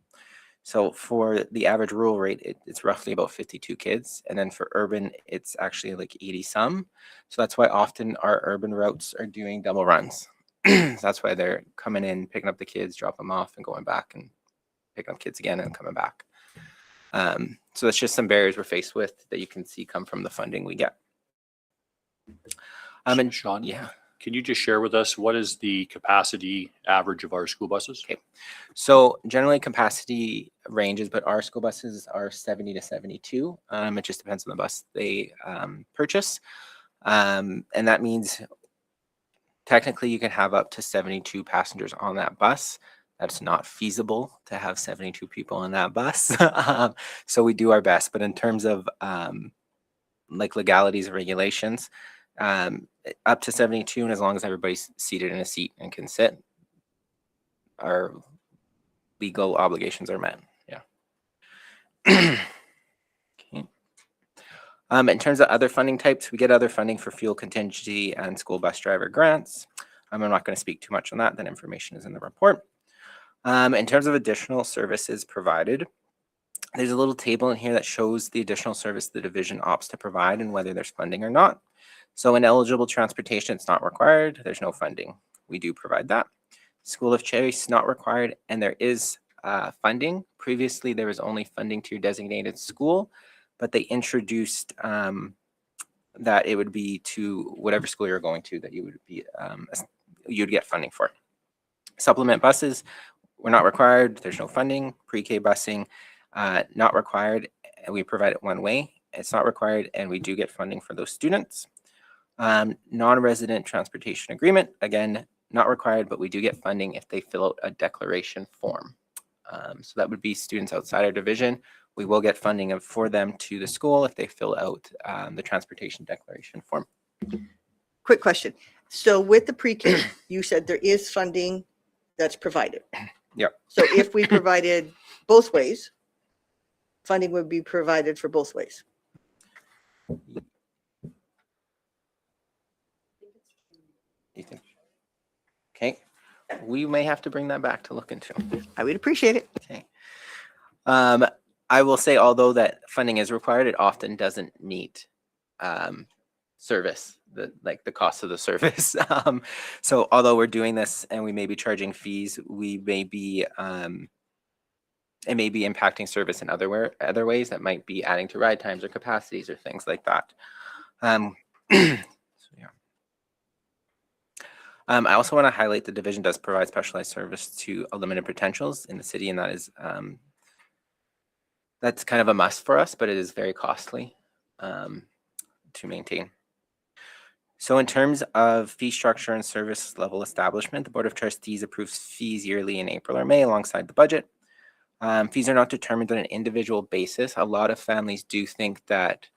So for the average rural rate, it's roughly about 52 kids. And then for urban, it's actually like 80 some. So that's why often our urban routes are doing double runs. That's why they're coming in, picking up the kids, dropping them off and going back and picking up kids again and coming back. So that's just some barriers we're faced with that you can see come from the funding we get. And Sean, yeah. can you just share with us what is the capacity average of our school buses? Okay. So generally capacity ranges, but our school buses are 70 to 72. It just depends on the bus they purchase. And that means technically you can have up to 72 passengers on that bus. That's not feasible to have 72 people in that bus. So we do our best, but in terms of like legalities and regulations, up to 72, and as long as everybody's seated in a seat and can sit, our legal obligations are met. Yeah. Okay. In terms of other funding types, we get other funding for fuel contingency and school bus driver grants. I'm not going to speak too much on that. That information is in the report. In terms of additional services provided, there's a little table in here that shows the additional service the division opts to provide and whether there's funding or not. So in eligible transportation, it's not required. There's no funding. We do provide that. School of choice, not required. And there is funding. Previously, there was only funding to your designated school, but they introduced that it would be to whatever school you're going to that you would be, you'd get funding for. Supplement buses were not required. There's no funding. Pre-K busing, not required. And we provide it one way. It's not required, and we do get funding for those students. Non-resident transportation agreement, again, not required, but we do get funding if they fill out a declaration form. So that would be students outside our division. We will get funding for them to the school if they fill out the transportation declaration form. Quick question. So with the pre-K, you said there is funding that's provided. Yep. So if we provided both ways, funding would be provided for both ways. You think? Okay. We may have to bring that back to look into. I would appreciate it. Okay. I will say, although that funding is required, it often doesn't meet service, the cost of the service. So although we're doing this and we may be charging fees, we may be it may be impacting service in other ways that might be adding to ride times or capacities or things like that. So yeah. I also want to highlight the division does provide specialized service to limited potentials in the city, and that is that's kind of a must for us, but it is very costly to maintain. So in terms of fee structure and service level establishment, the Board of Trustees approves fees yearly in April or May alongside the budget. Fees are not determined on an individual basis. A lot of families do think that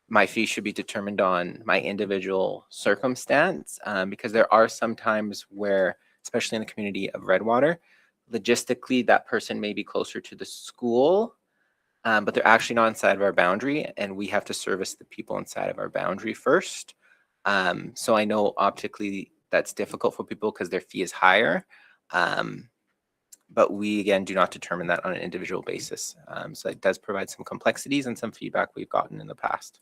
my fee should be determined on my individual circumstance because there are some times where, especially in the community of Redwater, logistically that person may be closer to the school, but they're actually not inside of our boundary, and we have to service the people inside of our boundary first. So I know optically that's difficult for people because their fee is higher. But we, again, do not determine that on an individual basis. So it does provide some complexities and some feedback we've gotten in the past.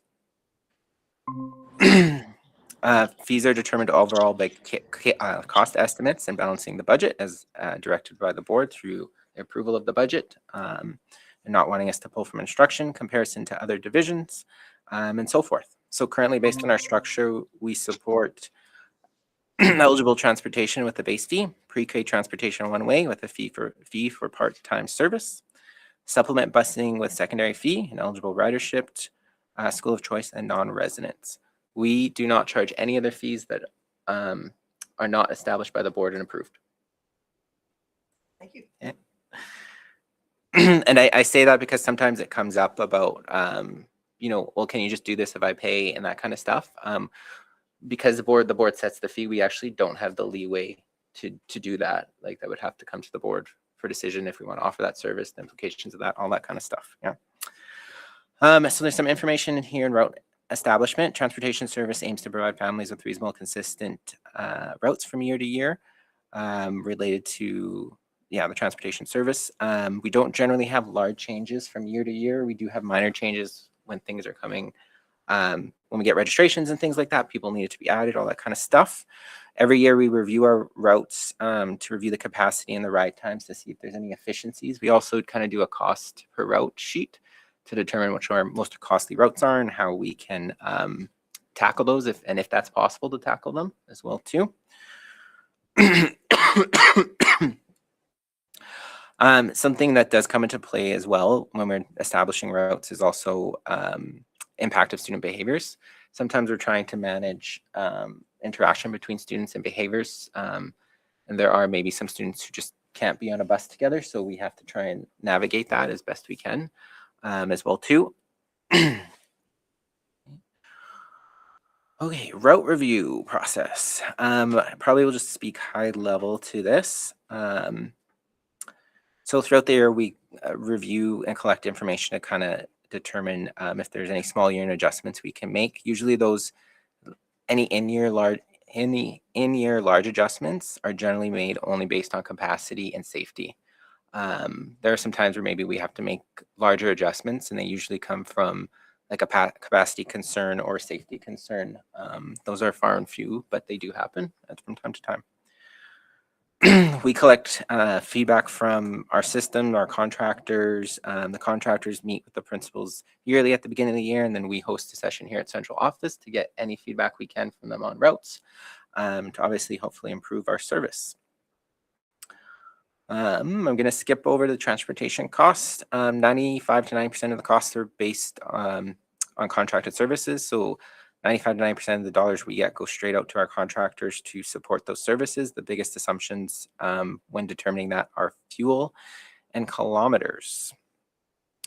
Fees are determined overall by cost estimates and balancing the budget as directed by the board through the approval of the budget and not wanting us to pull from instruction, comparison to other divisions, and so forth. So currently, based on our structure, we support eligible transportation with a base fee, pre-K transportation one way with a fee for part-time service, supplement busing with secondary fee, and eligible ridership, school of choice, and non-residents. We do not charge any other fees that are not established by the board and approved. Thank you. Yeah. And I say that because sometimes it comes up about, well, can you just do this if I pay and that kind of stuff? Because the board sets the fee, we actually don't have the leeway to do that. Like that would have to come to the board for decision if we want to offer that service, the implications of that, all that kind of stuff. Yeah. So there's some information in here in route establishment. Transportation service aims to provide families with reasonable, consistent routes from year to year related to the transportation service. We don't generally have large changes from year to year. We do have minor changes when things are coming, when we get registrations and things like that, people need it to be added, all that kind of stuff. Every year we review our routes to review the capacity and the ride times to see if there's any efficiencies. We also kind of do a cost per route sheet to determine which our most costly routes are and how we can tackle those if that's possible to tackle them as well too. Something that does come into play as well when we're establishing routes is also impact of student behaviors. Sometimes we're trying to manage interaction between students and behaviors. And there are maybe some students who just can't be on a bus together. So we have to try and navigate that as best we can as well too. Okay, route review process. Probably will just speak high level to this. So throughout the year, we review and collect information to kind of determine if there's any small unit adjustments we can make. Usually those, any in-year large adjustments are generally made only based on capacity and safety. There are some times where maybe we have to make larger adjustments, and they usually come from like a capacity concern or safety concern. Those are far and few, but they do happen from time to time. We collect feedback from our system, our contractors. The contractors meet with the principals yearly at the beginning of the year, and then we host a session here at central office to get any feedback we can from them on routes to obviously hopefully improve our service. I'm going to skip over to the transportation costs. 95 to 90% of the costs are based on contracted services. So 95 to 90% of the dollars we get go straight out to our contractors to support those services. The biggest assumptions when determining that are fuel and kilometers.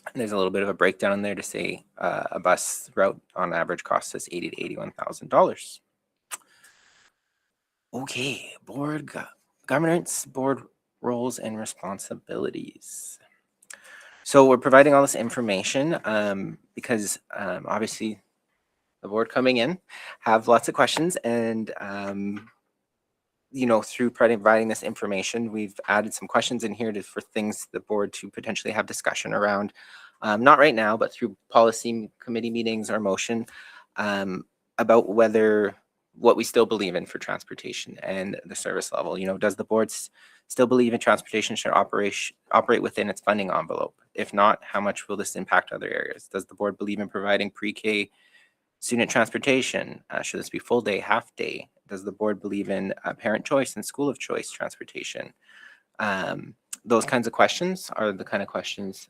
And there's a little bit of a breakdown in there to say a bus route on average costs us $80,000 to $81,000. Okay, board governance, board roles and responsibilities. So we're providing all this information because obviously the board coming in have lots of questions, and through providing this information, we've added some questions in here for things the board to potentially have discussion around, not right now, but through policy committee meetings or motion about what we still believe in for transportation and the service level. Does the board still believe in transportation should operate within its funding envelope? If not, how much will this impact other areas? Does the board believe in providing pre-K student transportation? Should this be full day, half day? Does the board believe in parent choice and school of choice transportation? Those kinds of questions are the kind of questions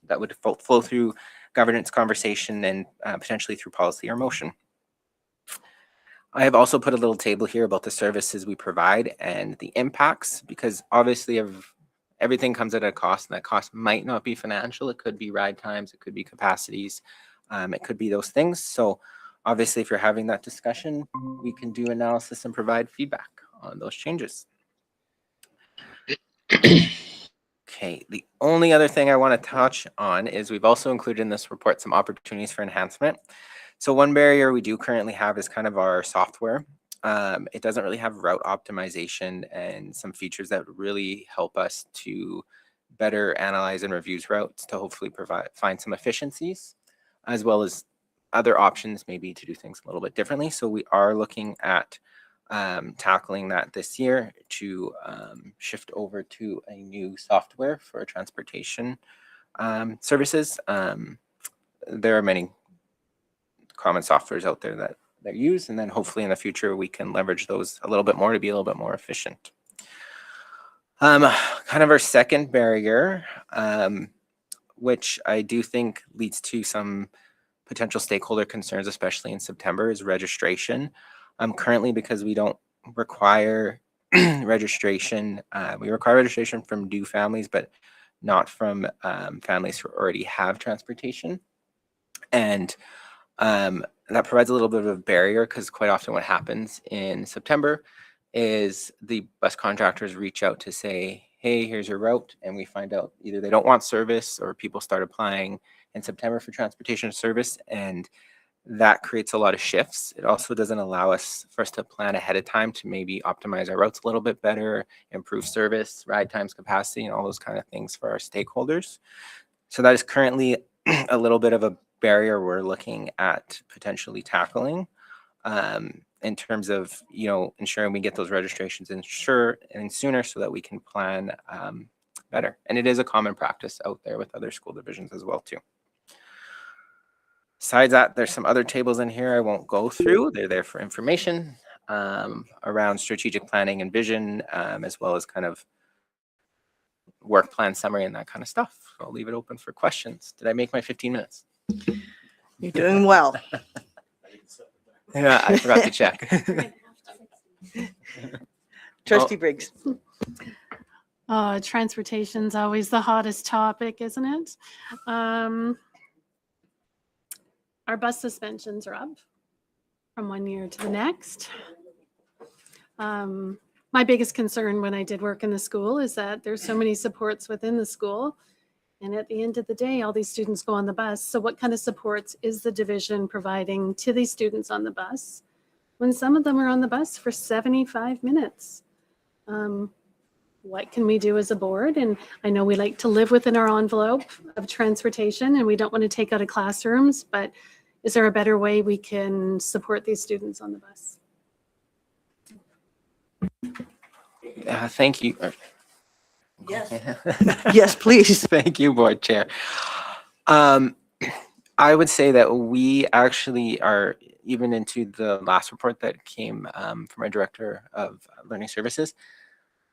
that would flow through governance conversation and potentially through policy or motion. I have also put a little table here about the services we provide and the impacts, because obviously everything comes at a cost, and that cost might not be financial. It could be ride times, it could be capacities, it could be those things. So obviously if you're having that discussion, we can do analysis and provide feedback on those changes. Okay, the only other thing I want to touch on is we've also included in this report some opportunities for enhancement. So one barrier we do currently have is kind of our software. It doesn't really have route optimization and some features that would really help us to better analyze and review routes to hopefully find some efficiencies, as well as other options maybe to do things a little bit differently. So we are looking at tackling that this year to shift over to a new software for transportation services. There are many common softwares out there that they're used, and then hopefully in the future we can leverage those a little bit more to be a little bit more efficient. Kind of our second barrier, which I do think leads to some potential stakeholder concerns, especially in September, is registration. Currently, because we don't require registration, we require registration from new families, but not from families who already have transportation. And that provides a little bit of a barrier, because quite often what happens in September is the bus contractors reach out to say, hey, here's your route, and we find out either they don't want service or people start applying in September for transportation service, and that creates a lot of shifts. It also doesn't allow us for us to plan ahead of time to maybe optimize our routes a little bit better, improve service, ride times, capacity, and all those kind of things for our stakeholders. So that is currently a little bit of a barrier we're looking at potentially tackling in terms of, you know, ensuring we get those registrations in sooner so that we can plan better. And it is a common practice out there with other school divisions as well too. Besides that, there's some other tables in here I won't go through. They're there for information around strategic planning and vision, as well as kind of work plan summary and that kind of stuff. I'll leave it open for questions. Did I make my 15 minutes? You're doing well. Yeah, I forgot to check. Trustee Briggs. Transportation's always the hottest topic, isn't it? Our bus suspensions are up from one year to the next. My biggest concern when I did work in the school is that there's so many supports within the school. And at the end of the day, all these students go on the bus. So what kind of supports is the division providing to these students on the bus when some of them are on the bus for 75 minutes? What can we do as a board? And I know we like to live within our envelope of transportation and we don't want to take out of classrooms, but is there a better way we can support these students on the bus? Thank you. Yes. Yes, please. Thank you, Board Chair. I would say that we actually are, even into the last report that came from our Director of Learning Services.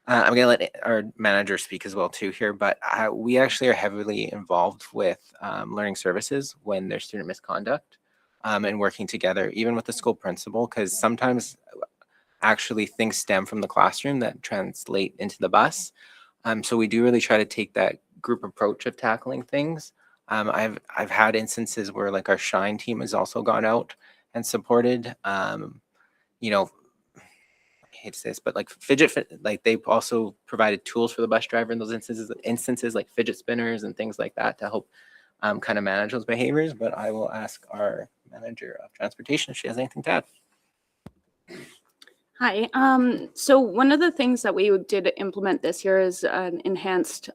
I'm going to let our manager speak as well too here, but we actually are heavily involved with learning services when there's student misconduct and working together, even with the school principal, because sometimes actually things stem from the classroom that translate into the bus. So we do really try to take that group approach of tackling things. I've had instances where like our Shine team has also gone out and supported, you know, I hate to say this, but like like they've also provided tools for the bus driver in those instances like fidget spinners and things like that to help kind of manage those behaviors. But I will ask our manager of transportation if she has anything to add. Hi. So one of the things that we did implement this year is an enhanced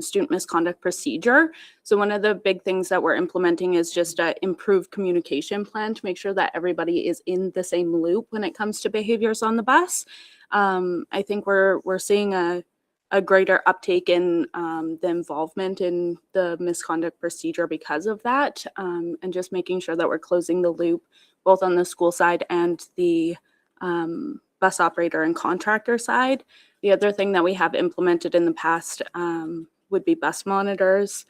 student misconduct procedure. So one of the big things that we're implementing is just an improved communication plan to make sure that everybody is in the same loop when it comes to behaviors on the bus. I think we're seeing a greater uptake in the involvement in the misconduct procedure because of that, and just making sure that we're closing the loop both on the school side and the bus operator and contractor side. The other thing that we have implemented in the past would be bus monitors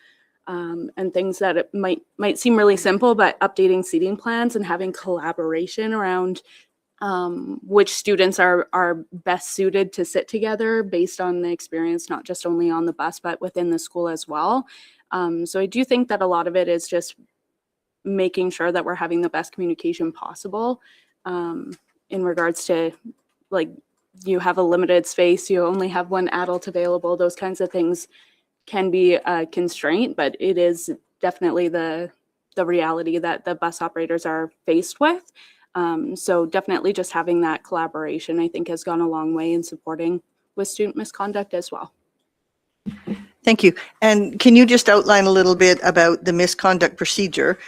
and things that it might seem really simple, but updating seating plans and having collaboration around which students are best suited to sit together based on the experience, not just only on the bus, but within the school as well. So I do think that a lot of it is just making sure that we're having the best communication possible. In regards to, like, you have a limited space, you only have one adult available, those kinds of things can be a constraint, but it is definitely the reality that the bus operators are faced with. So definitely just having that collaboration, I think, has gone a long way in supporting with student misconduct as well. Thank you. And can you just outline a little bit about the misconduct procedure?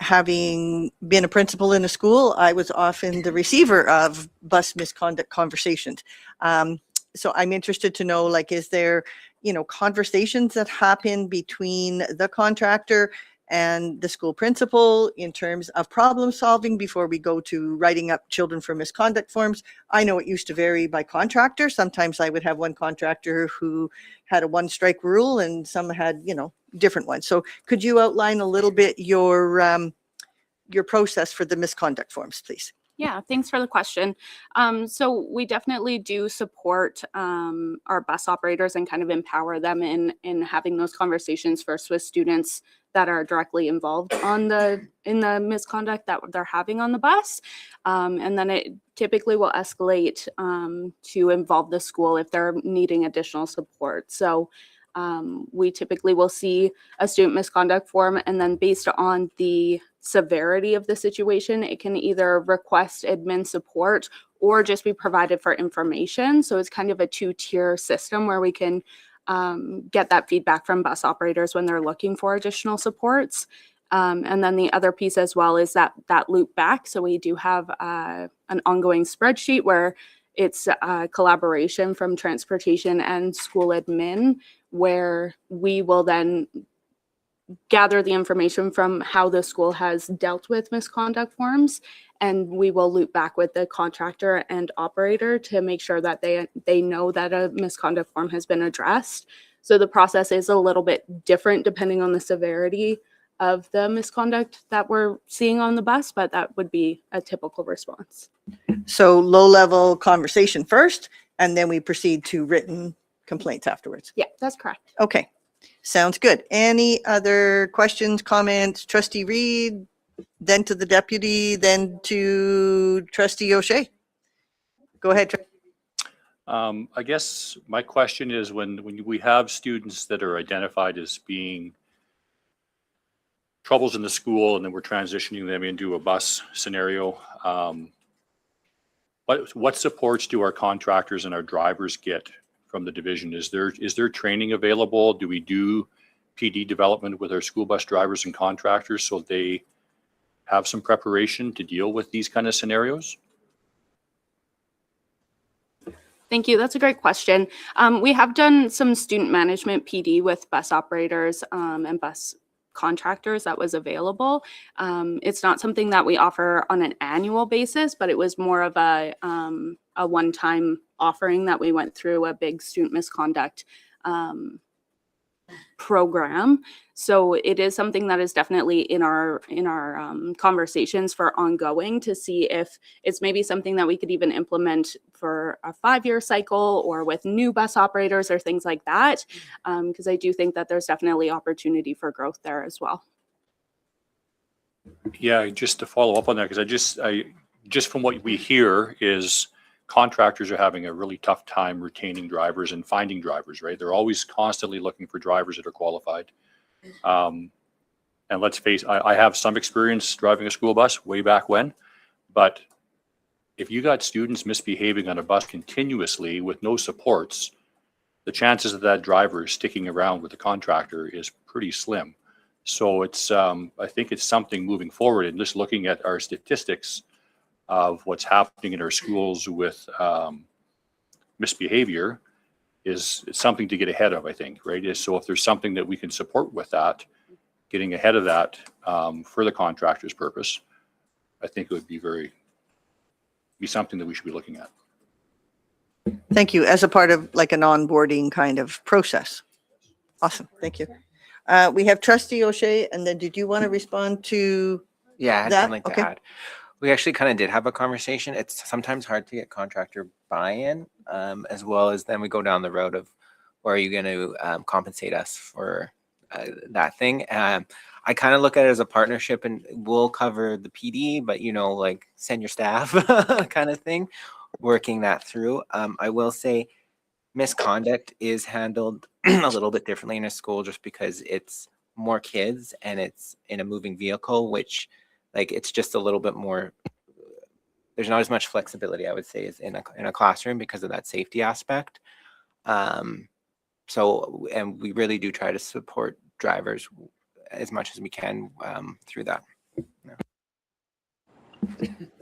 Having been a principal in a school, I was often the receiver of bus misconduct conversations. So I'm interested to know, like, is there, you know, conversations that happen between the contractor and the school principal in terms of problem solving before we go to writing up children for misconduct forms? I know it used to vary by contractor. Sometimes I would have one contractor who had a one strike rule and some had, you know, different ones. So could you outline a little bit your process for the misconduct forms, please? Yeah, thanks for the question. So we definitely do support our bus operators and kind of empower them in having those conversations first with students that are directly involved in the misconduct that they're having on the bus. And then it typically will escalate to involve the school if they're needing additional support. So we typically will see a student misconduct form, and then based on the severity of the situation, it can either request admin support or just be provided for information. So it's kind of a two-tier system where we can get that feedback from bus operators when they're looking for additional supports. And then the other piece as well is that loop back. So we do have an ongoing spreadsheet where it's a collaboration from transportation and school admin, where we will then gather the information from how the school has dealt with misconduct forms, and we will loop back with the contractor and operator to make sure that they know that a misconduct form has been addressed. So the process is a little bit different depending on the severity of the misconduct that we're seeing on the bus, but that would be a typical response. So low-level conversation first, and then we proceed to written complaints afterwards. Yeah, that's correct. Okay, sounds good. Any other questions, comments? Trustee Reed, then to the deputy, then to Trustee O'Shea. Go ahead. I guess my question is when we have students that are identified as being troubles in the school and then we're transitioning them into a bus scenario, what supports do our contractors and our drivers get from the division? Is there training available? Do we do PD development with our school bus drivers and contractors so they have some preparation to deal with these kind of scenarios? Thank you. That's a great question. We have done some student management PD with bus operators and bus contractors that was available. It's not something that we offer on an annual basis, but it was more of a one-time offering that we went through a big student misconduct program. So it is something that is definitely in our conversations for ongoing to see if it's maybe something that we could even implement for a 5-year cycle or with new bus operators or things like that. Because I do think that there's definitely opportunity for growth there as well. Yeah, just to follow up on that, because I just from what we hear is contractors are having a really tough time retaining drivers and finding drivers, right? They're always constantly looking for drivers that are qualified. And let's face, I have some experience driving a school bus way back when, but if you got students misbehaving on a bus continuously with no supports, the chances of that driver sticking around with the contractor is pretty slim. So it's, I think it's something moving forward, and just looking at our statistics of what's happening in our schools with misbehavior is something to get ahead of, I think, right? So if there's something that we can support with that, getting ahead of that for the contractor's purpose, I think it would be something that we should be looking at. Thank you. As a part of like an onboarding kind of process. Awesome. Thank you. We have Trustee O'Shea, and then did you want to respond to Yeah, I'd that? kind of like to add. We actually kind of did have a conversation. It's sometimes hard to get contractor buy-in, as well as then we go down the road of, or are you going to compensate us for that thing? I kind of look at it as a partnership, and we'll cover the PD, but like send your staff kind of thing, working that through. I will say misconduct is handled a little bit differently in a school just because it's more kids and it's in a moving vehicle, which it's just a little bit more, there's not as much flexibility, I would say, as in a classroom because of that safety aspect. So, and we really do try to support drivers as much as we can through that. Yeah.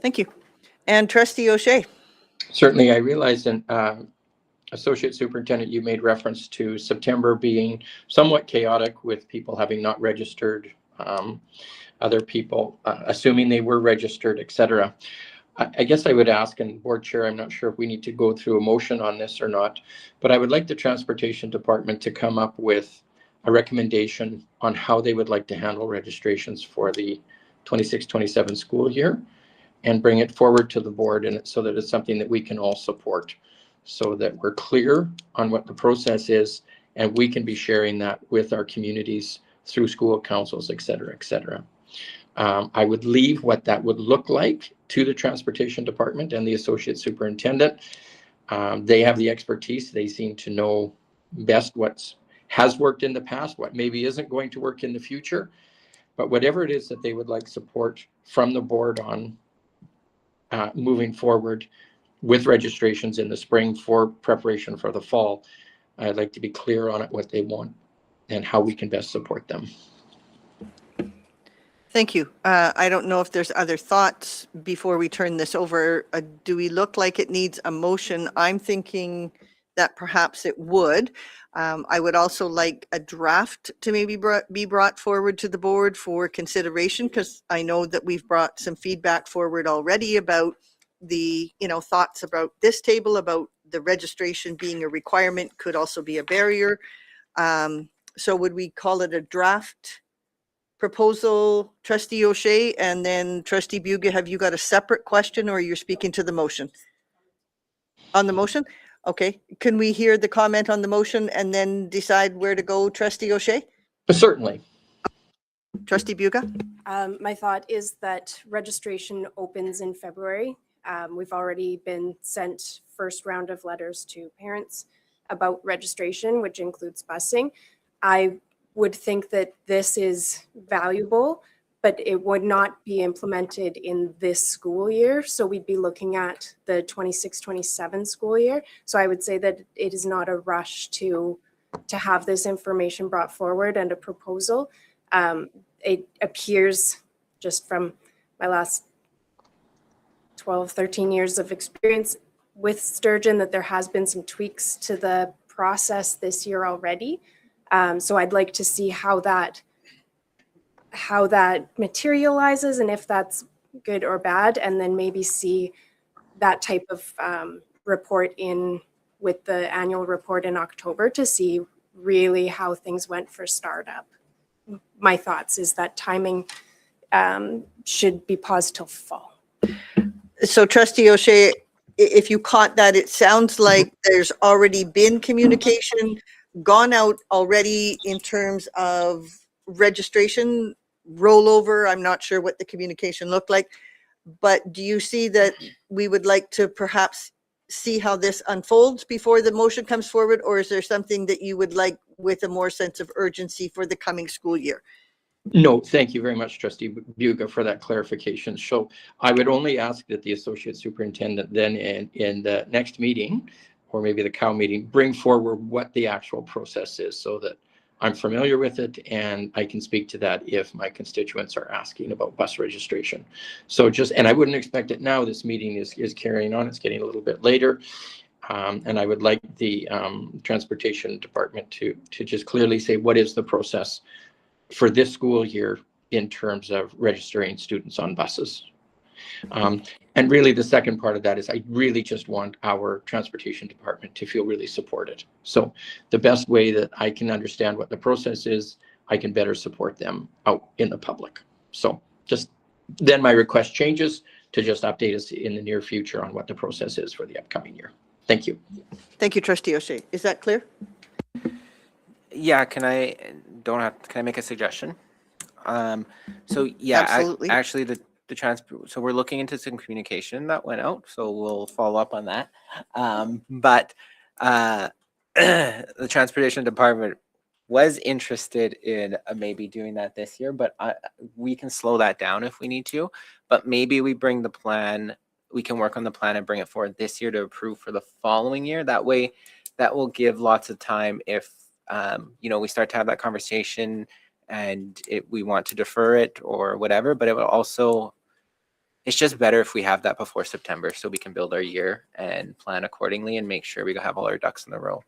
Thank you. And Trustee O'Shea. Certainly, I realize, and Associate Superintendent, you made reference to September being somewhat chaotic with people having not registered, other people assuming they were registered, etc. I guess I would ask, and Board Chair, I'm not sure if we need to go through a motion on this or not, but I would like the Transportation Department to come up with a recommendation on how they would like to handle registrations for the 26-27 school year and bring it forward to the board, and so that it's something that we can all support, so that we're clear on what the process is and we can be sharing that with our communities through school councils, et cetera, et cetera. I would leave what that would look like to the transportation department and the associate superintendent. They have the expertise. They seem to know best what has worked in the past, what maybe isn't going to work in the future. But whatever it is that they would like support from the board on moving forward with registrations in the spring for preparation for the fall, I'd like to be clear on it, what they want and how we can best support them. Thank you. I don't know if there's other thoughts before we turn this over. Do we look like it needs a motion? I'm thinking that perhaps it would. I would also like a draft to maybe be brought forward to the board for consideration, because I know that we've brought some feedback forward already about the, thoughts about this table, about the registration being a requirement, could also be a barrier. So would we call it a draft proposal, Trustee O'Shea, and then Trustee Buga, have you got a separate question, or you're speaking to the motion? On the motion? Okay, can we hear the comment on the motion and then decide where to go, Trustee O'Shea? Certainly. Trustee Buga? My thought is that registration opens in February. We've already been sent first round of letters to parents about registration, which includes busing. I would think that this is valuable, but it would not be implemented in this school year. So we'd be looking at the 26-27 school year. So I would say that it is not a rush to have this information brought forward and a proposal. It appears, just from my last 12, 13 years of experience with Sturgeon, that there has been some tweaks to the process this year already. So I'd like to see how that materializes and if that's good or bad, and then maybe see that type of report in with the annual report in October to see really how things went for startup. My thoughts is that timing should be paused till fall. So Trustee O'Shea, if you caught that, it sounds like there's already been communication gone out already in terms of registration rollover. I'm not sure what the communication looked like, but do you see that we would like to perhaps see how this unfolds before the motion comes forward, or is there something that you would like with a more sense of urgency for the coming school year? No, thank you very much, Trustee Buga, for that clarification. So I would only ask that the associate superintendent then in the next meeting, or maybe the COW meeting, bring forward what the actual process is so that I'm familiar with it and I can speak to that if my constituents are asking about bus registration. So and I wouldn't expect it now. This meeting is carrying on. It's getting a little bit later. And I would like the transportation department to just clearly say what is the process for this school year in terms of registering students on buses. And really the second part of that is I really just want our transportation department to feel really supported. So the best way that I can understand what the process is, I can better support them out in the public. So just then my request changes to just update us in the near future on what the process is for the upcoming year. Thank you. Thank you, Trustee O'Shea. Is that clear? Yeah, can I make a suggestion? So yeah, Absolutely. actually so we're looking into some communication that went out, so we'll follow up on that. But the transportation department was interested in maybe doing that this year, but we can slow that down if we need to. But maybe we bring the plan, we can work on the plan and bring it forward this year to approve for the following year. That way, that will give lots of time if we start to have that conversation and we want to defer it or whatever. But it will also, it's just better if we have that before September so we can build our year and plan accordingly and make sure we have all our ducks in a row.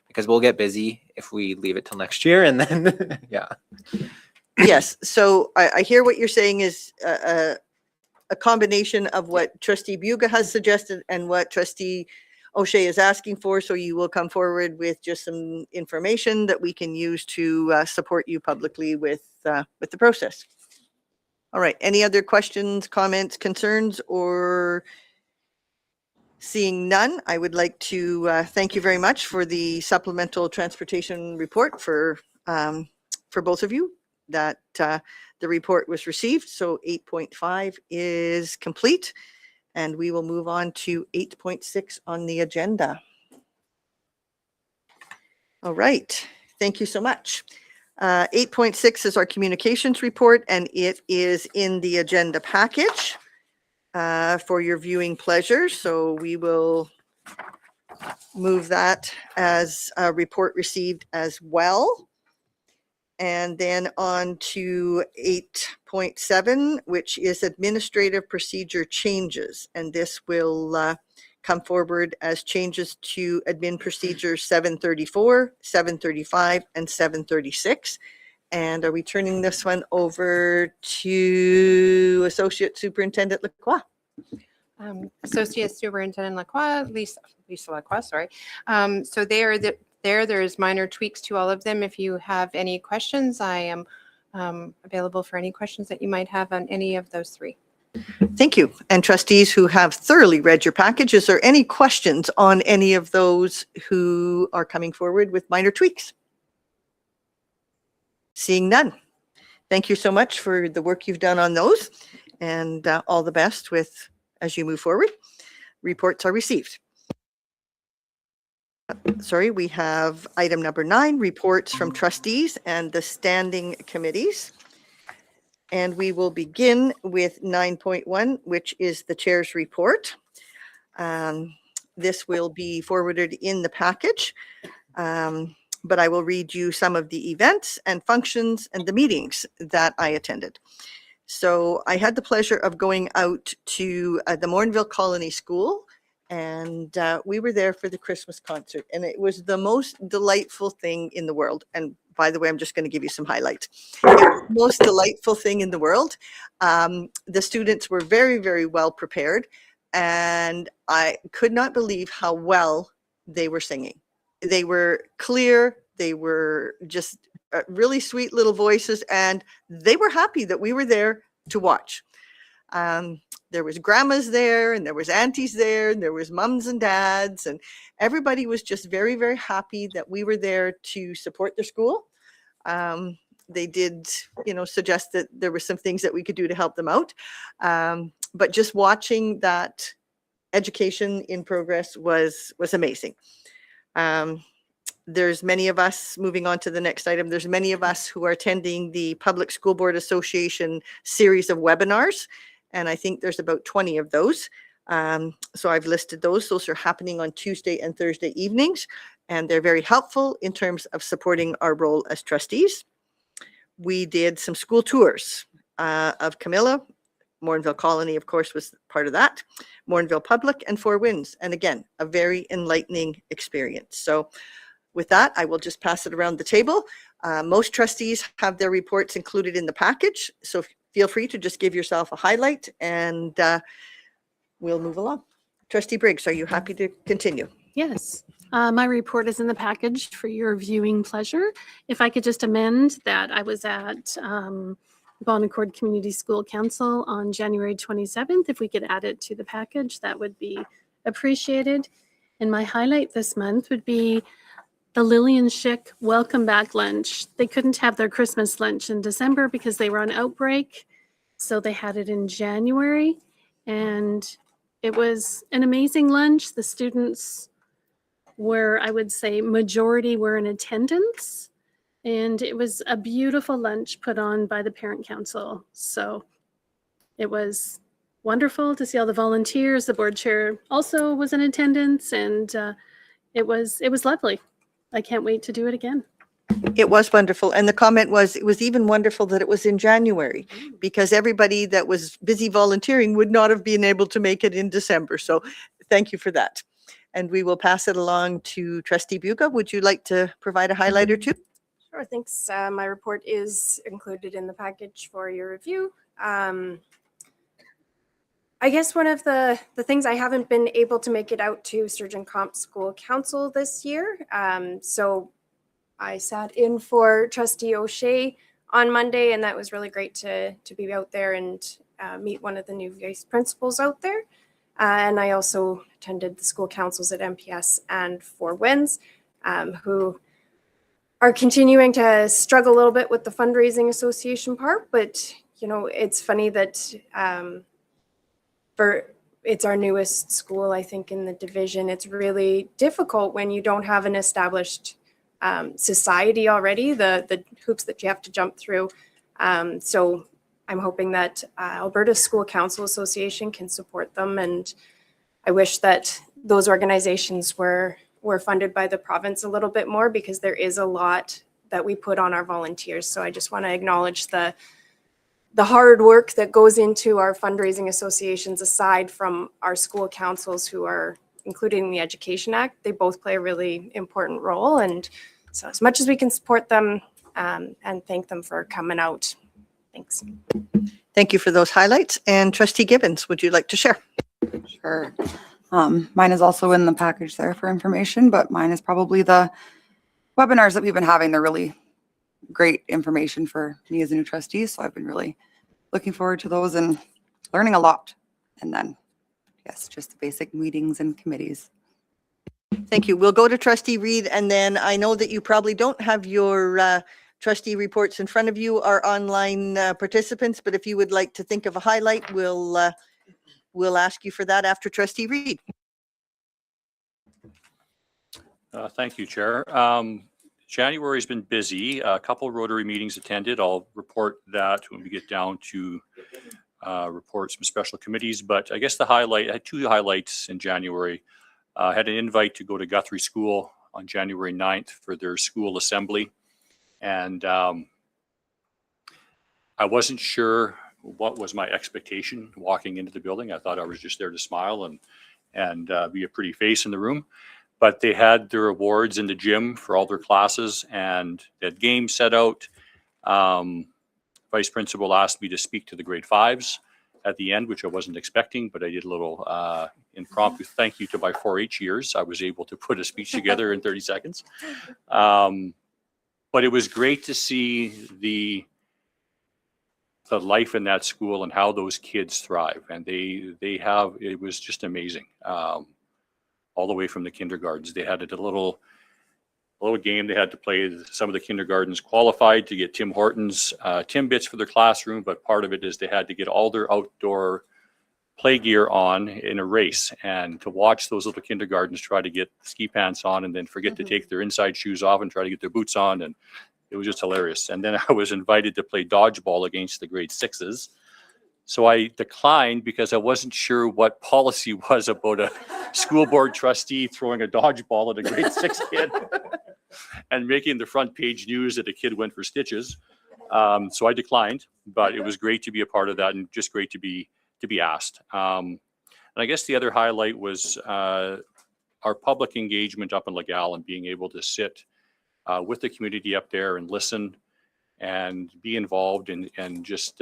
Because we'll get busy if we leave it till next year and then, yeah. Yes, so I hear what you're saying is a combination of what Trustee Buga has suggested and what Trustee O'Shea is asking for. So you will come forward with just some information that we can use to support you publicly with the process. All right, any other questions, comments, concerns, or seeing none, I would like to thank you very much for the supplemental transportation report for for both of you that the report was received. So 8.5 is complete, and we will move on to 8.6 on the agenda. All right, thank you so much. 8.6 is our communications report, and it is in the agenda package for your viewing pleasure. So we will move that as a report received as well. And then on to 8.7, which is administrative procedure changes. And this will come forward as changes to admin procedures 734, 735, and 736. And are we turning this one over to Associate Superintendent Lacroix? Associate Superintendent Lacroix, Lisa Lacroix, sorry. So there's minor tweaks to all of them. If you have any questions, I am available for any questions that you might have on any of those three. Thank you. And trustees who have thoroughly read your package, is there any questions on any of those who are coming forward with minor tweaks? Seeing none. Thank you so much for the work you've done on those, and all the best with as you move forward. Reports are received. Sorry, we have item number 9, reports from trustees and the standing committees. And we will begin with 9.1, which is the chair's report. This will be forwarded in the package, but I will read you some of the events and functions and the meetings that I attended. So I had the pleasure of going out to the Morinville Colony School, and we were there for the Christmas concert, and it was the most delightful thing in the world. And by the way, I'm just going to give you some highlights. It was the most delightful thing in the world. The students were very, very well prepared, and I could not believe how well they were singing. They were clear. They were just really sweet little voices, and they were happy that we were there to watch. There was grandmas there, and there was aunties there, and there was mums and dads, and everybody was just very, very happy that we were there to support their school. They did, suggest that there were some things that we could do to help them out. But just watching that education in progress was amazing. There's many of us, moving on to the next item, there's many of us who are attending the Public School Board Association series of webinars, and I think there's about 20 of those. So I've listed those. Those are happening on Tuesday and Thursday evenings, and they're very helpful in terms of supporting our role as trustees. We did some school tours of Camilla. Morinville Colony, of course, was part of that. Morinville Public and Four Winds. And again, a very enlightening experience. So with that, I will just pass it around the table. Most trustees have their reports included in the package, so feel free to just give yourself a highlight, and we'll move along. Trustee Briggs, are you happy to continue? Yes. My report is in the package for your viewing pleasure. If I could just amend that, I was at Bon Accord Community School Council on January 27th. If we could add it to the package, that would be appreciated. And my highlight this month would be the Lillian Schick Welcome Back Lunch. They couldn't have their Christmas lunch in December because they were on outbreak. So they had it in January, and it was an amazing lunch. The students were, I would say, majority were in attendance, and it was a beautiful lunch put on by the parent council. So it was wonderful to see all the volunteers. The board chair also was in attendance, and it was lovely. I can't wait to do it again. It was wonderful. And the comment was, it was even wonderful that it was in January, because everybody that was busy volunteering would not have been able to make it in December. So thank you for that. And we will pass it along to Trustee Bucca. Would you like to provide a highlight or two? Sure, thanks. My report is included in the package for your review. I guess one of the things, I haven't been able to make it out to Sturgeon Comp School Council this year. So I sat in for Trustee O'Shea on Monday, and that was really great to be out there and meet one of the new vice principals out there. And I also attended the school councils at MPS and Four Winds, who are continuing to struggle a little bit with the fundraising association part, but you know, it's funny that it's our newest school, I think, in the division. It's really difficult when you don't have an established society already, the hoops that you have to jump through. So I'm hoping that Alberta School Council Association can support them, and I wish that those organizations were funded by the province a little bit more, because there is a lot that we put on our volunteers. So I just want to acknowledge the hard work that goes into our fundraising associations, aside from our school councils who are included in the Education Act. They both play a really important role. And so as much as we can support them and thank them for coming out. Thanks. Thank you for those highlights. And Trustee Gibbons, would you like to share? Sure. Mine is also in the package there for information, but mine is probably the webinars that we've been having. They're really great information for me as a new trustee. So I've been really looking forward to those and learning a lot. And then, yes, just the basic meetings and committees. Thank you. We'll go to Trustee Reid, and then I know that you probably don't have your trustee reports in front of you, our online participants, but if you would like to think of a highlight, we'll ask you for that after Trustee Reid. Thank you, Chair. January's been busy. A couple Rotary meetings attended. I'll report that when we get down to reports from special committees. But I guess I had two highlights in January. I had an invite to go to Guthrie School on January 9th for their school assembly. And I wasn't sure what was my expectation walking into the building. I thought I was just there to smile and be a pretty face in the room. But they had their awards in the gym for all their classes, and they had games set out. Vice principal asked me to speak to the grade 5s at the end, which I wasn't expecting, but I did a little impromptu thank you to my 4-H years. I was able to put a speech together in 30 seconds. But it was great to see the life in that school and how those kids thrive. And it was just amazing. All the way from the kindergartens. They had a little game they had to play. Some of the kindergartens qualified to get Tim Hortons Timbits for their classroom, but part of it is they had to get all their outdoor play gear on in a race, and to watch those little kindergartens try to get ski pants on and then forget to take their inside shoes off and try to get their boots on, and it was just hilarious. And then I was invited to play dodgeball against the grade 6s. So I declined because I wasn't sure what policy was about a school board trustee throwing a dodgeball at a grade 6 kid and making the front page news that a kid went for stitches. So I declined, but it was great to be a part of that and just great to be asked. And I guess the other highlight was our public engagement up in Legal and being able to sit with the community up there and listen and be involved and just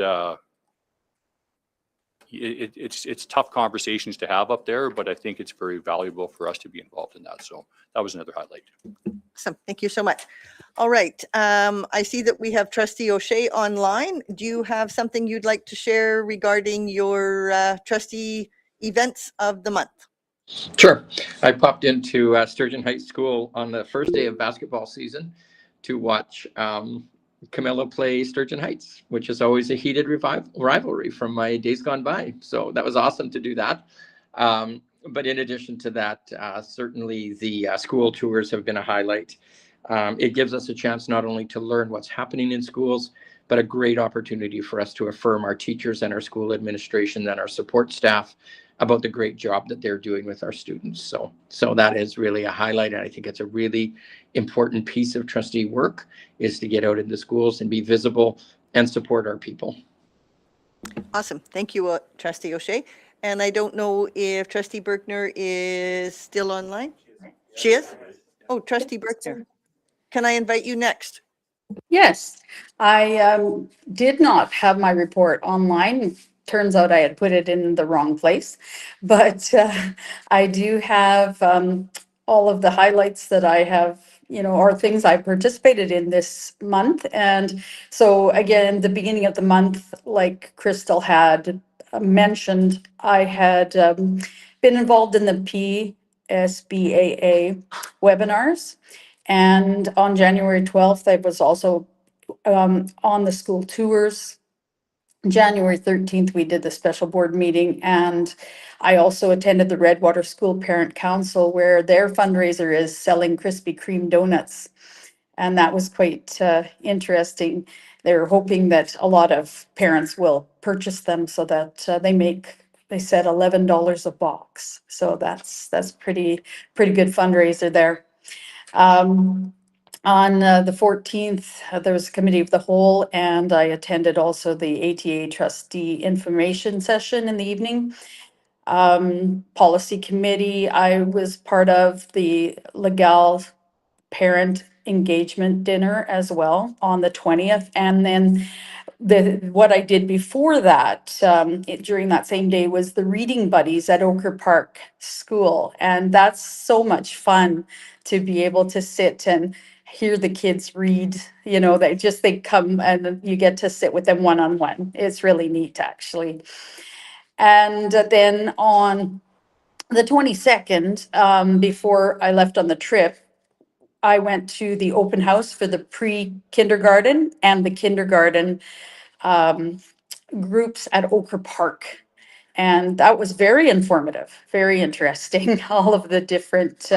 it's tough conversations to have up there, but I think it's very valuable for us to be involved in that. So that was another highlight. Awesome. Thank you so much. All right. I see that we have Trustee O'Shea online. Do you have something you'd like to share regarding your trustee events of the month? Sure. I popped into Sturgeon Heights School on the first day of basketball season to watch Camilla play Sturgeon Heights, which is always a heated rivalry from my days gone by. So that was awesome to do that. But in addition to that, certainly the school tours have been a highlight. It gives us a chance not only to learn what's happening in schools, but a great opportunity for us to affirm our teachers and our school administration and our support staff about the great job that they're doing with our students. So that is really a highlight. And I think it's a really important piece of trustee work, is to get out into schools and be visible and support our people. Awesome. Thank you, Trustee O'Shea. And I don't know if Trustee Berkner is still online. She is? Oh, Trustee Berkner. Can I invite you next? Yes, I did not have my report online. Turns out I had put it in the wrong place, but I do have all of the highlights that I have, or things I participated in this month. And so again, the beginning of the month, like Crystal had mentioned, I had been involved in the PSBAA webinars. And on January 12th, I was also on the school tours. January 13th, we did the special board meeting, and I also attended the Redwater School Parent Council, where their fundraiser is selling Krispy Kreme donuts. And that was quite interesting. They're hoping that a lot of parents will purchase them so that they said $11 a box. So that's pretty good fundraiser there. On the 14th, there was a committee of the whole, and I attended also the ATA trustee information session in the evening. Policy committee, I was part of the Legal parent engagement dinner as well on the 20th. And then what I did before that, during that same day, was the reading buddies at Ochre Park School. And that's so much fun to be able to sit and hear the kids read, they come and you get to sit with them one-on-one. It's really neat, actually. And then on the 22nd, before I left on the trip, I went to the open house for the pre-kindergarten and the kindergarten groups at Ochre Park. And that was very informative, very interesting. All of the different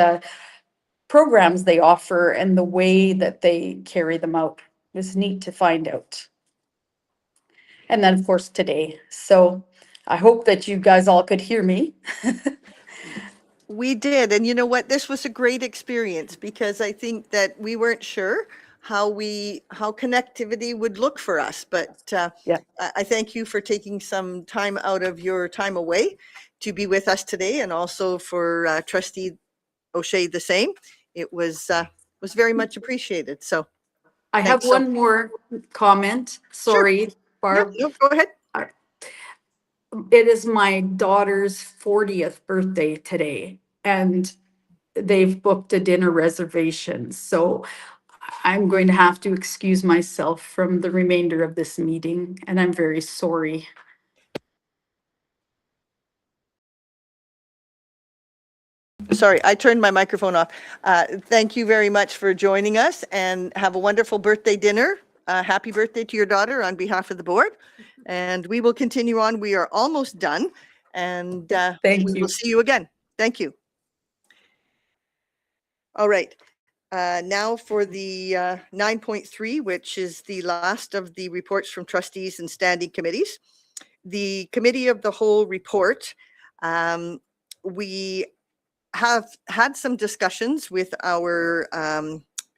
programs they offer and the way that they carry them out is neat to find out. And then, of course, today. So I hope that you guys all could hear me. We did. And you know what? This was a great experience because I think that we weren't sure how connectivity would look for us. But Yeah. I thank you for taking some time out of your time away to be with us today, and also for Trustee O'Shea the same. It was very much appreciated. So I have thanks so- one more comment. Sorry, Barb. No, go ahead. It is my daughter's 40th birthday today, and they've booked a dinner reservation. So I'm going to have to excuse myself from the remainder of this meeting, and I'm very sorry. Sorry, I turned my microphone off. Thank you very much for joining us, and have a wonderful birthday dinner. Happy birthday to your daughter on behalf of the board. And we will continue on. We are almost done, and Thank we you. will see you again. Thank you. All right. Now for the 9.3, which is the last of the reports from trustees and standing committees. The Committee of the Whole report. We have had some discussions with our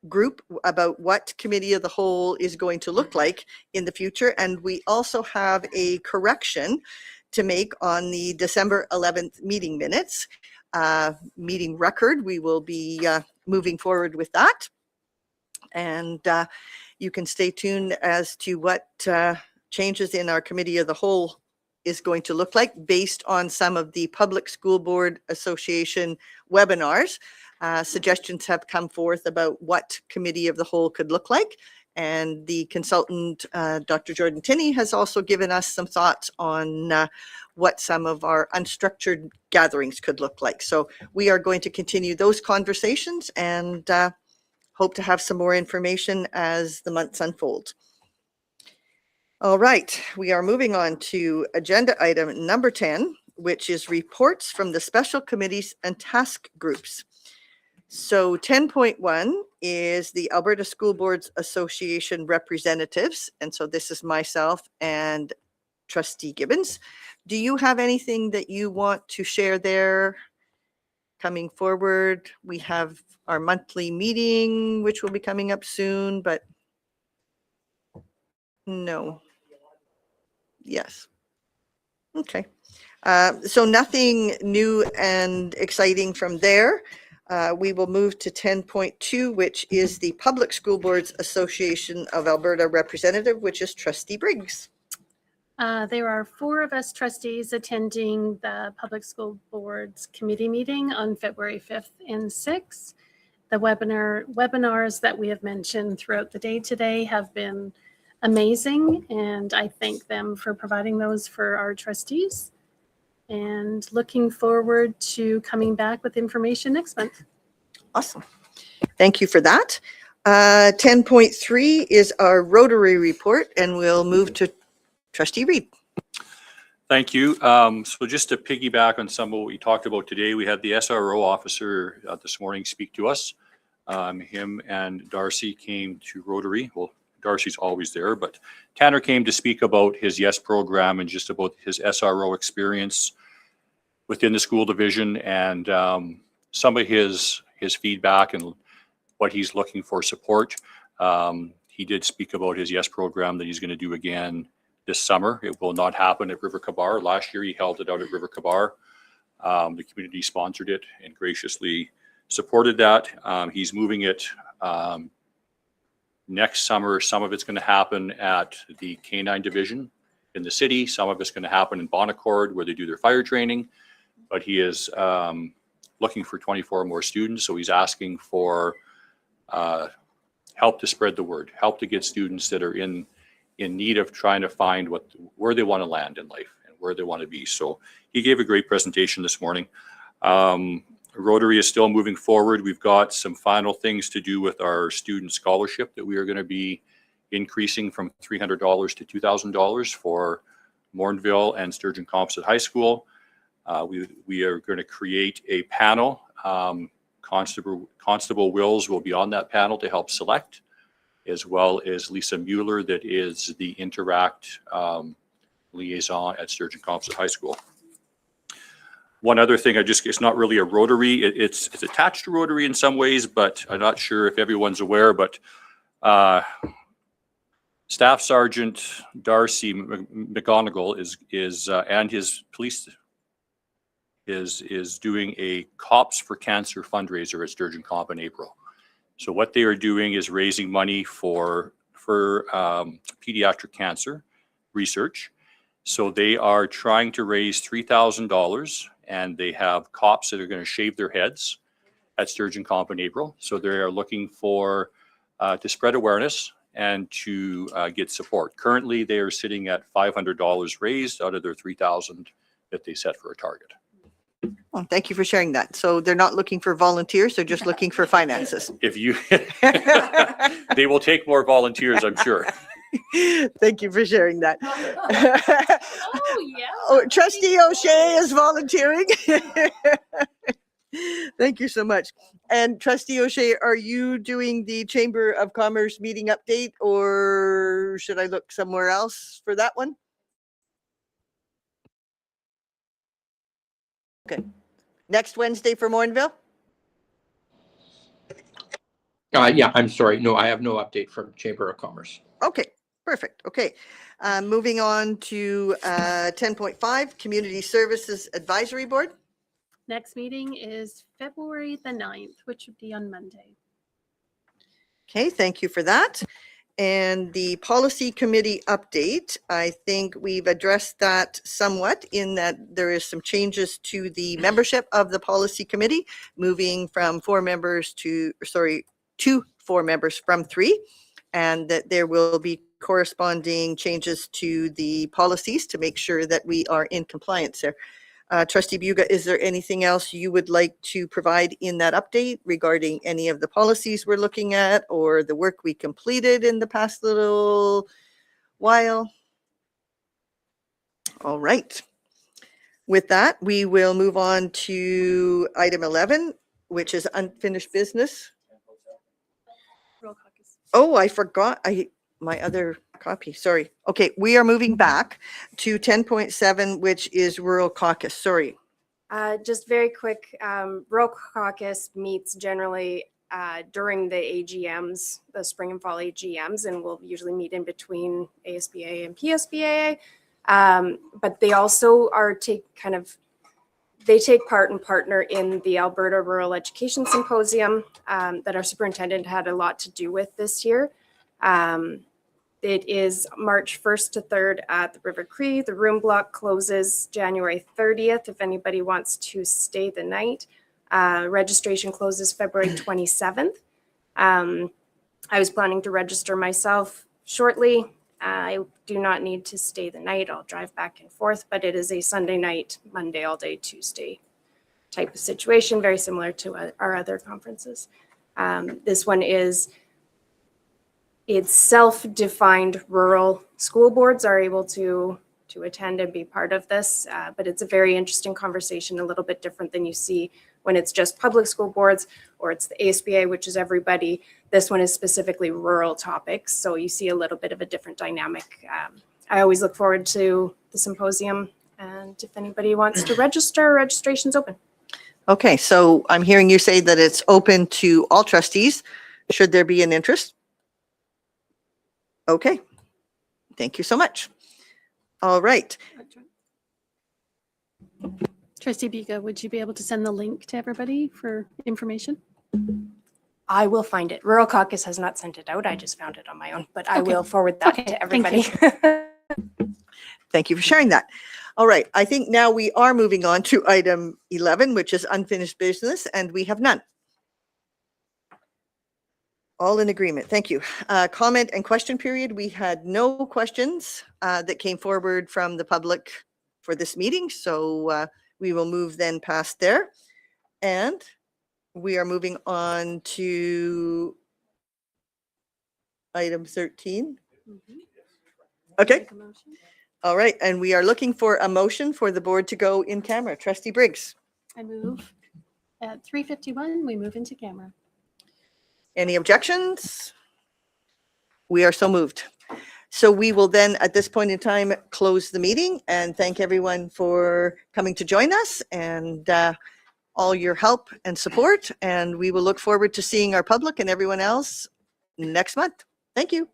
group about what Committee of the Whole is going to look like in the future. And we also have a correction to make on the December 11th meeting minutes, meeting record. We will be moving forward with that. And you can stay tuned as to what changes in our Committee of the Whole is going to look like based on some of the Public School Board Association webinars. Suggestions have come forth about what Committee of the Whole could look like. And the consultant, Dr. Jordan Tinney, has also given us some thoughts on what some of our unstructured gatherings could look like. So we are going to continue those conversations and hope to have some more information as the months unfold. All right, we are moving on to agenda item number 10, which is reports from the special committees and task groups. So 10.1 is the Alberta School Boards Association representatives. And so this is myself and Trustee Gibbons. Do you have anything that you want to share there coming forward? We have our monthly meeting, which will be coming up soon, but no. Yes. Okay. So nothing new and exciting from there. We will move to 10.2, which is the Public School Boards Association of Alberta representative, which is Trustee Briggs. There are 4 of us trustees attending the Public School Boards Committee meeting on February 5th and 6th. The webinars that we have mentioned throughout the day today have been amazing, and I thank them for providing those for our trustees. And looking forward to coming back with information next month. Awesome. Thank you for that. 10.3 is our Rotary report, and we'll move to Trustee Reed. Thank you. So just to piggyback on some of what we talked about today, we had the SRO officer this morning speak to us. Him and Darcy came to Rotary. Well, Darcy's always there, but Tanner came to speak about his YES program and just about his SRO experience within the school division and some of his feedback and what he's looking for support. He did speak about his YES program that he's going to do again this summer. It will not happen at River Kabar. Last year he held it out at River Kabar. The community sponsored it and graciously supported that. He's moving it next summer. Some of it's going to happen at the K-9 division in the city. Some of it's going to happen in Bonaccord where they do their fire training. But he is looking for 24 more students. So he's asking for help to spread the word, help to get students that are in need of trying to find where they want to land in life and where they want to be. So he gave a great presentation this morning. Rotary is still moving forward. We've got some final things to do with our student scholarship that we are going to be increasing from $300 to $2,000 for Morinville and Sturgeon Composite High School. We are going to create a panel. Constable Wills will be on that panel to help select, as well as Lisa Mueller, that is the Interact liaison at Sturgeon Composite High School. One other thing, it's not really a Rotary. It's attached to Rotary in some ways, but I'm not sure if everyone's aware, but Staff Sergeant Darcy McGonigal is and his police is doing a Cops for Cancer fundraiser at Sturgeon Comp in April. So what they are doing is raising money for pediatric cancer research. So they are trying to raise $3,000, and they have cops that are going to shave their heads at Sturgeon Comp in April. So they are looking for to spread awareness and to get support. Currently, they are sitting at $500 raised out of their $3,000 that they set for a target. Well, thank you for sharing that. So they're not looking for volunteers, they're just looking for finances. If you, they will take more volunteers, I'm sure. Thank you for sharing that. Oh, yeah. Oh, Trustee O'Shea is volunteering. Thank you so much. And Trustee O'Shea, are you doing the Chamber of Commerce meeting update, or should I look somewhere else for that one? Okay. Next Wednesday for Morinville? Yeah, I'm sorry. No, I have no update from Chamber of Commerce. Okay, perfect. Okay. Moving on to 10.5, Community Services Advisory Board. Next meeting is February the 9th, which would be on Monday. Okay, thank you for that. And the Policy Committee update, I think we've addressed that somewhat in that there is some changes to the membership of the Policy Committee, moving from 4 members to 4 members from 3, and that there will be corresponding changes to the policies to make sure that we are in compliance there. Trustee Buga, is there anything else you would like to provide in that update regarding any of the policies we're looking at or the work we completed in the past little while? All right. With that, we will move on to item 11, which is unfinished business. Roll caucus. Oh, I forgot my other copy. Sorry. Okay, we are moving back to 10.7, which is rural caucus. Sorry. Just very quick, Rural Caucus meets generally during the AGMs, the spring and fall AGMs, and we'll usually meet in between ASBA and PSBA. But they also are they take part and partner in the Alberta Rural Education Symposium that our superintendent had a lot to do with this year. It is March 1st to 3rd at the River Cree. The room block closes January 30th if anybody wants to stay the night. Registration closes February 27th. I was planning to register myself shortly. I do not need to stay the night. I'll drive back and forth, but it is a Sunday night, Monday all day, Tuesday type of situation, very similar to our other conferences. This one is, it's self-defined rural school boards are able to attend and be part of this, but it's a very interesting conversation, a little bit different than you see when it's just public school boards or it's the ASBA, which is everybody. This one is specifically rural topics, so you see a little bit of a different dynamic. I always look forward to the symposium, and if anybody wants to register, registration's open. Okay, so I'm hearing you say that it's open to all trustees. Should there be an interest? Okay, thank you so much. All right, Trustee Biga, would you be able to send the link to everybody for information? I will find it. Rural Caucus has not sent it out. I just found it on my own, but I Okay. will forward that Okay, to thank everybody. thank you for sharing that. All right, I think now we are moving on to item 11, which is unfinished business, and we have none. All in agreement. Thank you. Comment and question period. We had no questions that came forward from the public for this meeting, so we will move then past there. And we are moving on to item 13. Okay. Make a motion. All right. And we are looking for a motion for the board to go in camera. Trustee Briggs, I move at 3:51, we move into camera. any objections? We are so moved. So we will then, at this point in time, close the meeting and thank everyone for coming to join us and all your help and support. And we will look forward to seeing our public and everyone else next month. Thank you.